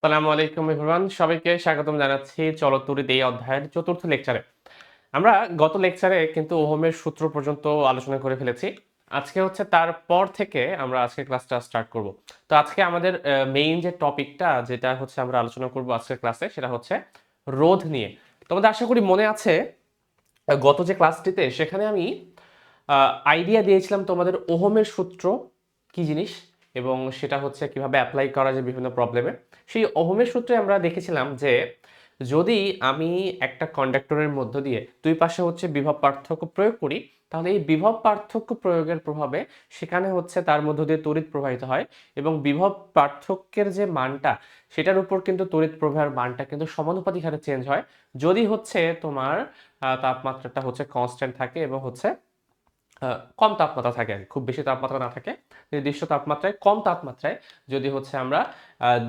আসসালামু আলাইকুম এভরিওয়ান, সবাইকে স্বাগতম জানাচ্ছি চলো তড়িৎ এই অধ্যায়ের চতুর্থ লেকচারে। আমরা গত লেকচারে কিন্তু ওহমের সূত্র পর্যন্ত আলোচনা করে ফেলেছি। আজকে হচ্ছে তারপর থেকে আমরা আজকে ক্লাসটা স্টার্ট করব। তো আজকে আমাদের মেইন যে টপিকটা যেটা হচ্ছে আমরা আলোচনা করব আজকের ক্লাসে সেটা হচ্ছে রোধ নিয়ে। তোমাদের আশা করি মনে আছে গত যে ক্লাসটিতে সেখানে আমি আইডিয়া দিয়েছিলাম তোমাদের ওহমের সূত্র কি জিনিস এবং সেটা হচ্ছে কিভাবে অ্যাপ্লাই করা যায় বিভিন্ন প্রবলেমে। সেই ওহমের সূত্রে আমরা দেখেছিলাম যে যদি আমি একটা কন্ডাক্টরের মধ্য দিয়ে দুই পাশে হচ্ছে বিভব পার্থক্য প্রয়োগ করি, তাহলে এই বিভব পার্থক্য প্রয়োগের প্রভাবে সেখানে হচ্ছে তার মধ্য দিয়ে তড়িৎ প্রবাহিত হয় এবং বিভব পার্থক্যের যে মানটা সেটার উপর কিন্তু তড়িৎ প্রবাহের মানটা কিন্তু সমানুপাতিক হারে চেঞ্জ হয় যদি হচ্ছে তোমার তাপমাত্রাটা হচ্ছে কনস্ট্যান্ট থাকে এবং হচ্ছে কম তাপমাত্রা থাকে আর কি। খুব বেশি তাপমাত্রা না থাকে, নির্দিষ্ট তাপমাত্রায় কম তাপমাত্রায় যদি হচ্ছে আমরা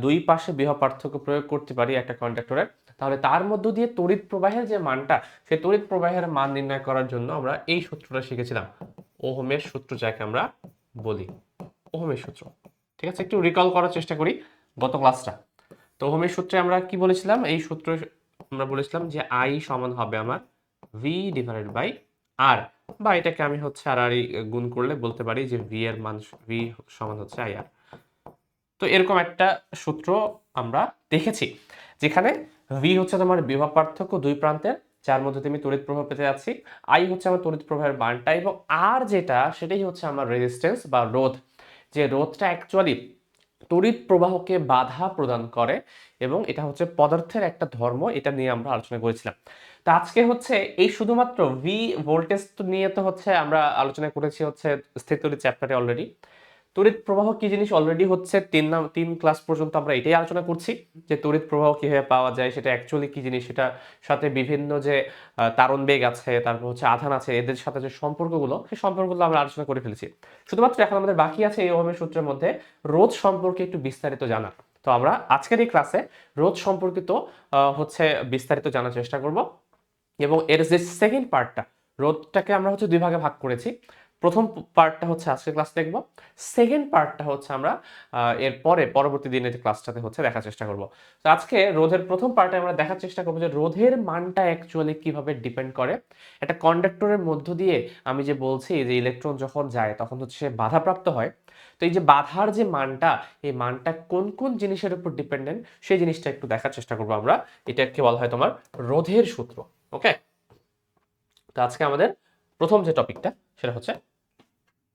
দুই পাশে বিভব পার্থক্য প্রয়োগ করতে পারি একটা কন্ডাক্টরের, তাহলে তার মধ্য দিয়ে তড়িৎ প্রবাহের যে মানটা সেই তড়িৎ প্রবাহের মান নির্ণয় করার জন্য আমরা এই সূত্রটা শিখেছিলাম, ওহমের সূত্র যাকে আমরা বলি ওহমের সূত্র। ঠিক আছে, একটু রিকল করার চেষ্টা করি গত ক্লাসটা। তো ওহমের সূত্রে আমরা কি বলেছিলাম, এই সূত্র আমরা বলেছিলাম যে আই সমান হবে আমার ভি ডিভাইডেড বাই আর, বা এটাকে আমি হচ্ছে আর আর গুণ করলে বলতে পারি যে ভি এর মান ভি সমান হচ্ছে আই আর। তো এরকম একটা সূত্র আমরা দেখেছি যেখানে ভি হচ্ছে তোমার বিভব পার্থক্য দুই প্রান্তের যার মধ্যে তুমি তড়িৎ প্রবাহ পেতে যাচ্ছি, আই হচ্ছে আমার তড়িৎ প্রবাহের মানটা এবং আর যেটা সেটাই হচ্ছে আমার রেজিস্ট্যান্স বা রোধ, যে রোধটা অ্যাকচুয়ালি তড়িৎ প্রবাহকে বাধা প্রদান করে এবং এটা হচ্ছে পদার্থের একটা ধর্ম, এটা নিয়ে আমরা আলোচনা করেছিলাম। তো আজকে হচ্ছে এই শুধুমাত্র ভি ভোল্টেজ নিয়ে তো হচ্ছে আমরা আলোচনা করেছি হচ্ছে স্থির তড়িৎ চ্যাপ্টারে অলরেডি। তড়িৎ প্রবাহ কি জিনিস অলরেডি হচ্ছে তিন ক্লাস পর্যন্ত আমরা এটাই আলোচনা করছি যে তড়িৎ প্রবাহ কিভাবে পাওয়া যায়, সেটা অ্যাকচুয়ালি কি জিনিস, সেটা সাথে বিভিন্ন যে তারণ বেগ আছে, তারপর হচ্ছে আধান আছে, এদের সাথে যে সম্পর্কগুলো সেই সম্পর্কগুলো আমরা আলোচনা করে ফেলেছি। শুধুমাত্র এখন আমাদের বাকি আছে এই ওহমের সূত্রের মধ্যে রোধ সম্পর্কে একটু বিস্তারিত জানা। তো আমরা আজকের এই ক্লাসে রোধ সম্পর্কিত হচ্ছে বিস্তারিত জানার চেষ্টা করব এবং এর যে সেকেন্ড পার্টটা, রোধটাকে আমরা হচ্ছে দুই ভাগে ভাগ করেছি। প্রথম পার্টটা হচ্ছে আজকের ক্লাস দেখব, সেকেন্ড পার্টটা হচ্ছে আমরা এর পরে পরবর্তী দিনের ক্লাসটাতে হচ্ছে দেখার চেষ্টা করব। তো আজকে রোধের প্রথম পার্টে আমরা দেখার চেষ্টা করবো যে রোধের মানটা অ্যাকচুয়ালি কিভাবে ডিপেন্ড করে একটা কন্ডাক্টরের মধ্য দিয়ে। আমি যে বলছি যে ইলেকট্রন যখন যায় তখন হচ্ছে সে বাধাপ্রাপ্ত হয়, তো এই যে বাধার যে মানটা, এই মানটা কোন কোন জিনিসের উপর ডিপেন্ডেন্ট সেই জিনিসটা একটু দেখার চেষ্টা করবো আমরা। এটাকে বলা হয় তোমার রোধের সূত্র। ওকে, তো আজকে আমাদের প্রথম যে টপিকটা সেটা হচ্ছে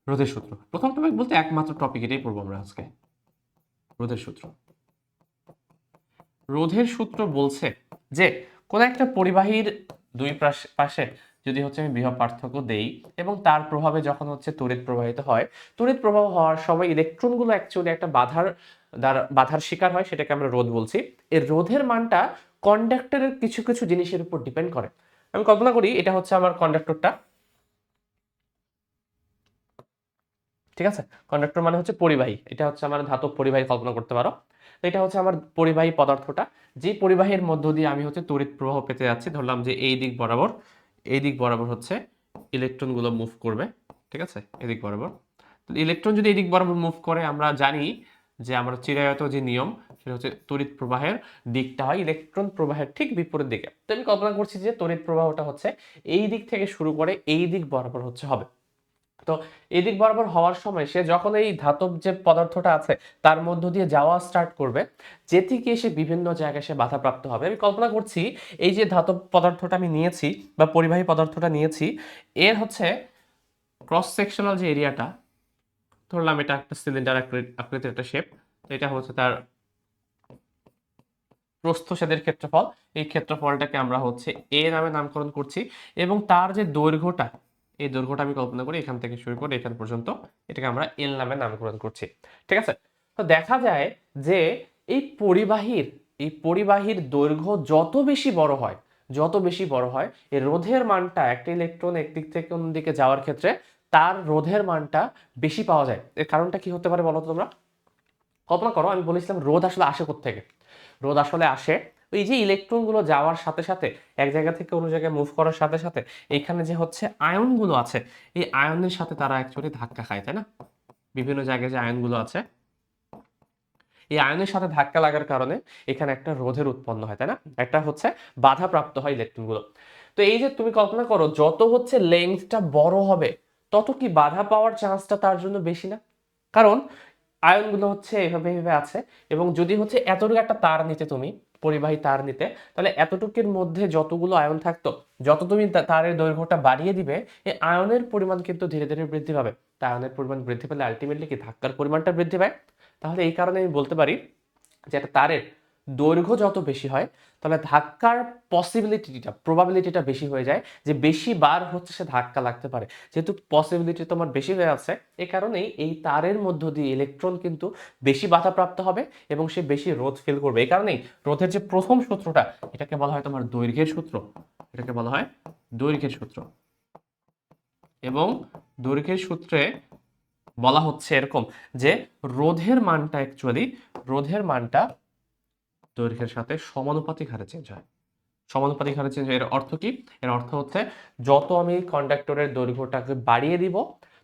রোধের সূত্র। প্রথম টপিক বলতে একমাত্র টপিক এটাই পড়বো আমরা আজকে, রোধের সূত্র। রোধের সূত্র বলছে যে কোন একটা পরিবাহীর দুই পাশে যদি হচ্ছে আমি বিভব পার্থক্য দেই এবং তার প্রভাবে যখন হচ্ছে তড়িৎ প্রবাহিত হয়, তড়িৎ প্রবাহ হওয়ার সময় ইলেকট্রনগুলো অ্যাকচুয়ালি একটা বাধার শিকার হয়, সেটাকে আমরা রোধ বলছি। এর রোধের মানটা কন্ডাক্টরের কিছু কিছু জিনিসের উপর ডিপেন্ড করে। আমি কল্পনা করি এটা হচ্ছে আমার কন্ডাক্টরটা, ঠিক আছে। কন্ডাক্টর মানে হচ্ছে পরিবাহী, এটা হচ্ছে আমার ধাতব পরিবাহী কল্পনা করতে পারো। তো এটা হচ্ছে আমার পরিবাহী পদার্থটা, যে পরিবাহীর মধ্য দিয়ে আমি হচ্ছে তড়িৎ প্রবাহ পেতে যাচ্ছি। ধরলাম যে এই দিক বরাবর হচ্ছে ইলেকট্রনগুলো মুভ করবে, ঠিক আছে, এদিক বরাবর। তো ইলেকট্রন যদি এদিক বরাবর মুভ করে, আমরা জানি যে আমরা চিরায়ত যে নিয়ম সেটা হচ্ছে তড়িৎ প্রবাহের দিকটা হয় ইলেকট্রন প্রবাহের ঠিক বিপরীত দিকে। তো আমি কল্পনা করছি যে তড়িৎ প্রবাহটা হচ্ছে এই দিক থেকে শুরু করে এই দিক বরাবর হচ্ছে হবে। তো এদিক বরাবর হওয়ার সময় সে যখন এই ধাতব যে পদার্থটা আছে তার মধ্য দিয়ে যাওয়া স্টার্ট করবে, যেটি গিয়ে সে বিভিন্ন জায়গায় সে বাধাপ্রাপ্ত হবে। আমি কল্পনা করছি এই যে ধাতব পদার্থটা আমি নিয়েছি বা পরিবাহী পদার্থটা নিয়েছি, এর হচ্ছে ক্রস সেকশনাল যে এরিয়াটা, ধরলাম এটা একটা সিলিন্ডার আকৃতির একটা শেপ, তো এটা হচ্ছে তার প্রস্থচ্ছেদের ক্ষেত্রফল। এই ক্ষেত্রফলটাকে আমরা হচ্ছে এ নামে নামকরণ করছি এবং তার যে দৈর্ঘ্যটা, এই দৈর্ঘ্যটা আমি কল্পনা করি এখান থেকে শুরু করে এখান পর্যন্ত, এটাকে আমরা এল নামে নামকরণ করছি, ঠিক আছে। তো দেখা যায় যে এই পরিবাহীর দৈর্ঘ্য যত বেশি বড় হয় এর রোধের মানটা, একটা ইলেকট্রন একদিক থেকে অন্যদিকে যাওয়ার ক্ষেত্রে তার রোধের মানটা বেশি পাওয়া যায়। এর কারণটা কি হতে পারে বলো তো তোমরা? কল্পনা করো, আমি বলেছিলাম রোধ আসলে আসে কোত্থেকে। রোধ আসলে আসে ওই যে ইলেকট্রনগুলো যাওয়ার সাথে সাথে, এক জায়গা থেকে অন্য জায়গায় মুভ করার সাথে সাথে এখানে যে হচ্ছে আয়নগুলো আছে, এই আয়নের সাথে তারা অ্যাকচুয়ালি ধাক্কা খায়, তাই না? বিভিন্ন জায়গায় যে আয়নগুলো আছে এই আয়নের সাথে ধাক্কা লাগার কারণে এখানে একটা রোধের উৎপন্ন হয়, তাই না? একটা হচ্ছে বাধা প্রাপ্ত হয় ইলেকট্রনগুলো। তো এই যে তুমি কল্পনা করো, যত হচ্ছে লেন্থটা বড় হবে তত কি বাধা পাওয়ার চান্সটা তার জন্য বেশি না? কারণ আয়নগুলো হচ্ছে এভাবে এভাবে আছে, এবং যদি হচ্ছে এতটুকু একটা তার নিতে তুমি, পরিবাহী তার নিতে, তাহলে এতটুকুর মধ্যে যতগুলো আয়ন থাকতো, যত তুমি তারের দৈর্ঘ্যটা বাড়িয়ে দিবে, এই আয়নের পরিমাণ কিন্তু ধীরে ধীরে বৃদ্ধি পাবে। তা আয়নের পরিমাণ বৃদ্ধি পেলে আলটিমেটলি কি ধাক্কার পরিমাণটা বৃদ্ধি পায়। তাহলে এই কারণে আমি বলতে পারি যে একটা তারের দৈর্ঘ্য যত বেশি হয়, তাহলে ধাক্কার প্রবাবিলিটিটা বেশি হয়ে যায়, যে বেশি বার হচ্ছে সে ধাক্কা লাগতে পারে। যেহেতু পসিবিলিটি তোমার বেশি হয়ে আছে, এই কারণেই এই তারের মধ্য দিয়ে ইলেকট্রন কিন্তু বেশি বাধাপ্রাপ্ত হবে এবং সে বেশি রোধ ফিল করবে। এই কারণেই রোধের যে প্রথম সূত্রটা, এটাকে বলা হয় তোমার দৈর্ঘ্যের সূত্র। এটাকে বলা হয় দৈর্ঘ্যের সূত্র। এবং দৈর্ঘ্যের সূত্রে বলা হচ্ছে এরকম যে রোধের মানটা দৈর্ঘ্যের সাথে সমানুপাতিক হারে চেঞ্জ হয়। সমানুপাতিক হারে চেঞ্জ হয়, এর অর্থ কি? এর অর্থ হচ্ছে যত আমি কন্ডাক্টরের দৈর্ঘ্যটাকে বাড়িয়ে দিব,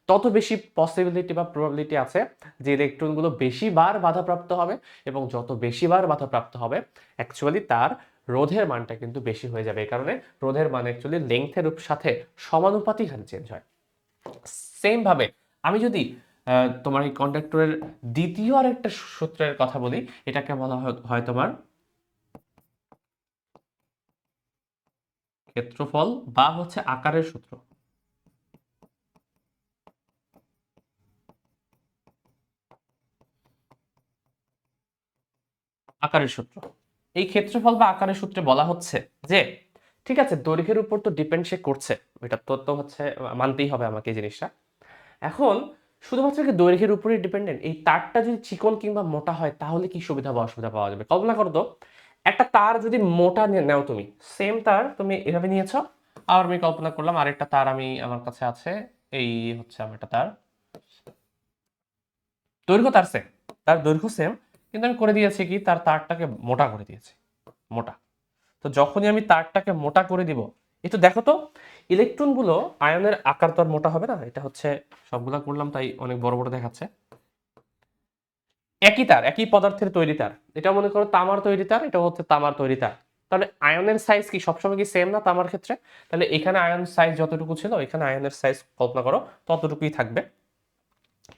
তত বেশি পসিবিলিটি বা প্রবাবিলিটি আছে যে ইলেকট্রনগুলো বেশি বার বাধাপ্রাপ্ত হবে, এবং যত বেশি বার বাধাপ্রাপ্ত হবে অ্যাকচুয়ালি তার রোধের মানটা কিন্তু বেশি হয়ে যাবে। এই কারণে রোধের মান অ্যাকচুয়ালি লেংথের সাথে সমানুপাতিক হারে চেঞ্জ হয়। সেম ভাবে আমি যদি তোমার এই কন্ডাক্টরের দ্বিতীয় আরেকটা সূত্রের কথা বলি, এটাকে বলা হয় তোমার ক্ষেত্রফল বা হচ্ছে আকারের সূত্র। আকারের সূত্র, এই ক্ষেত্রফল বা আকারের সূত্রে বলা হচ্ছে যে ঠিক আছে, দৈর্ঘ্যের উপর তো ডিপেন্ড সে করছে, এটা তো হচ্ছে মানতেই হবে আমাকে এই জিনিসটা। এখন শুধুমাত্র কি দৈর্ঘ্যের উপরেই ডিপেন্ডেন্ট? এই তারটা যদি চিকন কিংবা মোটা হয় তাহলে কি সুবিধা বা অসুবিধা পাওয়া যাবে? কল্পনা করো তো, একটা তার যদি মোটা নাও তুমি, সেম তার তুমি এভাবে নিয়েছো, আর আমি কল্পনা করলাম আরেকটা তার আমি আমার কাছে আছে, এই হচ্ছে আমার একটা তার, দৈর্ঘ্য তার সেম, তার দৈর্ঘ্য সেম, কিন্তু আমি করে দিয়েছি কি, তার তারটাকে মোটা করে দিয়েছি, মোটা। তো যখনই আমি তারটাকে মোটা করে দিব, একটু দেখো তো, ইলেকট্রনগুলো, আয়নের আকার তো আর মোটা হবে না, এটা হচ্ছে সবগুলা করলাম তাই অনেক বড় বড় দেখাচ্ছে। একই তার, একই পদার্থের তৈরি তার, এটা মনে করো তামার তৈরি তার, এটা হচ্ছে তামার তৈরি তার। তাহলে আয়নের সাইজ কি সবসময় কি সেম না তামার ক্ষেত্রে? তাহলে এখানে আয়ন সাইজ যতটুকু ছিল, এখানে আয়নের সাইজ কল্পনা করো ততটুকুই থাকবে।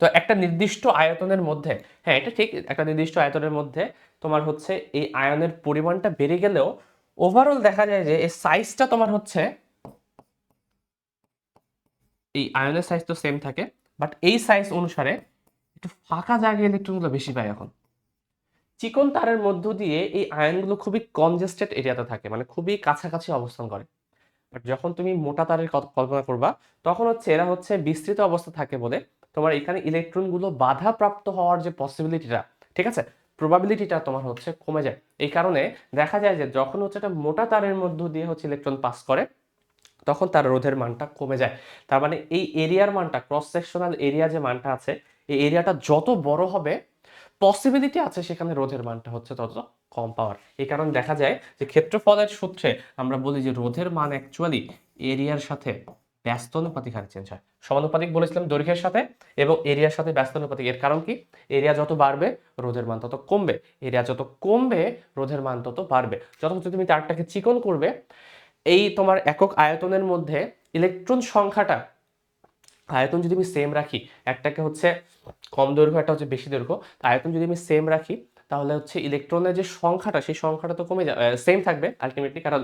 তো একটা নির্দিষ্ট আয়তনের মধ্যে, হ্যাঁ এটা ঠিক, একটা নির্দিষ্ট আয়তনের মধ্যে তোমার হচ্ছে এই আয়নের পরিমাণটা বেড়ে গেলেও ওভারঅল দেখা যায় যে এই সাইজটা তোমার হচ্ছে, এই আয়নের সাইজ তো সেম থাকে, বাট এই সাইজ অনুসারে একটু ফাঁকা জায়গায় ইলেকট্রনগুলো বেশি পায়। এখন চিকন তারের মধ্য দিয়ে এই আয়নগুলো খুবই কনজেস্টেড এরিয়াতে থাকে, মানে খুবই কাছাকাছি অবস্থান করে। বাট যখন তুমি মোটা তারের কল্পনা করবা, তখন হচ্ছে এরা হচ্ছে বিস্তৃত অবস্থা থাকে বলে তোমার এখানে ইলেকট্রনগুলো বাধা প্রাপ্ত হওয়ার যে পসিবিলিটিটা, ঠিক আছে, প্রবাবিলিটিটা তোমার হচ্ছে কমে যায়। এই কারণে দেখা যায় যে যখন হচ্ছে একটা মোটা তারের মধ্য দিয়ে হচ্ছে ইলেকট্রন পাস করে, তখন তার রোধের মানটা কমে যায়। তার মানে এই এরিয়ার মানটা, ক্রস সেকশনাল এরিয়া যে মানটা আছে, এই এরিয়াটা যত বড় হবে পসিবিলিটি আছে সেখানে রোধের মানটা হচ্ছে তত কম পাওয়ার। এই কারণে দেখা যায় যে ক্ষেত্রফলের সূত্রে আমরা বলি যে রোধের মান অ্যাকচুয়ালি এরিয়ার সাথে ব্যস্তানুপাতিক হারে চেঞ্জ হয়। সমানুপাতিক বলেছিলাম দৈর্ঘ্যের সাথে, এবং এরিয়ার সাথে ব্যস্তানুপাতিক। এর কারণ কি? এরিয়া যত বাড়বে রোধের মান তত কমবে, এরিয়া যত কমবে রোধের মান তত বাড়বে। যত হচ্ছে তুমি তারটাকে চিকন করবে, এই তোমার একক আয়তনের মধ্যে ইলেকট্রন সংখ্যাটা, আয়তন যদি আমি সেম রাখি, একটাকে হচ্ছে কম দৈর্ঘ্য, একটা হচ্ছে বেশি দৈর্ঘ্য, আয়তন যদি আমি সেম রাখি, তাহলে হচ্ছে ইলেকট্রনের যে সংখ্যাটা, সেই সংখ্যাটা তো কমে যাবে, সেম থাকবে আলটিমেটলি। কারণ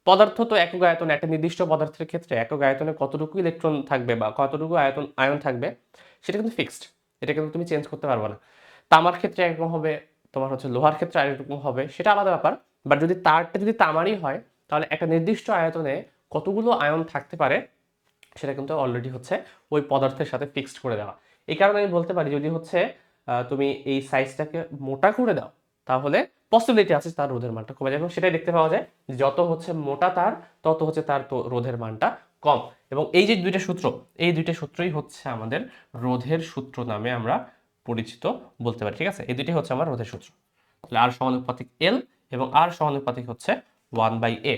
পদার্থ তো একক আয়তন, একটা নির্দিষ্ট পদার্থের ক্ষেত্রে একক আয়তনে কতটুকু ইলেকট্রন থাকবে বা কতটুকু আয়ন থাকবে, সেটা কিন্তু ফিক্সড, এটা কিন্তু তুমি চেঞ্জ করতে পারবে না। তামার ক্ষেত্রে একরকম হবে, তোমার হচ্ছে লোহার ক্ষেত্রে আরেকরকম হবে, সেটা আলাদা ব্যাপার। বাট যদি তারটা যদি তামারই হয়, তাহলে একটা নির্দিষ্ট আয়তনে কতগুলো আয়ন থাকতে পারে সেটা কিন্তু অলরেডি হচ্ছে ওই পদার্থের সাথে ফিক্সড করে দেওয়া। এই কারণে আমি বলতে পারি যদি হচ্ছে তুমি এই সাইজটাকে মোটা করে দাও, তাহলে পসিবিলিটি আছে তার রোধের মানটা কমে যাবে, এবং সেটাই দেখতে পাওয়া যায় যত হচ্ছে মোটা তার, তত হচ্ছে তার তো রোধের মানটা কম। এবং এই যে দুইটা সূত্র, এই দুইটা সূত্রই হচ্ছে আমাদের রোধের সূত্র নামে আমরা পরিচিত বলতে পারি। ঠিক আছে, এই দুইটাই হচ্ছে আমার রোধের সূত্র। তাহলে আর সমানুপাতিক এল এবং আর সমানুপাতিক হচ্ছে 1/a।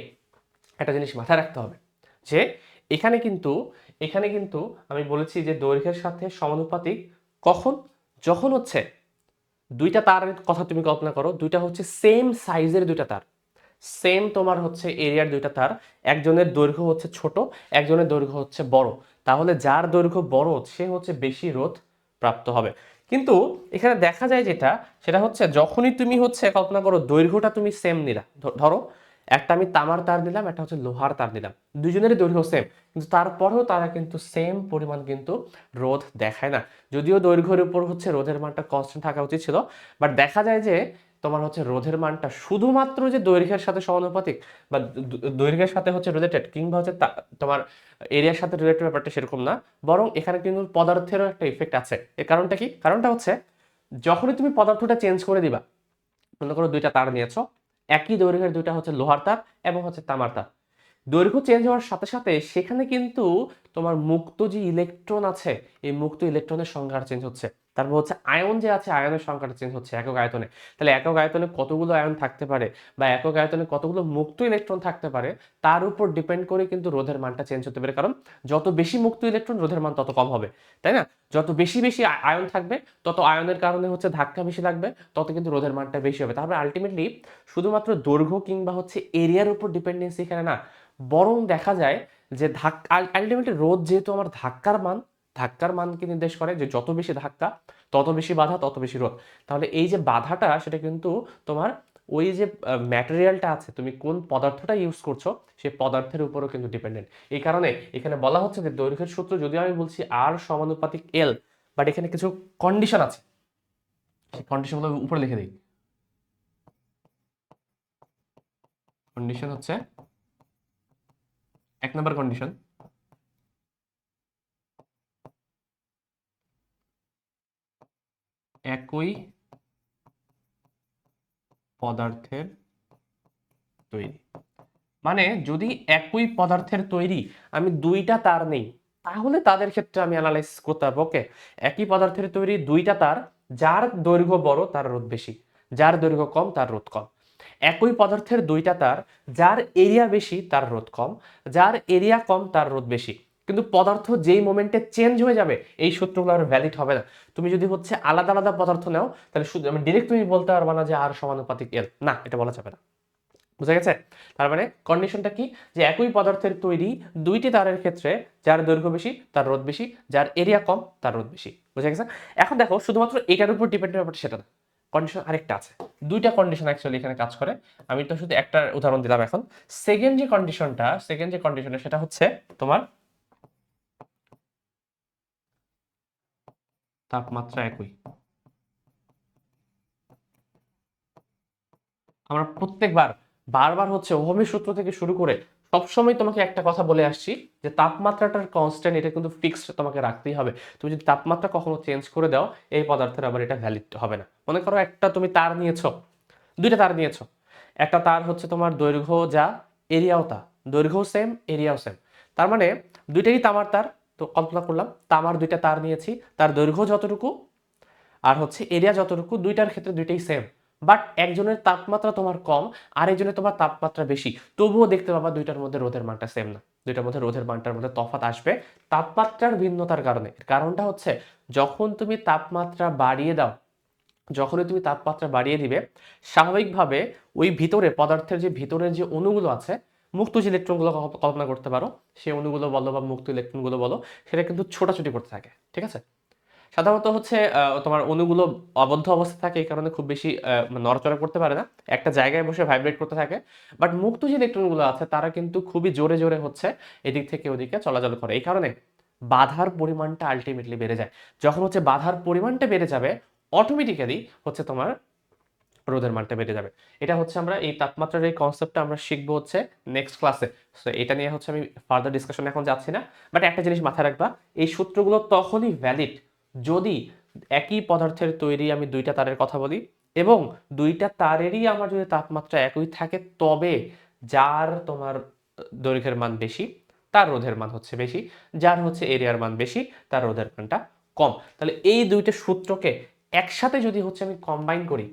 একটা জিনিস মাথায় রাখতে হবে যে এখানে কিন্তু এখানে কিন্তু আমি বলেছি যে দৈর্ঘ্যের সাথে সমানুপাতিক কখন, যখন হচ্ছে দুইটা তারের কথা তুমি কল্পনা করো, দুইটা হচ্ছে সেম সাইজের দুইটা তার, সেম তোমার হচ্ছে এরিয়ার দুইটা তার, একজনের দৈর্ঘ্য হচ্ছে ছোট, একজনের দৈর্ঘ্য হচ্ছে বড়, তাহলে যার দৈর্ঘ্য বড় সে হচ্ছে বেশি রোধ প্রাপ্ত হবে। কিন্তু এখানে দেখা যায় যেটা, সেটা হচ্ছে যখনই তুমি হচ্ছে কল্পনা করো দৈর্ঘ্যটা তুমি সেম নিলা, ধরো একটা আমি তামার তার দিলাম, একটা হচ্ছে লোহার তার দিলাম, দুজনেরই দৈর্ঘ্য সেম, কিন্তু তারপরেও তারা কিন্তু সেম পরিমাণ কিন্তু রোধ দেখায় না। যদিও দৈর্ঘ্যের উপর হচ্ছে রোধের মানটা কনস্ট্যান্ট থাকা উচিত ছিল, বাট দেখা যায় যে তোমার হচ্ছে রোধের মানটা শুধুমাত্র যে দৈর্ঘ্যের সাথে সমানুপাতিক বা দৈর্ঘ্যের সাথে হচ্ছে রিলেটেড, কিংবা হচ্ছে তোমার এরিয়ার সাথে রিলেটেড ব্যাপারটা সেরকম না, বরং এখানে কিন্তু পদার্থেরও একটা ইফেক্ট আছে। এর কারণটা কি? কারণটা হচ্ছে যখনই তুমি পদার্থটা চেঞ্জ করে দিবা, মনে করো দুইটা তার নিয়েছো, একই দৈর্ঘ্যের দুইটা হচ্ছে লোহার তার এবং হচ্ছে তামার তার, দৈর্ঘ্য চেঞ্জ হওয়ার সাথে সাথে সেখানে কিন্তু তোমার মুক্ত যে ইলেকট্রন আছে, এই মুক্ত ইলেকট্রনের সংখ্যাটা চেঞ্জ হচ্ছে। তারপর হচ্ছে আয়ন যে আছে, আয়নের সংখ্যাটা চেঞ্জ হচ্ছে একক আয়তনে। তাহলে একক আয়তনে কতগুলো আয়ন থাকতে পারে বা একক আয়তনে কতগুলো মুক্ত ইলেকট্রন থাকতে পারে, তার উপর ডিপেন্ড করে কিন্তু রোধের মানটা চেঞ্জ হতে পারে। কারণ যত বেশি মুক্ত ইলেকট্রন, রোধের মান তত কম হবে, তাই না? যত বেশি বেশি আয়ন থাকবে, তত আয়নের কারণে হচ্ছে ধাক্কা বেশি লাগবে, তত কিন্তু রোধের মানটা বেশি হবে। তারপরে আলটিমেটলি শুধুমাত্র দৈর্ঘ্য কিংবা হচ্ছে এরিয়ার উপর ডিপেন্ডেন্সি এখানে না, বরং দেখা যায় যে আলটিমেটলি রোধ যেহেতু আমার ধাক্কার মানকে নির্দেশ করে, যে যত বেশি ধাক্কা তত বেশি বাধা তত বেশি রোধ। তাহলে এই যে বাধাটা, সেটা কিন্তু তোমার ওই যে ম্যাটেরিয়ালটা আছে, তুমি কোন পদার্থটা ইউজ করছো সেই পদার্থের উপরও কিন্তু ডিপেন্ডেন্ট। এই কারণে এখানে বলা হচ্ছে যে দৈর্ঘ্যের সূত্র যদিও আমি বলছি আর সমানুপাতিক এল, বাট এখানে কিছু কন্ডিশন আছে, সেই কন্ডিশনগুলো উপরে লিখে দিই। কন্ডিশন হচ্ছে, এক নম্বর কন্ডিশন, একই পদার্থের তৈরি। মানে যদি একই পদার্থের তৈরি আমি দুইটা তার নেই, তাহলে তাদের ক্ষেত্রে আমি অ্যানালাইজ করতে পারবো। ওকে, একই পদার্থের তৈরি দুইটা তার, যার দৈর্ঘ্য বড় তার রোধ বেশি, যার দৈর্ঘ্য কম তার রোধ কম। একই পদার্থের দুইটা তার, যার এরিয়া বেশি তার রোধ কম, যার এরিয়া কম তার রোধ বেশি। কিন্তু পদার্থ যেই মোমেন্টে চেঞ্জ হয়ে যাবে, এই সূত্রগুলো আর ভ্যালিড হবে না। তুমি যদি হচ্ছে আলাদা আলাদা পদার্থ নাও, তাহলে শুধু ডিরেক্ট তুমি বলতে পারবা না যে আর সমানুপাতিক এল, না, এটা বলা যাবে না। বুঝা গেছে? তার মানে কন্ডিশনটা কি, যে একই পদার্থের তৈরি দুইটি তারের ক্ষেত্রে যার দৈর্ঘ্য বেশি তার রোধ বেশি, যার এরিয়া কম তার রোধ বেশি। বুঝা গেছে? এখন দেখো শুধুমাত্র এটার উপর ডিপেন্ডেন্ট ব্যাপারটা সেটা না, কন্ডিশন আরেকটা আছে। দুইটা কন্ডিশন অ্যাকচুয়ালি এখানে কাজ করে। আমি তো শুধু একটা উদাহরণ দিলাম। এখন সেকেন্ড যে কন্ডিশনটা সেটা হচ্ছে তোমার তাপমাত্রা একই। আমরা প্রত্যেকবার বারবার হচ্ছে ওহমের সূত্র থেকে শুরু করে সবসময় তোমাকে একটা কথা বলে আসছি, যে তাপমাত্রাটার কনস্ট্যান্ট, এটা কিন্তু ফিক্সড তোমাকে রাখতেই হবে। তুমি যদি তাপমাত্রা কখনো চেঞ্জ করে দাও, এই পদার্থের আবার এটা ভ্যালিড হবে না। মনে করো একটা তুমি তার নিয়েছো, দুইটা তার নিয়েছো, একটা তার হচ্ছে তোমার দৈর্ঘ্য যা, এরিয়াও তা, দৈর্ঘ্য সেম এরিয়াও সেম, তার মানে দুইটাই তামার তার। তো কল্পনা করলাম তামার দুইটা তার নিয়েছি, তার দৈর্ঘ্য যতটুকু আর হচ্ছে এরিয়া যতটুকু, দুইটার ক্ষেত্রে দুইটাই সেম, বাট একজনের তাপমাত্রা তোমার কম আর একজনের তোমার তাপমাত্রা বেশি, তবুও দেখতে পাবা দুইটার মধ্যে রোধের মানটা সেম না, দুইটার মধ্যে রোধের মানটার মধ্যে তফাৎ আসবে তাপমাত্রার ভিন্নতার কারণে। কারণটা হচ্ছে যখন তুমি তাপমাত্রা বাড়িয়ে দাও, যখনই তুমি তাপমাত্রা বাড়িয়ে দিবে, স্বাভাবিকভাবে ওই ভিতরে পদার্থের যে ভিতরের যে অণুগুলো আছে, মুক্ত যে ইলেকট্রনগুলো কল্পনা করতে পারো, সেই অণুগুলো বলো বা মুক্ত ইলেকট্রনগুলো বলো, সেটা কিন্তু ছোটাছুটি করতে থাকে। ঠিক আছে? সাধারণত হচ্ছে তোমার অণুগুলো আবদ্ধ অবস্থায় থাকে, এই কারণে খুব বেশি নড়াচড়া করতে পারে না, একটা জায়গায় বসে ভাইব্রেট করতে থাকে। বাট মুক্ত যে ইলেকট্রনগুলো আছে তারা কিন্তু খুবই জোরে জোরে হচ্ছে এদিক থেকে ওদিকে চলাচল করে। এই কারণে বাধার পরিমাণটা আলটিমেটলি বেড়ে যায়। যখন হচ্ছে বাধার পরিমাণটা বেড়ে যাবে, অটোমেটিক্যালি হচ্ছে তোমার রোদের মানটা বেড়ে যাবে। এটা হচ্ছে আমরা এই তাপমাত্রার এই কনসেপ্টটা আমরা শিখবো হচ্ছে নেক্সট ক্লাসে। সো এটা নিয়ে হচ্ছে আমি ফার্দার ডিসকাশন এখন যাচ্ছি না, বাট একটা জিনিস মাথায় রাখবা, এই সূত্রগুলো তখনই ভ্যালিড যদি একই পদার্থের তৈরি আমি দুইটা তারের কথা বলি এবং দুইটা তারেরই আমার যদি তাপমাত্রা একই থাকে, তবে যার তোমার দৈর্ঘ্যের মান বেশি তার রোধের মান হচ্ছে বেশি, যার হচ্ছে এরিয়ার মান বেশি তার রোধের মানটা কম। তাহলে এই দুইটা সূত্রকে একসাথে যদি হচ্ছে আমি কম্বাইন করি,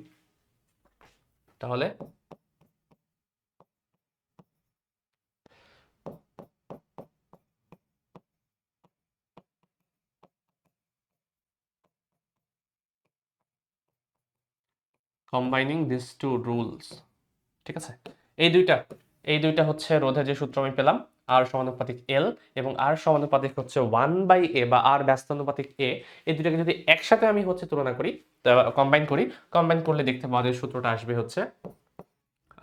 তাহলে কম্বাইনিং দিস টু রুলস, ঠিক আছে। এই দুইটা হচ্ছে রোধের যে সূত্র আমি পেলাম, আর সমানুপাতিক এল এবং আর সমানুপাতিক হচ্ছে 1/a বা আর ব্যস্তানুপাতিক এ। এই দুটাকে যদি একসাথে আমি হচ্ছে তুলনা করি, কম্বাইন করলে দেখতে পাওয়া যায় সূত্রটা আসবে হচ্ছে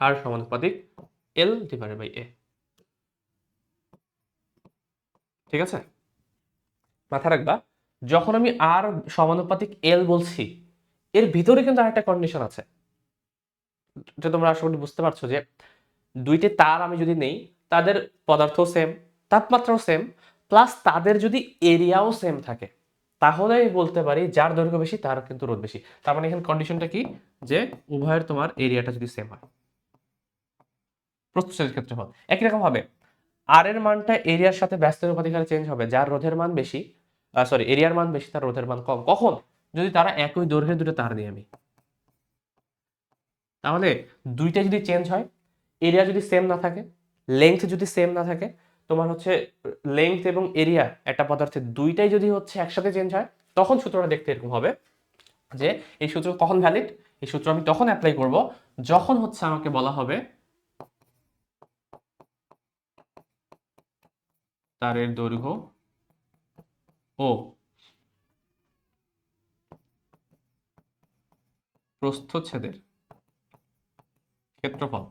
আর সমানুপাতিক এল ডিভাইডেড বাই এ, ঠিক আছে। মাথায় রাখবা, যখন আমি আর সমানুপাতিক এল বলছি, এর ভিতরে কিন্তু আরেকটা কন্ডিশন আছে, এটা তোমরা আশা করি বুঝতে পারছো যে দুইটি তার আমি যদি নেই, তাদের পদার্থ সেম, তাপমাত্রাও সেম, প্লাস তাদের যদি এরিয়াও সেম থাকে, তাহলে আমি বলতে পারি যার দৈর্ঘ্য বেশি তার কিন্তু রোধ বেশি। তার মানে এখানে কন্ডিশনটা কি, যে উভয়ের তোমার এরিয়াটা যদি সেম হয়, প্রস্থচ্ছেদের ক্ষেত্রফল একই রকম হবে। আর এর মানটা এরিয়ার সাথে ব্যস্তানুপাতিক হারে চেঞ্জ হবে, যার রোধের মান বেশি, সরি এরিয়ার মান বেশি তার রোধের মান কম। কখন? যদি তারা একই দৈর্ঘ্যের দুটো তার নিয়ে আমি, তাহলে দুইটা যদি চেঞ্জ হয়, এরিয়া যদি সেম না থাকে, লেংথ যদি সেম না থাকে, তোমার হচ্ছে লেংথ এবং এরিয়া একটা পদার্থের দুইটাই যদি হচ্ছে একসাথে চেঞ্জ হয়, তখন সূত্রটা দেখতে এরকম হবে যে এই সূত্র কখন ভ্যালিড, এই সূত্র আমি তখন অ্যাপ্লাই করব যখন হচ্ছে আমাকে বলা হবে তারের দৈর্ঘ্য ও প্রস্থচ্ছেদের ক্ষেত্রফল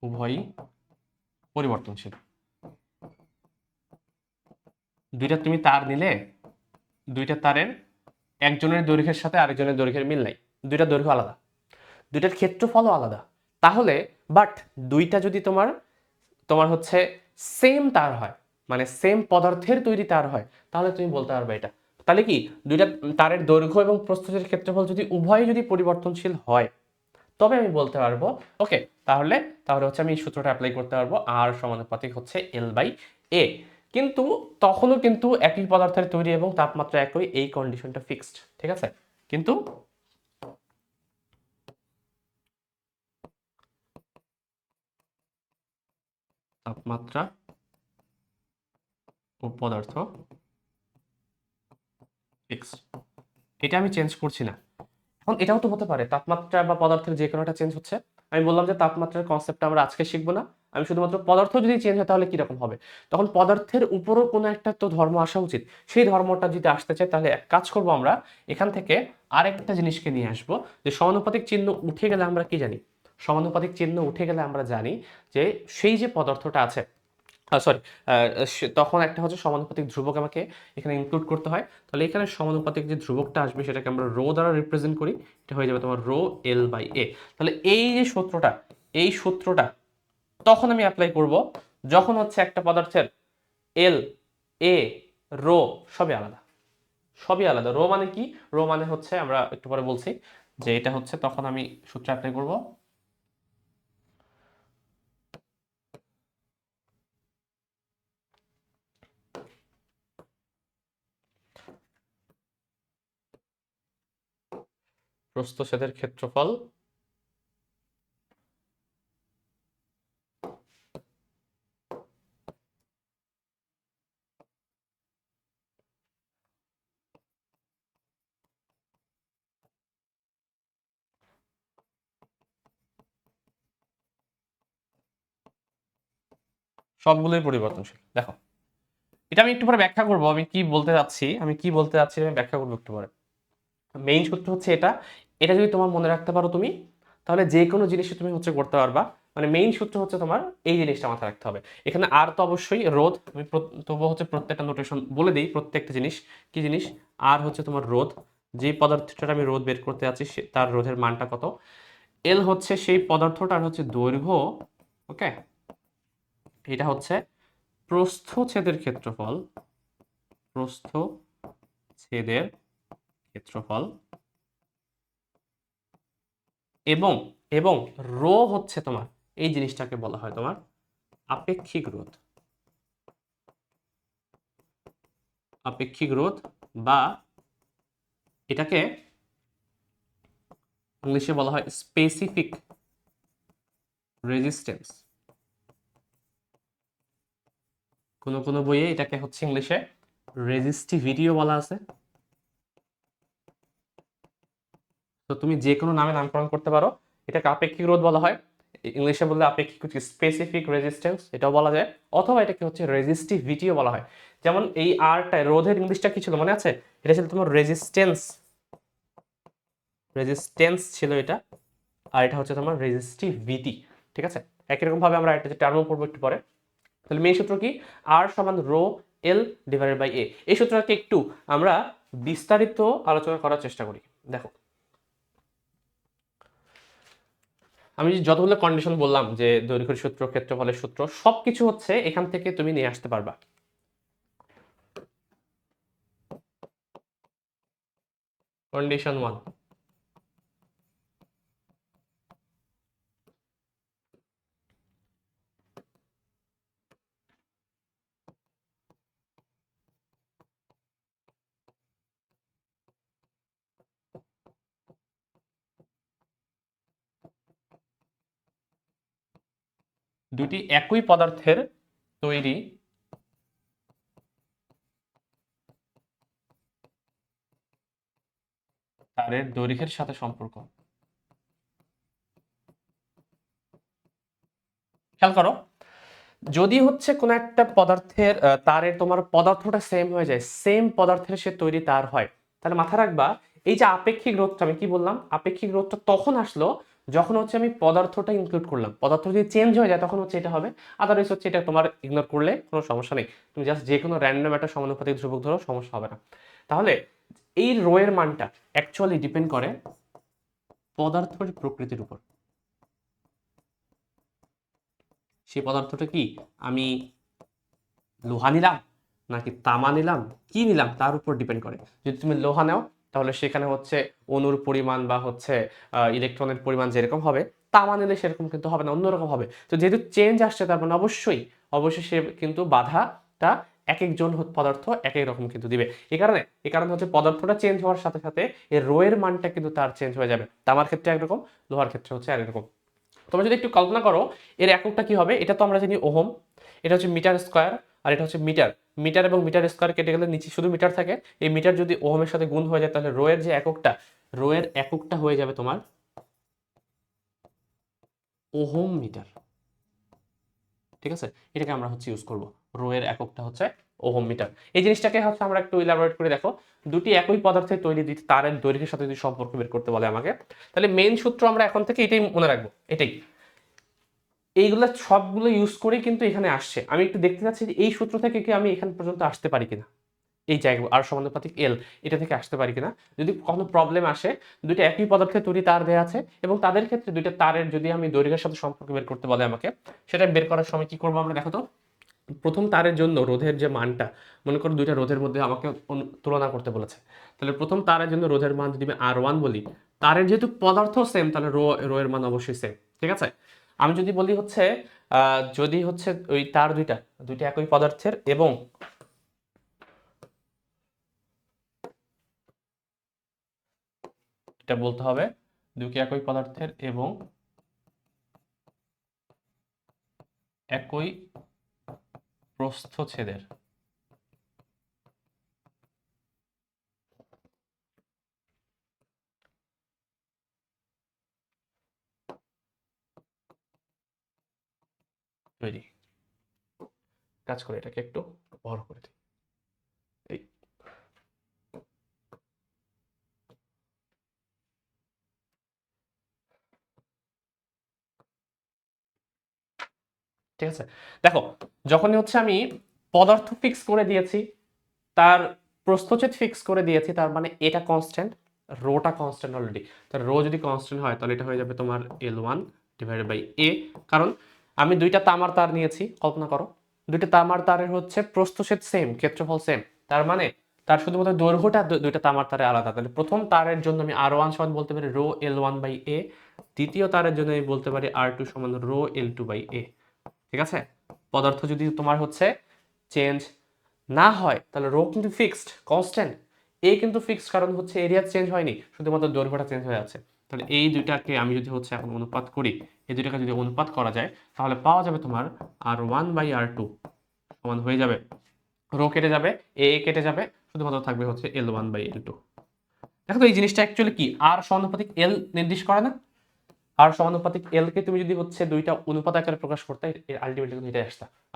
উভয়ই পরিবর্তনশীল। দুইটা তুমি তার নিলে, দুইটা তারের একজনের দৈর্ঘ্যের সাথে আরেকজনের দৈর্ঘ্যের মিল নাই, দুইটা দৈর্ঘ্য আলাদা, দুইটার ক্ষেত্রফলও আলাদা। তাহলে বাট দুইটা যদি তোমার তোমার হচ্ছে সেম তার হয়, মানে সেম পদার্থের তৈরি তার হয়, তাহলে তুমি বলতে পারবে এটা। তাহলে কি, দুইটা তারের দৈর্ঘ্য এবং প্রস্থের ক্ষেত্রফল যদি উভয়ই যদি পরিবর্তনশীল হয়, তবে আমি বলতে পারবো ওকে, তাহলে তাহলে হচ্ছে আমি এই সূত্রটা অ্যাপ্লাই করতে পারবো আর সমানুপাতিক হচ্ছে এল বাই এ। কিন্তু তখনও কিন্তু একই পদার্থের তৈরি এবং তাপমাত্রা একই, এই কন্ডিশনটা ফিক্সড, ঠিক আছে। কিন্তু তাপমাত্রা ও পদার্থ ফিক্সড, এটা আমি চেঞ্জ করছি না। এখন এটাও তো হতে পারে তাপমাত্রা বা পদার্থের যে কোনো একটা চেঞ্জ হচ্ছে, আমি বললাম যে তাপমাত্রার কনসেপ্টটা আমরা আজকে শিখবো না, আমি শুধুমাত্র পদার্থ যদি চেঞ্জ হয় তাহলে কিরকম হবে, তখন পদার্থের উপরও কোনো একটা তো ধর্ম আসা উচিত। সেই ধর্মটা যদি আসতে চায়, তাহলে এক কাজ করবো, আমরা এখান থেকে আরেকটা জিনিসকে নিয়ে আসবো, যে সমানুপাতিক চিহ্ন উঠে গেলে আমরা কি জানি, সমানুপাতিক চিহ্ন উঠে গেলে আমরা জানি যে সেই যে পদার্থটা আছে, সরি, তখন একটা হচ্ছে সমানুপাতিক ধ্রুবক আমাকে এখানে ইনক্লুড করতে হয়। তাহলে এখানে সমানুপাতিক যে ধ্রুবকটা আসবে সেটাকে আমরা রো দ্বারা রিপ্রেজেন্ট করি, এটা হয়ে যাবে তোমার রো এল বাই এ। তাহলে এই যে সূত্রটা, এই সূত্রটা তখন আমি অ্যাপ্লাই করব যখন হচ্ছে একটা পদার্থের এল, এ, রো সবই আলাদা, সবই আলাদা। রো মানে কি, রো মানে হচ্ছে আমরা একটু পরে বলছি, যে এটা হচ্ছে তখন আমি সূত্র অ্যাপ্লাই করব প্রস্থচ্ছেদের ক্ষেত্রফল সবগুলোই পরিবর্তনশীল। দেখো, এটা আমি একটু পরে ব্যাখ্যা করব, আমি কি বলতে যাচ্ছি, আমি ব্যাখ্যা করবো একটু পরে। মেইন সূত্র হচ্ছে এটা, এটা যদি তোমার মনে রাখতে পারো তুমি, তাহলে যে কোনো জিনিসই তুমি হচ্ছে করতে পারবা। মানে মেইন সূত্র হচ্ছে তোমার এই জিনিসটা মাথায় রাখতে হবে। এখানে আর তো অবশ্যই রোধ, আমি তবুও হচ্ছে প্রত্যেকটা নোটেশন বলে দিই, প্রত্যেকটা জিনিস কি জিনিস। আর হচ্ছে তোমার রোধ, যে পদার্থটার আমি রোধ বের করতে যাচ্ছি তার রোধের মানটা কত। এল হচ্ছে সেই পদার্থটার হচ্ছে দৈর্ঘ্য, ওকে। এটা হচ্ছে প্রস্থচ্ছেদের ক্ষেত্রফল, প্রস্থচ্ছেদের ক্ষেত্রফল, এবং এবং রো হচ্ছে তোমার এই জিনিসটাকে বলা হয় তোমার আপেক্ষিক রোধ, আপেক্ষিক রোধ, বা এটাকে ইংলিশে বলা হয় স্পেসিফিক রেজিস্ট্যান্স। কোন কোন বইয়ে এটাকে হচ্ছে ইংলিশে রেজিস্টিভিটিও বলা আছে, তো তুমি যে কোনো নামে নামকরণ করতে পারো। এটাকে আপেক্ষিক রোধ বলা হয়, ইংলিশে বললে আপেক্ষিক স্পেসিফিক রেজিস্ট্যান্স এটাও বলা যায়, অথবা এটাকে হচ্ছে রেজিস্টিভিটিও বলা হয়। যেমন এই আরটা রোধের ইংলিশটা কি ছিল মনে আছে? এটা ছিল তোমার রেজিস্ট্যান্স, রেজিস্ট্যান্স ছিল এটা, আর এটা হচ্ছে তোমার রেজিস্টিভিটি। ঠিক আছে, একই রকম ভাবে আমরা একটা যে টার্মও পড়বো একটু পরে। তাহলে মেইন সূত্র কি? আর সমান রো এল ডিভাইডেড বাই এ। এই সূত্রটাকে একটু আমরা বিস্তারিত আলোচনা করার চেষ্টা করি। দেখো, আমি যতগুলো কন্ডিশন বললাম যে দৈর্ঘ্যের সূত্র, ক্ষেত্রফলের সূত্র, সবকিছু হচ্ছে এখান থেকে তুমি নিয়ে আসতে পারবা। কন্ডিশন 1, দুটি একই পদার্থের তৈরি তারের দৈর্ঘ্যের সাথে সম্পর্ক। খেয়াল করো, যদি হচ্ছে কোন একটা পদার্থের তারের তোমার পদার্থটা সেম হয়ে যায়, সেম পদার্থের সে তৈরি তার হয়, তাহলে মাথায় রাখবা এই যে আপেক্ষিক রোধটা, আমি কি বললাম, আপেক্ষিক রোধটা তখন আসলো যখন হচ্ছে আমি পদার্থটা ইনক্লুড করলাম। পদার্থ যদি চেঞ্জ হয়ে যায় তখন হচ্ছে এটা হবে, আদারওয়াইজ হচ্ছে এটা তোমার ইগনোর করলে কোনো সমস্যা নেই। তুমি জাস্ট যে কোনো র্যান্ডম একটা সমানুপাতিক ধ্রুবক ধরো, সমস্যা হবে না। তাহলে এই রো এর মানটা অ্যাকচুয়ালি ডিপেন্ড করে পদার্থের প্রকৃতির উপর। সেই পদার্থটা কি, আমি লোহা নিলাম নাকি তামা নিলাম, কি নিলাম তার উপর ডিপেন্ড করে। যদি তুমি লোহা নাও তাহলে সেখানে হচ্ছে অণুর পরিমাণ বা হচ্ছে ইলেকট্রনের পরিমাণ যেরকম হবে, তামা নিলে সেরকম কিন্তু হবে না, অন্যরকম হবে। তো যেহেতু চেঞ্জ আসছে তার মানে অবশ্যই অবশ্যই সে কিন্তু বাধাটা এক একজন পদার্থ এক এক রকম কিন্তু দিবে। এই কারণে হচ্ছে পদার্থটা চেঞ্জ হওয়ার সাথে সাথে এর রো এর মানটা কিন্তু তার চেঞ্জ হয়ে যাবে। তামার ক্ষেত্রে একরকম, লোহার ক্ষেত্রে হচ্ছে আরেকরকম। তোমরা যদি একটু কল্পনা করো এর এককটা কি হবে, এটা তো আমরা জানি ওহম, এটা হচ্ছে মিটার স্কোয়ার, আর এটা হচ্ছে মিটার। মিটার এবং মিটার স্কোয়ার কেটে গেলে নিচে শুধু মিটার থাকে। এই মিটার যদি ওহমের সাথে গুণ হয়ে যায় তাহলে রো এর যে এককটা, রো এর এককটা হয়ে যাবে তোমার ওহম মিটার। ঠিক আছে, এটাকে আমরা হচ্ছে ইউজ করব, রো এর এককটা হচ্ছে ওহম মিটার। এই জিনিসটাকে হচ্ছে আমরা একটু ইলাবোরেট করে দেখো। দুটি একই পদার্থের তৈরি তারের দৈর্ঘ্যের সাথে যদি সম্পর্ক বের করতে বলে আমাকে, তাহলে মেইন সূত্র আমরা এখন থেকে এটাই মনে রাখবো, এটাই। এইগুলো সবগুলো ইউজ করেই কিন্তু এখানে আসছে। আমি একটু দেখতে চাচ্ছি যে এই সূত্র থেকে কি আমি এখান পর্যন্ত আসতে পারি কিনা, এই জায়গা আর সমানুপাতিক এল, এটা থেকে আসতে পারি কিনা। যদি কোনো প্রবলেম আসে, দুইটা একই পদার্থের তৈরি তার দেওয়া আছে এবং তাদের ক্ষেত্রে দুইটা তারের যদি আমি দৈর্ঘ্যের সাথে সম্পর্ক বের করতে বলে আমাকে, সেটা বের করার সময় কি করবো আমরা দেখো তো। প্রথম তারের জন্য রোধের যে মানটা, মনে করো দুইটা রোধের মধ্যে আমাকে তুলনা করতে বলেছে, তাহলে প্রথম তারের জন্য রোধের মান যদি আমি R1 বলি, তারের যেহেতু পদার্থ সেম তাহলে রো এর মান অবশ্যই সেম। ঠিক আছে, আমি যদি বলি হচ্ছে যদি হচ্ছে ওই তার দুইটা দুইটা একই পদার্থের এবং এটা বলতে হবে দুইটি একই পদার্থের এবং একই প্রস্থচ্ছেদের, তৈরি। কাজ করে এটাকে একটু বড় করে দিই, এই ঠিক আছে। দেখো, যখনই হচ্ছে আমি পদার্থ ফিক্স করে দিয়েছি, তার প্রস্থচ্ছেদ ফিক্স করে দিয়েছি, তার মানে এটা কনস্ট্যান্ট, রোটা কনস্ট্যান্ট অলরেডি। তাহলে রো যদি কনস্ট্যান্ট হয় তাহলে এটা হয়ে যাবে তোমার L1 ডিভাইডেড বাই এ। কারণ আমি দুইটা তামার তার নিয়েছি, কল্পনা করো দুইটা তামার তারের হচ্ছে প্রস্থচ্ছেদ সেম, ক্ষেত্রফল সেম, তার মানে তার শুধুমাত্র দৈর্ঘ্যটা দুইটা তামার তারে আলাদা। তাহলে প্রথম তারের জন্য আমি R1 সমান বলতে পারি রো L1 বাই এ, দ্বিতীয় তারের জন্য আমি বলতে পারি R2 সমান রো L2 বাই এ। ঠিক আছে, পদার্থ যদি তোমার হচ্ছে চেঞ্জ না হয় তাহলে রো কিন্তু ফিক্সড কনস্ট্যান্ট, এ কিন্তু ফিক্সড, কারণ হচ্ছে এরিয়া চেঞ্জ হয়নি, শুধুমাত্র দৈর্ঘ্যটা চেঞ্জ হয়ে আছে। তাহলে এই দুইটাকে আমি যদি হচ্ছে এখন অনুপাত করি, এই দুইটাকে যদি অনুপাত করা যায় তাহলে পাওয়া যাবে তোমার R1 বাই R2 সমান হয়ে যাবে, রো কেটে যাবে, এ কেটে যাবে, শুধুমাত্র থাকবে হচ্ছে L1 বাই L2। দেখো তো এই জিনিসটা অ্যাকচুয়ালি কি, আর সমানুপাতিক এল নির্দেশ করে না? আর সমানুপাতিক এল কে তুমি যদি হচ্ছে দুইটা অনুপাত আকারে প্রকাশ করতে, আলটিমেটলি কিন্তু এটাই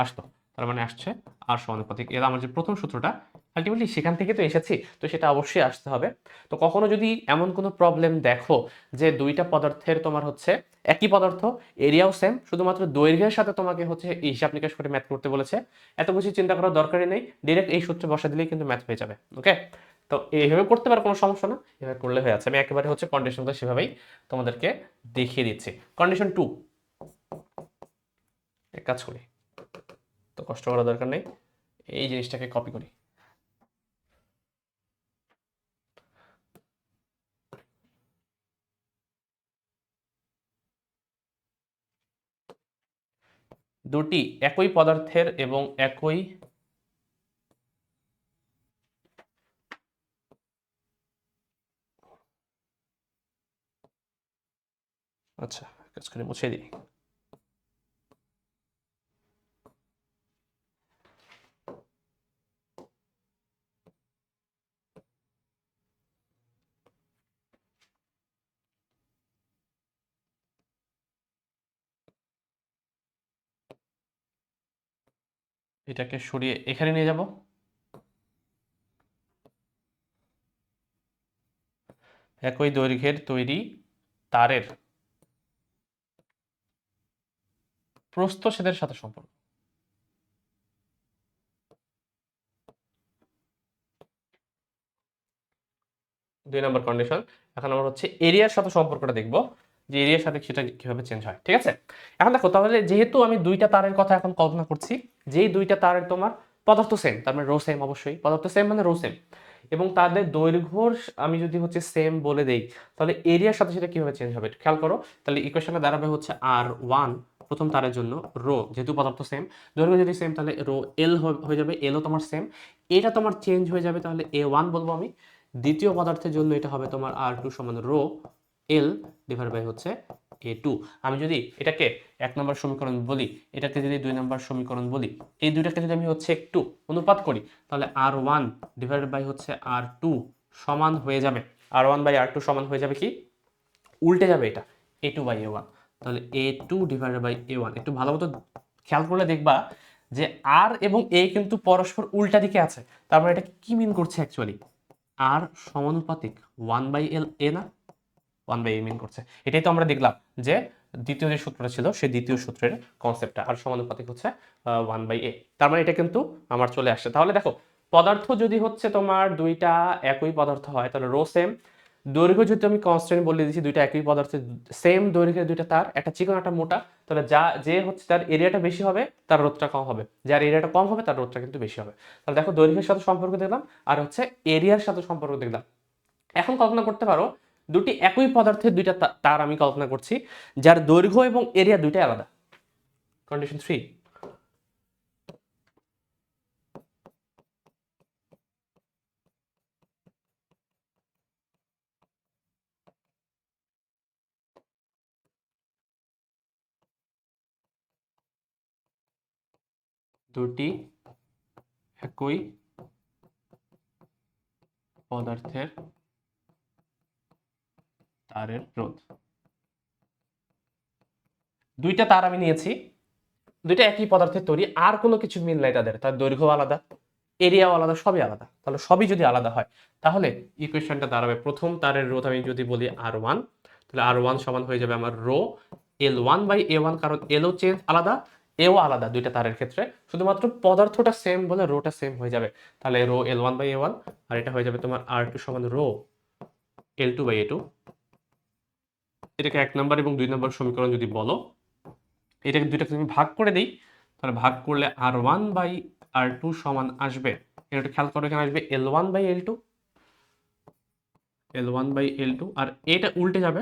আসতো। তার মানে আসছে আর সমানুপাতিক এল, আমার যে প্রথম সূত্রটা আলটিমেটলি সেখান থেকে তো এসেছি, তো সেটা অবশ্যই আসতে হবে। তো কখনো যদি এমন কোনো প্রবলেম দেখো যে দুইটা পদার্থের তোমার হচ্ছে একই পদার্থ, এরিয়াও সেম, শুধুমাত্র দৈর্ঘ্যের সাথে তোমাকে হচ্ছে এই হিসাব নিকাশ করে ম্যাথ করতে বলেছে, এত কিছু চিন্তা করার দরকারই নেই, ডিরেক্ট এই সূত্রে বসা দিলেই কিন্তু ম্যাথ হয়ে যাবে। ওকে, তো এইভাবে করতে পারো, কোনো সমস্যা না, এভাবে করলে হয়ে আছে। আমি একেবারে হচ্ছে কন্ডিশনটা সেভাবেই তোমাদেরকে দেখিয়ে দিচ্ছি। কন্ডিশন 2, এক কাজ করি, তো কষ্ট করার দরকার নেই, এই জিনিসটাকে কপি করি। দুটি একই পদার্থের এবং একই আচ্ছা, কাজ করে মুছে দিই। এটাকে সরিয়ে এখানে নিয়ে যাব। একই দৈর্ঘ্যের তৈরি তারের প্রস্থচ্ছেদের সাথে সম্পর্ক। 2 নম্বর কন্ডিশন। এখন আমরা হচ্ছে এরিয়ার সাথে সম্পর্কটা দেখব, যে এরিয়ার সাথে সেটা কিভাবে চেঞ্জ হয়। ঠিক আছে, এখন দেখো তাহলে যেহেতু আমি দুইটা তারের কথা এখন কল্পনা করছি, যেই দুইটা তারের তোমার পদার্থ সেম, তার মানে রো সেম, অবশ্যই পদার্থ সেম মানে রো সেম, এবং তাদের দৈর্ঘ্যর আমি যদি হচ্ছে সেম বলে দেই, তাহলে এরিয়ার সাথে সেটা কিভাবে চেঞ্জ হবে খেয়াল করো। তাহলে ইকুয়েশনে দাঁড়াবে হচ্ছে R1 প্রথম তারের জন্য, রো যেহেতু পদার্থ সেম, দৈর্ঘ্য যদি সেম তাহলে রো এল হয়ে যাবে, এলও তোমার সেম, এটা তোমার চেঞ্জ হয়ে যাবে, তাহলে A1 বলবো আমি। দ্বিতীয় পদার্থের জন্য এটা হবে তোমার R2 সমান রো এল ডিভাইড বাই হচ্ছে A2। আমি যদি এটাকে 1 নম্বর সমীকরণ বলি, এটাকে যদি 2 নম্বর সমীকরণ বলি, এই দুইটাকে যদি আমি হচ্ছে একটু অনুপাত করি, তাহলে R1 ডিভাইডেড বাই হচ্ছে R2 সমান হয়ে যাবে, R1 বাই R2 সমান হয়ে যাবে কি, উল্টে যাবে এটা, A2 বাই A1। তাহলে A2 ডিভাইডেড বাই A1, একটু ভালো মতো খেয়াল করলে দেখবা যে আর এবং এ কিন্তু পরস্পর উল্টা দিকে আছে। তার মানে এটা কি মিন করছে অ্যাকচুয়ালি, আর সমানুপাতিক 1/L এ না, 1/A মিন করছে। এটাই তো আমরা দেখলাম যে দ্বিতীয় যে সূত্রটা ছিল সেই দ্বিতীয় সূত্রের কনসেপ্টটা, আর সমানুপাতিক হচ্ছে 1/A। তার মানে এটা কিন্তু আমার চলে আসছে। তাহলে দেখো পদার্থ যদি হচ্ছে তোমার দুইটা একই পদার্থ হয়, তাহলে রো সেম, দৈর্ঘ্য যদি আমি কনস্ট্যান্ট বলে দিয়েছি, দুইটা একই পদার্থের সেম দৈর্ঘ্যের দুইটা তার, একটা চিকন একটা মোটা, তাহলে যে হচ্ছে তার এরিয়াটা বেশি হবে তার রোধটা কম হবে, যার এরিয়াটা কম হবে তার রোধটা কিন্তু বেশি হবে। তাহলে দেখো দৈর্ঘ্যের সাথে সম্পর্ক দেখলাম আর হচ্ছে এরিয়ার সাথে সম্পর্ক দেখলাম। এখন কল্পনা করতে পারো দুটি একই পদার্থের দুইটা তার আমি কল্পনা করছি, যার দৈর্ঘ্য এবং এরিয়া দুইটাই আলাদা। কন্ডিশন 3, দুটি একই পদার্থের তারের রোধ। দুইটা তার আমি নিয়েছি, দুইটা একই পদার্থের তৈরি, আর কোনো কিছু মিল নাই তাদের, তার দৈর্ঘ্য আলাদা, এরিয়াও আলাদা, সবই আলাদা। তাহলে সবই যদি আলাদা হয়, তাহলে ইকুয়েশনটা দাঁড়াবে, প্রথম তারের রোধ আমি যদি বলি R1, তাহলে R1 সমান হয়ে যাবে আমার রো L1/A1, কারণ এলও চেঞ্জ আলাদা, এও আলাদা দুইটা তারের ক্ষেত্রে, শুধুমাত্র পদার্থটা সেম বলে রোটা সেম হয়ে যাবে। তাহলে রো L1/A1, আর এটা হয়ে যাবে তোমার R2 সমান রো L2/A2। এটাকে 1 নম্বর এবং 2 নম্বর সমীকরণ যদি বলো, এটাকে দুইটাকে তুমি ভাগ করে দিই, তাহলে ভাগ করলে R1/R2 সমান আসবে, এটা একটু খেয়াল করো, এখানে আসবে L1/L2, L1/L2, আর এটা উল্টে যাবে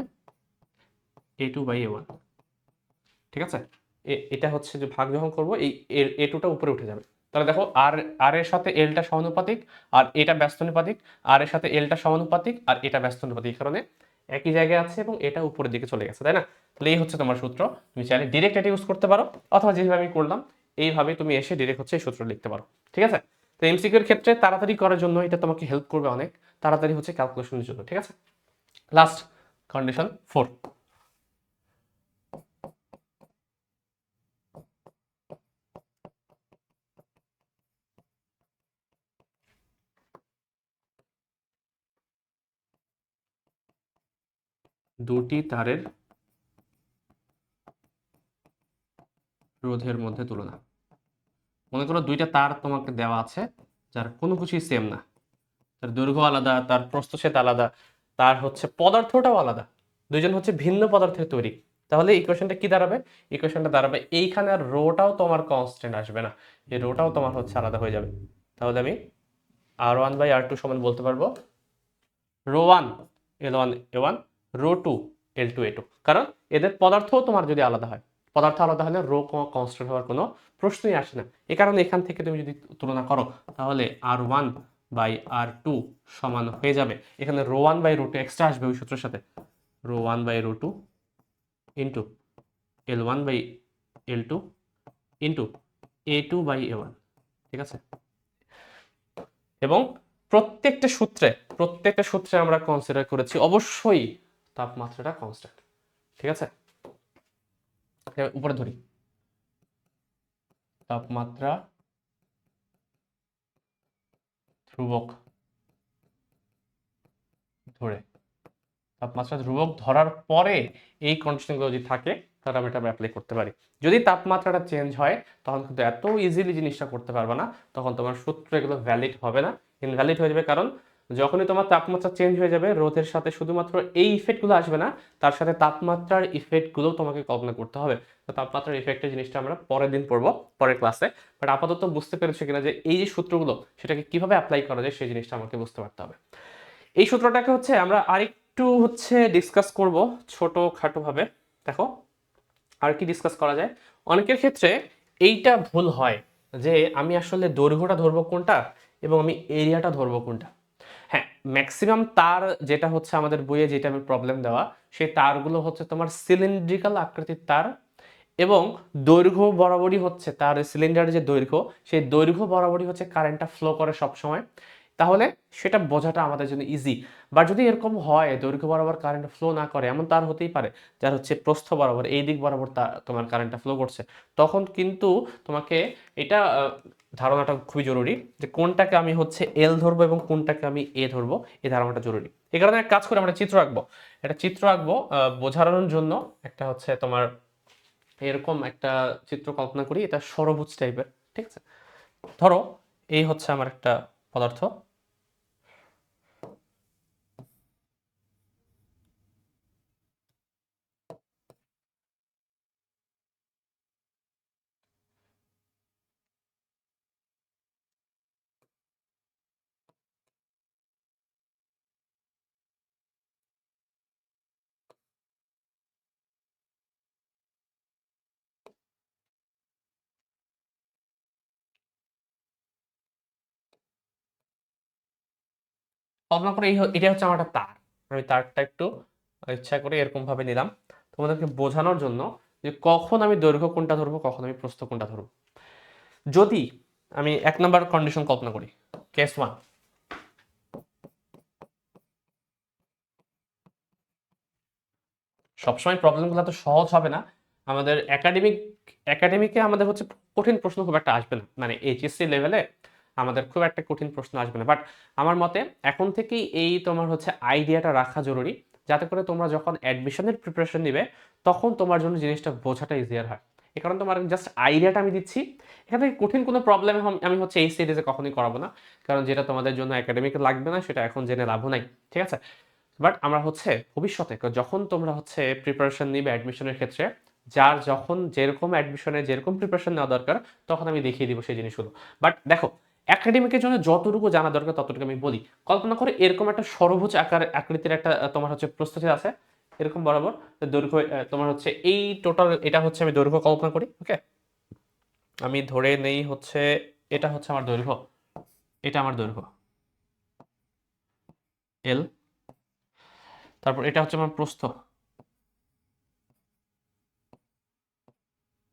A2/A1। ঠিক আছে, এটা হচ্ছে যে ভাগ যখন করবো এই A2টা উপরে উঠে যাবে। তাহলে দেখো আর এর সাথে এলটা সমানুপাতিক, আর এটা ব্যস্তানুপাতিক, আর এর সাথে এলটা সমানুপাতিক, আর এটা ব্যস্তানুপাতিক, এই কারণে একই জায়গায় আছে এবং এটা উপরের দিকে চলে গেছে, তাই না? তাহলে এই হচ্ছে তোমার সূত্র। তুমি চাইলে ডিরেক্ট এটা ইউজ করতে পারো, অথবা যেভাবে আমি করলাম এইভাবে তুমি এসে ডিরেক্ট হচ্ছে এই সূত্র লিখতে পারো। ঠিক আছে, তো এমসিকিউ এর ক্ষেত্রে তাড়াতাড়ি করার জন্য এটা তোমাকে হেল্প করবে অনেক, তাড়াতাড়ি হচ্ছে ক্যালকুলেশনের জন্য, ঠিক আছে। লাস্ট কন্ডিশন 4, দুটি তারের রোধের মধ্যে তুলনা। মনে করো দুইটা তার তোমাকে দেওয়া আছে যার কোনো কিছুই সেম না, তার দৈর্ঘ্য আলাদা, তার প্রস্থচ্ছেদ আলাদা, তার হচ্ছে পদার্থটাও আলাদা, দুইজন হচ্ছে ভিন্ন পদার্থের তৈরি। তাহলে ইকুয়েশনটা কি দাঁড়াবে? ইকুয়েশনটা দাঁড়াবে এইখানে আর রোটাও তোমার কনস্ট্যান্ট আসবে না, এই রোটাও তোমার হচ্ছে আলাদা হয়ে যাবে। তাহলে আমি R1/R2 সমান বলতে পারবো rho one L1 A1, rho two L2 A2, কারণ এদের পদার্থও তোমার যদি আলাদা হয়, পদার্থ আলাদা হলে রো কনস্ট্যান্ট হওয়ার কোনো প্রশ্নই আসে না। এ কারণে এখান থেকে তুমি যদি তুলনা করো তাহলে R1/R2 সমান হয়ে যাবে, এখানে রো 1/রো2 এক্সট্রা আসবে ওই সূত্রের সাথে, rho 1/রো2 into L1/L2 into A2/A1, ঠিক আছে। এবং প্রত্যেকটা সূত্রে আমরা কনসিডার করেছি অবশ্যই তাপমাত্রাটা কনস্ট্যান্ট, ঠিক আছে। উপরে ধরি, তাপমাত্রা ধ্রুবক ধরে, তাপমাত্রা ধ্রুবক ধরার পরে এই কন্ডিশনগুলো যদি থাকে তাহলে আমরা এটা অ্যাপ্লাই করতে পারি। যদি তাপমাত্রাটা চেঞ্জ হয় তখন কিন্তু এত ইজিলি জিনিসটা করতে পারবে না, তখন তোমার সূত্র এগুলো ভ্যালিড হবে না, ইনভ্যালিড হয়ে যাবে। কারণ যখনই তোমার তাপমাত্রা চেঞ্জ হয়ে যাবে রোধের সাথে শুধুমাত্র এই ইফেক্টগুলো আসবে না, তার সাথে তাপমাত্রার ইফেক্টগুলোও তোমাকে কল্পনা করতে হবে। তো তাপমাত্রার ইফেক্টের জিনিসটা আমরা পরের দিন পড়বো, পরের ক্লাসে। বাট আপাতত বুঝতে পেরেছো কিনা যে এই যে সূত্রগুলো সেটাকে কিভাবে অ্যাপ্লাই করা যায় সেই জিনিসটা আমাকে বুঝতে পারতে হবে। এই সূত্রটাকে হচ্ছে আমরা আরেকটু হচ্ছে ডিসকাস করব ছোট খাটো ভাবে। দেখো আর কি ডিসকাস করা যায়। অনেকের ক্ষেত্রে এইটা ভুল হয় যে আমি আসলে দৈর্ঘ্যটা ধরবো কোনটা এবং আমি এরিয়াটা ধরবো কোনটা। হ্যাঁ, ম্যাক্সিমাম তার যেটা হচ্ছে আমাদের বইয়ে যেটা আমি প্রবলেম দেওয়া, সেই তারগুলো হচ্ছে তোমার সিলিন্ড্রিক্যাল আকৃতির তার, এবং দৈর্ঘ্য বরাবরই হচ্ছে তার সিলিন্ডারের যে দৈর্ঘ্য, সেই দৈর্ঘ্য বরাবরই হচ্ছে কারেন্টটা ফ্লো করে সব সময়। তাহলে সেটা বোঝাটা আমাদের জন্য ইজি। বা যদি এরকম হয় দৈর্ঘ্য বরাবর কারেন্ট ফ্লো না করে, এমন তার হতেই পারে যার হচ্ছে প্রস্থ বরাবর এই দিক বরাবর তা তোমার কারেন্টটা ফ্লো করছে, তখন কিন্তু তোমাকে এটা ধারণাটা খুবই জরুরি যে কোনটাকে আমি হচ্ছে এল ধরবো এবং কোনটাকে আমি এ ধরবো, এই ধারণাটা জরুরি। এই কারণে এক কাজ করে আমরা চিত্র আঁকবো, একটা চিত্র আঁকবো বোঝানোর জন্য। একটা হচ্ছে তোমার এরকম একটা চিত্র কল্পনা করি, এটা ষড়ভুজ টাইপের, ঠিক আছে। ধরো এই হচ্ছে আমার একটা পদার্থ, কল্পনা করে এটা হচ্ছে আমার একটা তার। আমি তারটা একটু ইচ্ছা করে এরকম ভাবে নিলাম তোমাদেরকে বোঝানোর জন্য যে কখন আমি দৈর্ঘ্য কোনটা ধরবো, কখন আমি প্রস্থ কোনটা ধরবো। যদি আমি 1 নম্বর কন্ডিশন কল্পনা করি, কেস 1, সবসময় প্রবলেমগুলো তো সহজ হবে না। আমাদের একাডেমিকে আমাদের হচ্ছে কঠিন প্রশ্ন খুব একটা আসবে না, মানে এইচএসসি লেভেলে আমাদের খুব একটা কঠিন প্রশ্ন আসবে না। বাট আমার মতে এখন থেকেই এই তোমার হচ্ছে আইডিয়াটা রাখা জরুরি, যাতে করে তোমরা যখন অ্যাডমিশনের প্রিপারেশন নিবে তখন তোমার জন্য জিনিসটা বোঝাটা ইজিয়ার হয়। এ কারণে তোমার জাস্ট আইডিয়াটা আমি দিচ্ছি। এখান থেকে কঠিন কোনো প্রবলেম আমি হচ্ছে এই সিরিজে কখনোই করাবো না, কারণ যেটা তোমাদের জন্য একাডেমিকে লাগবে না সেটা এখন জেনে লাভও নাই, ঠিক আছে। বাট আমরা হচ্ছে ভবিষ্যতে যখন তোমরা হচ্ছে প্রিপারেশন নিবে অ্যাডমিশনের ক্ষেত্রে, যার যখন যেরকম অ্যাডমিশনে যেরকম প্রিপারেশন নেওয়া দরকার তখন আমি দেখিয়ে দিব সেই জিনিসগুলো। বাট দেখো একাডেমিকের জন্য যতটুকু জানা দরকার ততটুকু আমি বলি। কল্পনা করে এরকম একটা ষড়ভুজ আকৃতির একটা তোমার হচ্ছে প্রস্তুতি আছে, এরকম বরাবর দৈর্ঘ্য তোমার হচ্ছে এই টোটাল এটা হচ্ছে আমি দৈর্ঘ্য কল্পনা করি, ওকে। আমি ধরে নেই হচ্ছে এটা হচ্ছে আমার দৈর্ঘ্য, এটা আমার দৈর্ঘ্য এল, তারপর এটা হচ্ছে আমার প্রস্থ,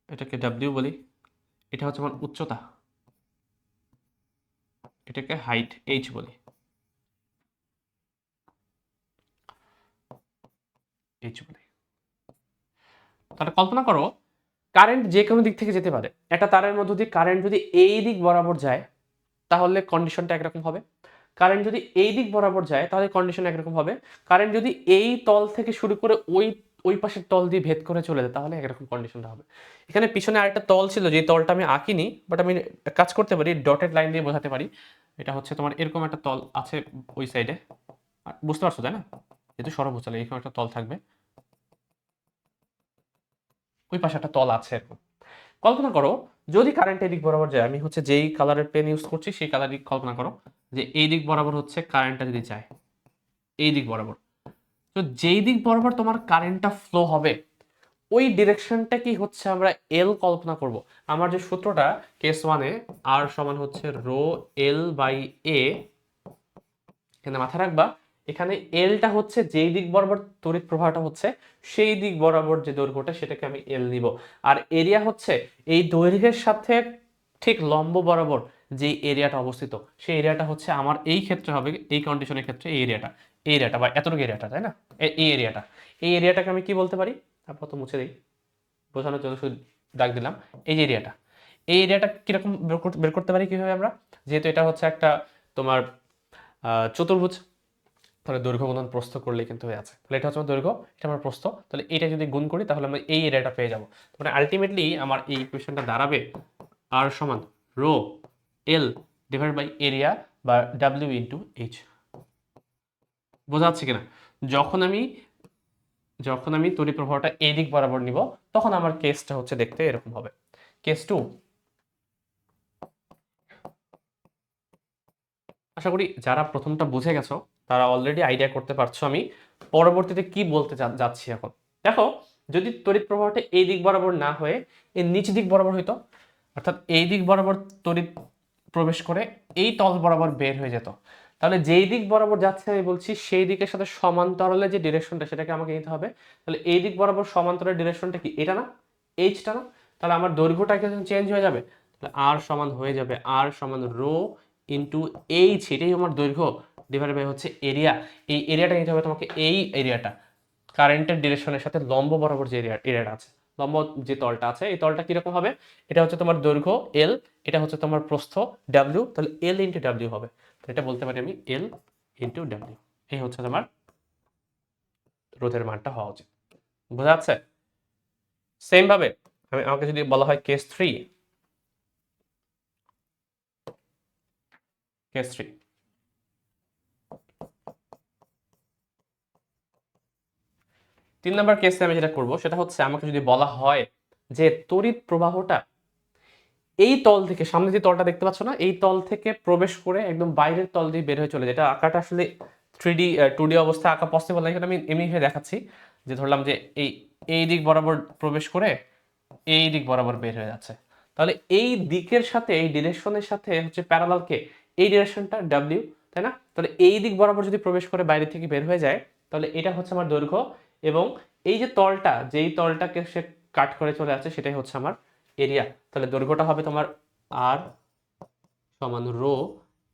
এটাকে ডাব্লিউ বলি, এটা হচ্ছে আমার উচ্চতা এটাকে হাইট এইচ বলি, এইচ বলি। তাহলে কল্পনা করো কারেন্ট যে কোনো দিক থেকে যেতে পারে। একটা তারের মধ্য দিয়ে কারেন্ট যদি এই দিক বরাবর যায় তাহলে কন্ডিশনটা একরকম হবে। কারেন্ট যদি এই দিক বরাবর যায় তাহলে কন্ডিশন একরকম হবে। কারেন্ট যদি এই তল থেকে শুরু করে ওই পাশের তল দিয়ে ভেদ করে চলে যায় তাহলে একরকম কন্ডিশনটা হবে। এখানে পিছনে আরেকটা তল ছিল যে তলটা আমি আঁকিনি, বাট আমি কাজ করতে পারি, ডটেড লাইন দিয়ে বোঝাতে পারি। এটা হচ্ছে তোমার এরকম একটা তল আছে ওই সাইডে, বুঝতে পারছো তাই না? যেহেতু সরবুজ তাহলে এরকম একটা তল থাকবে, ওই পাশে একটা তল আছে এরকম। কল্পনা করো যদি কারেন্ট এই দিক বরাবর যায়, আমি হচ্ছে যেই কালারের পেন ইউজ করছি সেই কালারই কল্পনা করো যে এই দিক বরাবর হচ্ছে কারেন্টটা যদি যায় এই দিক বরাবর, তো যেই দিক বরাবর তোমার কারেন্টটা ফ্লো হবে ওই ডিরেকশনটা কি হচ্ছে আমরা এল কল্পনা করব। আমার যে সূত্রটা কেস ওয়ানে আর সমান হচ্ছে রো এল বাই এ, এখানে মাথায় রাখবা এখানে এলটা হচ্ছে যেই দিক বরাবর তড়িৎ প্রবাহটা হচ্ছে সেই দিক বরাবর যে দৈর্ঘ্যটা সেটাকে আমি এল নিব। আর এরিয়া হচ্ছে এই দৈর্ঘ্যের সাথে ঠিক লম্ব বরাবর যে এরিয়াটা অবস্থিত সেই এরিয়াটা হচ্ছে আমার এই ক্ষেত্রে হবে, এই কন্ডিশনের ক্ষেত্রে এই এরিয়াটা বা এতটুকু এরিয়াটা, তাই না? এই এরিয়াটা, এই এরিয়াটাকে আমি কি বলতে পারি, আপাতত মুছে দিই বোঝানোর জন্য শুধু দাগ দিলাম। এই যে এরিয়াটা, এই এরিয়াটা কিরকম বের করতে পারি কিভাবে আমরা, যেহেতু এটা হচ্ছে একটা তোমার চতুর্ভুজ, তাহলে দৈর্ঘ্য গুণন প্রস্থ করলেই কিন্তু হয়ে আছে। তাহলে এটা হচ্ছে আমার দৈর্ঘ্য, এটা আমার প্রস্থ, তাহলে এটা যদি গুণ করি তাহলে আমরা এই এরিয়াটা পেয়ে যাবো। মানে আলটিমেটলি আমার এই ইকুয়েশনটা দাঁড়াবে আর সমান rho L divide by area বা ডাব্লিউ ইন্টু এইচ। বোঝা যাচ্ছে কিনা? যখন আমি তড়িৎ প্রবাহটা এই দিক বরাবর নিব তখন আমার কেসটা হচ্ছে দেখতে এরকম হবে। কেস টু, আশা করি যারা প্রথমটা বুঝে গেছো তারা অলরেডি আইডিয়া করতে পারছো আমি পরবর্তীতে কি বলতে যাচ্ছি এখন। দেখো যদি তড়িৎ প্রবাহটা এই দিক বরাবর না হয়ে এর নিচ দিক বরাবর হইতো, অর্থাৎ এই দিক বরাবর তড়িৎ প্রবেশ করে এই তল বরাবর বের হয়ে যেত, তাহলে যেই দিক বরাবর যাচ্ছে আমি বলছি সেই দিকের সাথে সমান্তরালে যে ডিরেকশনটা সেটাকে আমাকে নিতে হবে। তাহলে এই দিক বরাবর সমান্তরাল ডিরেকশনটা কি, এটা না, এইচটা না? তাহলে আমার দৈর্ঘ্যটা কিন্তু চেঞ্জ হয়ে যাবে। তাহলে আর সমান হয়ে যাবে আর সমান রো ইন্টু এইচ, এটাই আমার দৈর্ঘ্য ডিভাইড বাই হচ্ছে এরিয়া। এই এরিয়াটা নিতে হবে তোমাকে, এই এরিয়াটা কারেন্টের ডিরেকশনের সাথে লম্ব বরাবর যে এরিয়াটা আছে, লম্ব যে তলটা আছে এই তলটা কিরকম হবে, এটা হচ্ছে তোমার দৈর্ঘ্য এল, এটা হচ্ছে তোমার প্রস্থ ডাব্লিউ, তাহলে এল ইন্টু ডাব্লিউ হবে। এটা বলতে পারি আমি এল ইন্টু ডাব্লিউ, এই হচ্ছে তোমার রোধের মানটা হওয়া উচিত। বোঝা যাচ্ছে? সেম ভাবে আমাকে যদি বলা হয় কেস থ্রি, কেস থ্রি 3 নম্বর কেসে আমি যেটা করব সেটা হচ্ছে আমাকে যদি বলা হয় যে তড়িৎ প্রবাহটা এই তল থেকে, সামনে যে তলটা দেখতে পাচ্ছ না, এই তল থেকে প্রবেশ করে একদম বাইরের তল দিয়ে বের হয়ে চলে যায়। এটা আঁকাটা আসলে 3D 2D অবস্থা আঁকা পসিবল না, এখানে আমি এমনিভাবে দেখাচ্ছি যে ধরলাম যে এই দিক বরাবর প্রবেশ করে এই দিক বরাবর বের হয়ে যাচ্ছে। তাহলে এই দিকের সাথে এই ডিরেকশনের সাথে হচ্ছে প্যারালাল কে, এই ডিরেকশনটা ডাব্লিউ, তাই না? তাহলে এই দিক বরাবর যদি প্রবেশ করে বাইরে থেকে বের হয়ে যায় তাহলে এটা হচ্ছে আমার দৈর্ঘ্য, এবং এই যে তলটা, যেই তলটাকে সে কাট করে চলে আসছে সেটাই হচ্ছে আমার এরিয়া। তাহলে দৈর্ঘ্যটা হবে তোমার আর সমান রো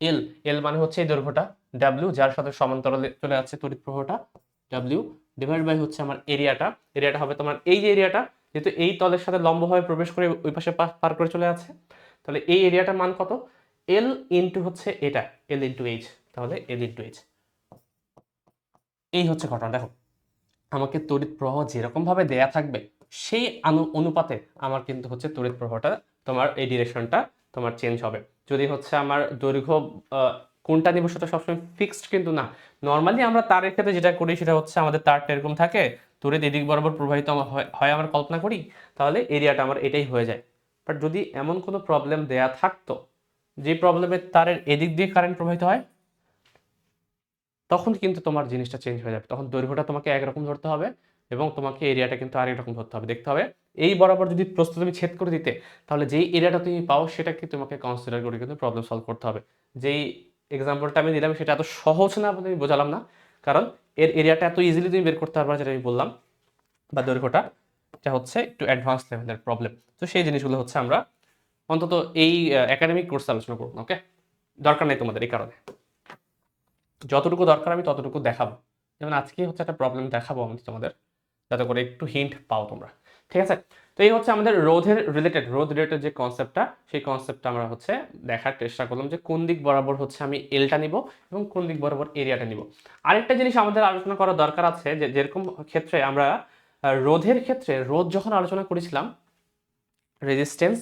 এল, এল মানে হচ্ছে এই দৈর্ঘ্যটা, ডাব্লিউ যার সাথে সমান্তরালে চলে যাচ্ছে তড়িৎ প্রবাহটা, ডাব্লিউ ডিভাইড বাই হচ্ছে আমার এরিয়াটা, এরিয়াটা হবে তোমার এই যে এরিয়াটা, যেহেতু এই তলের সাথে লম্বভাবে প্রবেশ করে ওই পাশে পার করে চলে যাচ্ছে, তাহলে এই এরিয়াটার মান কত, এল ইন্টু হচ্ছে এটা এল ইন্টু এইচ, তাহলে এল ইন্টু এইচ। এই হচ্ছে ঘটনা। দেখো আমাকে তড়িৎ প্রবাহ যেরকম ভাবে দেয়া থাকবে সেই অনুপাতে আমার কিন্তু হচ্ছে তড়িৎ প্রবাহটা তোমার এই ডিরেকশনটা তোমার চেঞ্জ হবে। যদি হচ্ছে আমার দৈর্ঘ্য কোনটা নিব সেটা সবসময় ফিক্সড কিন্তু না। নর্মালি আমরা তারের ক্ষেত্রে যেটা করি সেটা হচ্ছে আমাদের তারটা এরকম থাকে, তড়িৎ এদিক বরাবর প্রবাহিত হয় আমরা কল্পনা করি, তাহলে এরিয়াটা আমার এটাই হয়ে যায়। বাট যদি এমন কোনো প্রবলেম দেয়া থাকতো যে প্রবলেমের তারের এদিক দিয়ে কারেন্ট প্রবাহিত হয় তখন কিন্তু তোমার জিনিসটা চেঞ্জ হয়ে যাবে, তখন দৈর্ঘ্যটা তোমাকে একরকম ধরতে হবে এবং তোমাকে এরিয়াটা কিন্তু আরেক রকম ধরতে হবে। দেখতে হবে এই বরাবর যদি প্রস্থ তুমি ছেদ করে দিতে তাহলে যেই এরিয়াটা তুমি পাও সেটাকে তোমাকে কনসিডার করে কিন্তু প্রবলেম সলভ করতে হবে। যেই এক্সাম্পলটা আমি দিলাম সেটা এত সহজ না বলে আমি বোঝালাম না, কারণ এর এরিয়াটা এত ইজিলি তুমি বের করতে পারবে না যেটা আমি বললাম, বা দৈর্ঘ্যটা, এটা হচ্ছে একটু অ্যাডভান্স লেভেলের প্রবলেম। তো সেই জিনিসগুলো হচ্ছে আমরা অন্তত এই একাডেমিক কোর্সে আলোচনা করবো। ওকে, দরকার নেই তোমাদের এই কারণে, যতটুকু দরকার আমি ততটুকু দেখাবো। যেমন আজকে হচ্ছে একটা প্রবলেম দেখাবো আমি তোমাদের, যাতে করে একটু হিন্ট পাও তোমরা, ঠিক আছে? তো এই হচ্ছে আমাদের রোধ রিলেটেড যে কনসেপ্টটা, সেই কনসেপ্টটা আমরা হচ্ছে দেখার চেষ্টা করলাম যে কোন দিক বরাবর হচ্ছে আমি এলটা নিব এবং কোন দিক বরাবর এরিয়াটা নিব। আরেকটা জিনিস আমাদের আলোচনা করা দরকার আছে, যে যেরকম ক্ষেত্রে আমরা রোধের ক্ষেত্রে রোধ যখন আলোচনা করেছিলাম রেজিস্ট্যান্স,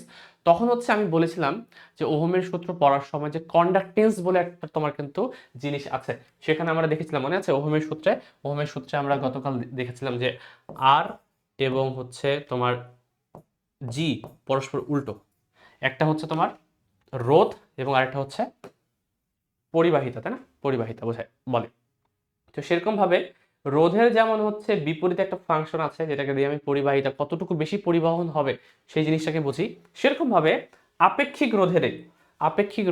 তখন হচ্ছে আমি বলেছিলাম যে ওহমের সূত্র পড়ার সময় যে কন্ডাক্টেন্স বলে একটা তোমার কিন্তু জিনিস আছে, সেখানে আমরা দেখেছিলাম, মনে আছে? ওহমের সূত্রে আমরা গতকাল দেখেছিলাম যে আর এবং হচ্ছে তোমার জি পরস্পর উল্টো, একটা হচ্ছে তোমার রোধ এবং আরেকটা হচ্ছে পরিবাহিতা, তাই না? পরিবাহিতা বোঝায় বলে। তো সেরকম ভাবে রোধের যেমন হচ্ছে বিপরীতে একটা ফাংশন আছে, যেটাকে দিয়ে আমি পরিবাহিতা কতটুকু বেশি পরিবহন হবে সেই জিনিসটাকে বুঝি, সেরকম ভাবে আপেক্ষিক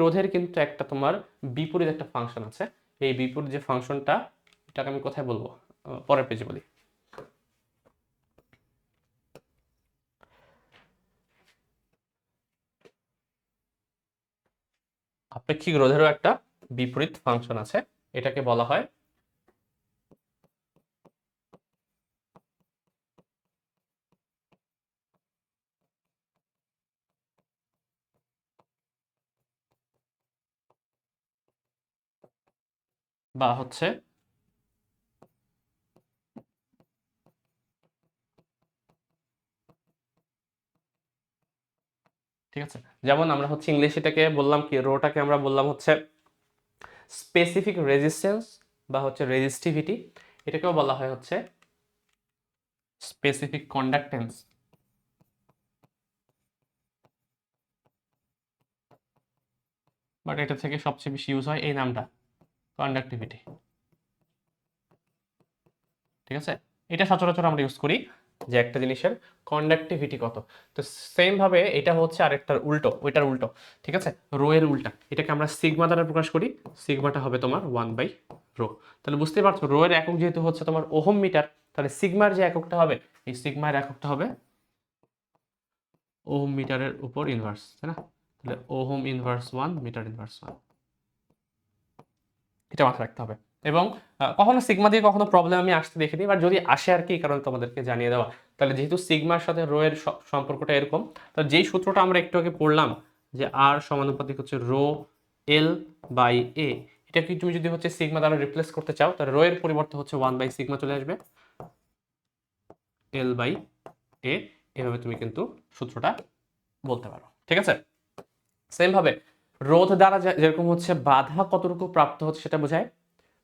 রোধের কিন্তু একটা তোমার বিপরীত একটা ফাংশন আছে। এই বিপরীত যে ফাংশনটা, এটাকে আমি কোথায় বলবো, পরের পেজে বলি। আপেক্ষিক রোধেরও একটা বিপরীত ফাংশন আছে, এটাকে বলা হয় বা হচ্ছে ঠিক আছে, যেমন আমরা হচ্ছে ইংলিশ এটাকে বললাম কি, রোটাকে আমরা বললাম হচ্ছে স্পেসিফিক রেজিস্ট্যান্স বা হচ্ছে রেজিস্টিভিটি, এটাকেও বলা হয় হচ্ছে স্পেসিফিক কন্ডাক্টেন্স, বাট এটা থেকে সবচেয়ে বেশি ইউজ হয় এই নামটা, কন্ডাক্টিভিটি, ঠিক আছে? এটা সচরাচর আমরা ইউজ করি যে একটা জিনিসের কন্ডাক্টিভিটি কত। তো সেম ভাবে এটা হচ্ছে আরেকটার উল্টো, ওইটার উল্টো, ঠিক আছে? রো এর উল্টা, এটাকে আমরা সিগমা দ্বারা প্রকাশ করি, সিগমাটা হবে তোমার 1/রো। তাহলে বুঝতেই পারছো, রো এর একক যেহেতু হচ্ছে তোমার ওহম মিটার, তাহলে সিগমার যে এককটা হবে, এই সিগমার এককটা হবে ওহম মিটারের উপর ইনভার্স, তাই না? তাহলে ওহম ইনভার্স 1 মিটার ইনভার্স 1, এটা মাথায় রাখতে হবে। এবং কখনো সিগমা দিয়ে কখনো প্রবলেম আমি আসতে দেখিনি, বাট যদি আসে আর কি, এই কারণে তোমাদেরকে জানিয়ে দেওয়া। তাহলে যেহেতু সিগমার সাথে রো এর সম্পর্কটা এরকম, তাহলে যেই সূত্রটা আমরা একটু আগে পড়লাম যে আর সমানুপাতিক হচ্ছে রো এল বাই এ, এটা কি তুমি যদি হচ্ছে সিগমা দ্বারা রিপ্লেস করতে চাও, তাহলে রো এর পরিবর্তে হচ্ছে 1/সিগমা চলে আসবে, এল বাই এ, এভাবে তুমি কিন্তু সূত্রটা বলতে পারো, ঠিক আছে? সেম ভাবে রোধ দ্বারা যেরকম হচ্ছে বাধা কতটুকু প্রাপ্ত হচ্ছে সেটা বোঝায়,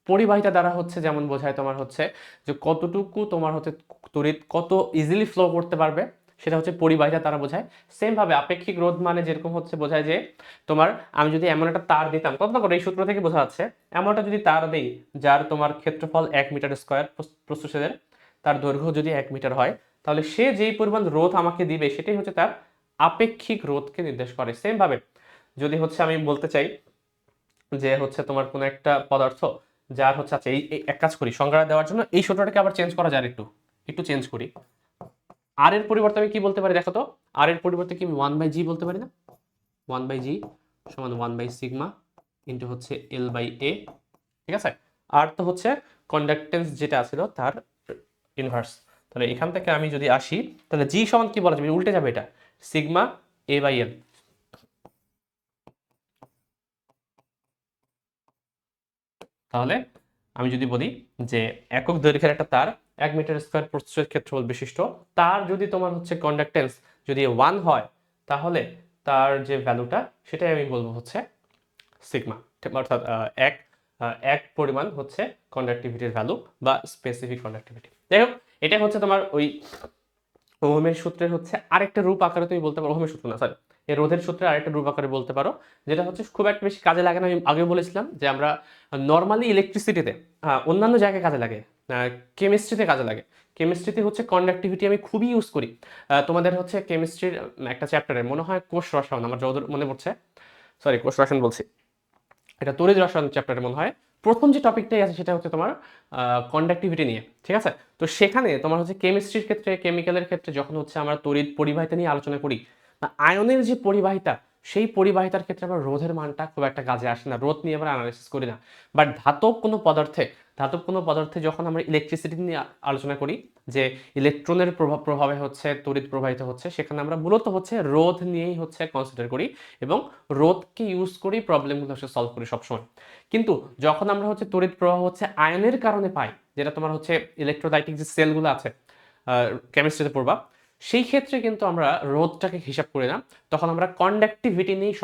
পরিবাহিতা দ্বারা হচ্ছে যেমন বোঝায় তোমার হচ্ছে যে কতটুকু তোমার হচ্ছে তড়িৎ কত ইজিলি ফ্লো করতে পারবে, সেটা হচ্ছে পরিবাহিতা দ্বারা বোঝায়। সেম ভাবে আপেক্ষিক রোধ মানে যেরকম হচ্ছে বোঝায় যে তোমার, আমি যদি এমন একটা তার দিতাম, কল্পনা করো এই সূত্র থেকে বোঝা যাচ্ছে, এমন একটা যদি তার দেই যার তোমার ক্ষেত্রফল 1 মিটার স্কোয়ার প্রস্থচ্ছেদের, তার দৈর্ঘ্য যদি 1 মিটার হয়, তাহলে সে যেই পরিমাণ রোধ আমাকে দিবে সেটাই হচ্ছে তার আপেক্ষিক রোধকে নির্দেশ করে। সেম ভাবে যদি হচ্ছে আমি বলতে চাই যে হচ্ছে তোমার কোনো একটা পদার্থ যার হচ্ছে, আচ্ছা এই এক কাজ করি সংজ্ঞা দেওয়ার জন্য, এই সূত্রটাকে আবার চেঞ্জ করা যায়, একটু একটু চেঞ্জ করি। আর এর পরিবর্তে আমি কি বলতে পারি দেখো তো, আর এর পরিবর্তে কি আমি 1/জি বলতে পারি না? 1/জি সমান 1/সিগমা ইন্টু হচ্ছে এল বাই এ, ঠিক আছে? আর তো হচ্ছে কন্ডাক্টেন্স যেটা ছিল তার ইনভার্স। তাহলে এখান থেকে আমি যদি আসি, তাহলে জি সমান কি বলা যাবে, উল্টে যাবে এটা, সিগমা এ বাই এল। তাহলে আমি যদি বলি যে একক দৈর্ঘ্যের একটা তার 1 মিটার স্কোয়ার প্রস্থের ক্ষেত্রফল বিশিষ্ট, তার যদি তোমার হচ্ছে কন্ডাক্টেন্স যদি 1 হয়, তাহলে তার যে ভ্যালুটা সেটাই আমি বলবো হচ্ছে সিগমা, অর্থাৎ এক এক পরিমাণ হচ্ছে কন্ডাক্টিভিটির ভ্যালু বা স্পেসিফিক কন্ডাক্টিভিটি। যাই হোক, এটা হচ্ছে তোমার ওই ওহমের সূত্রের হচ্ছে আরেকটা রূপ আকারে তুমি বলতে পারো, ওহমের সূত্র না সরি, এই রোধের সূত্রের আরেকটা রূপ আকারে বলতে পারো, যেটা হচ্ছে খুব একটা বেশি কাজে লাগে না। আমি আগেও বলেছিলাম যে আমরা নর্মালি ইলেকট্রিসিটিতে, অন্যান্য জায়গায় কাজে লাগে, কেমিস্ট্রিতে কাজে লাগে। কেমিস্ট্রিতে হচ্ছে কন্ডাক্টিভিটি আমি খুবই ইউজ করি। তোমাদের হচ্ছে কেমিস্ট্রির একটা চ্যাপ্টারে মনে হয় কোষ রসায়ন, আমার যতদূর মনে পড়ছে, সরি কোষ রসায়ন বলছি, এটা তড়িৎ রসায়ন চ্যাপ্টারে মনে হয় প্রথম যে টপিকটাই আছে সেটা হচ্ছে তোমার কন্ডাক্টিভিটি নিয়ে, ঠিক আছে? তো সেখানে তোমার হচ্ছে কেমিস্ট্রির ক্ষেত্রে, কেমিক্যালের ক্ষেত্রে যখন হচ্ছে আমরা তড়িৎ পরিবাহিতা নিয়ে আলোচনা করি, আয়নের যে পরিবাহিতা, সেই পরিবাহিতার ক্ষেত্রে আবার রোধের মানটা খুব একটা কাজে আসে না, রোধ নিয়ে আমরা অ্যানালাইসিস করি না। বাট ধাতব কোনো পদার্থে যখন আমরা ইলেকট্রিসিটি নিয়ে আলোচনা করি, যে ইলেকট্রনের প্রভাবে হচ্ছে তড়িৎ প্রবাহিত হচ্ছে, সেখানে আমরা মূলত হচ্ছে রোধ নিয়েই হচ্ছে কনসিডার করি এবং রোধকে ইউজ করি প্রবলেমগুলো হচ্ছে সলভ করি সবসময়। কিন্তু যখন আমরা হচ্ছে তড়িৎ প্রবাহ হচ্ছে আয়নের কারণে পাই, যেটা তোমার হচ্ছে ইলেকট্রোলাইটিক যে সেলগুলো আছে কেমিস্ট্রিতে পড়বা, সেই ক্ষেত্রে কিন্তু আমরা রোধটাকে হিসাব করি না, তখন আমরা কন্ডাক্টিভিটি নিয়েই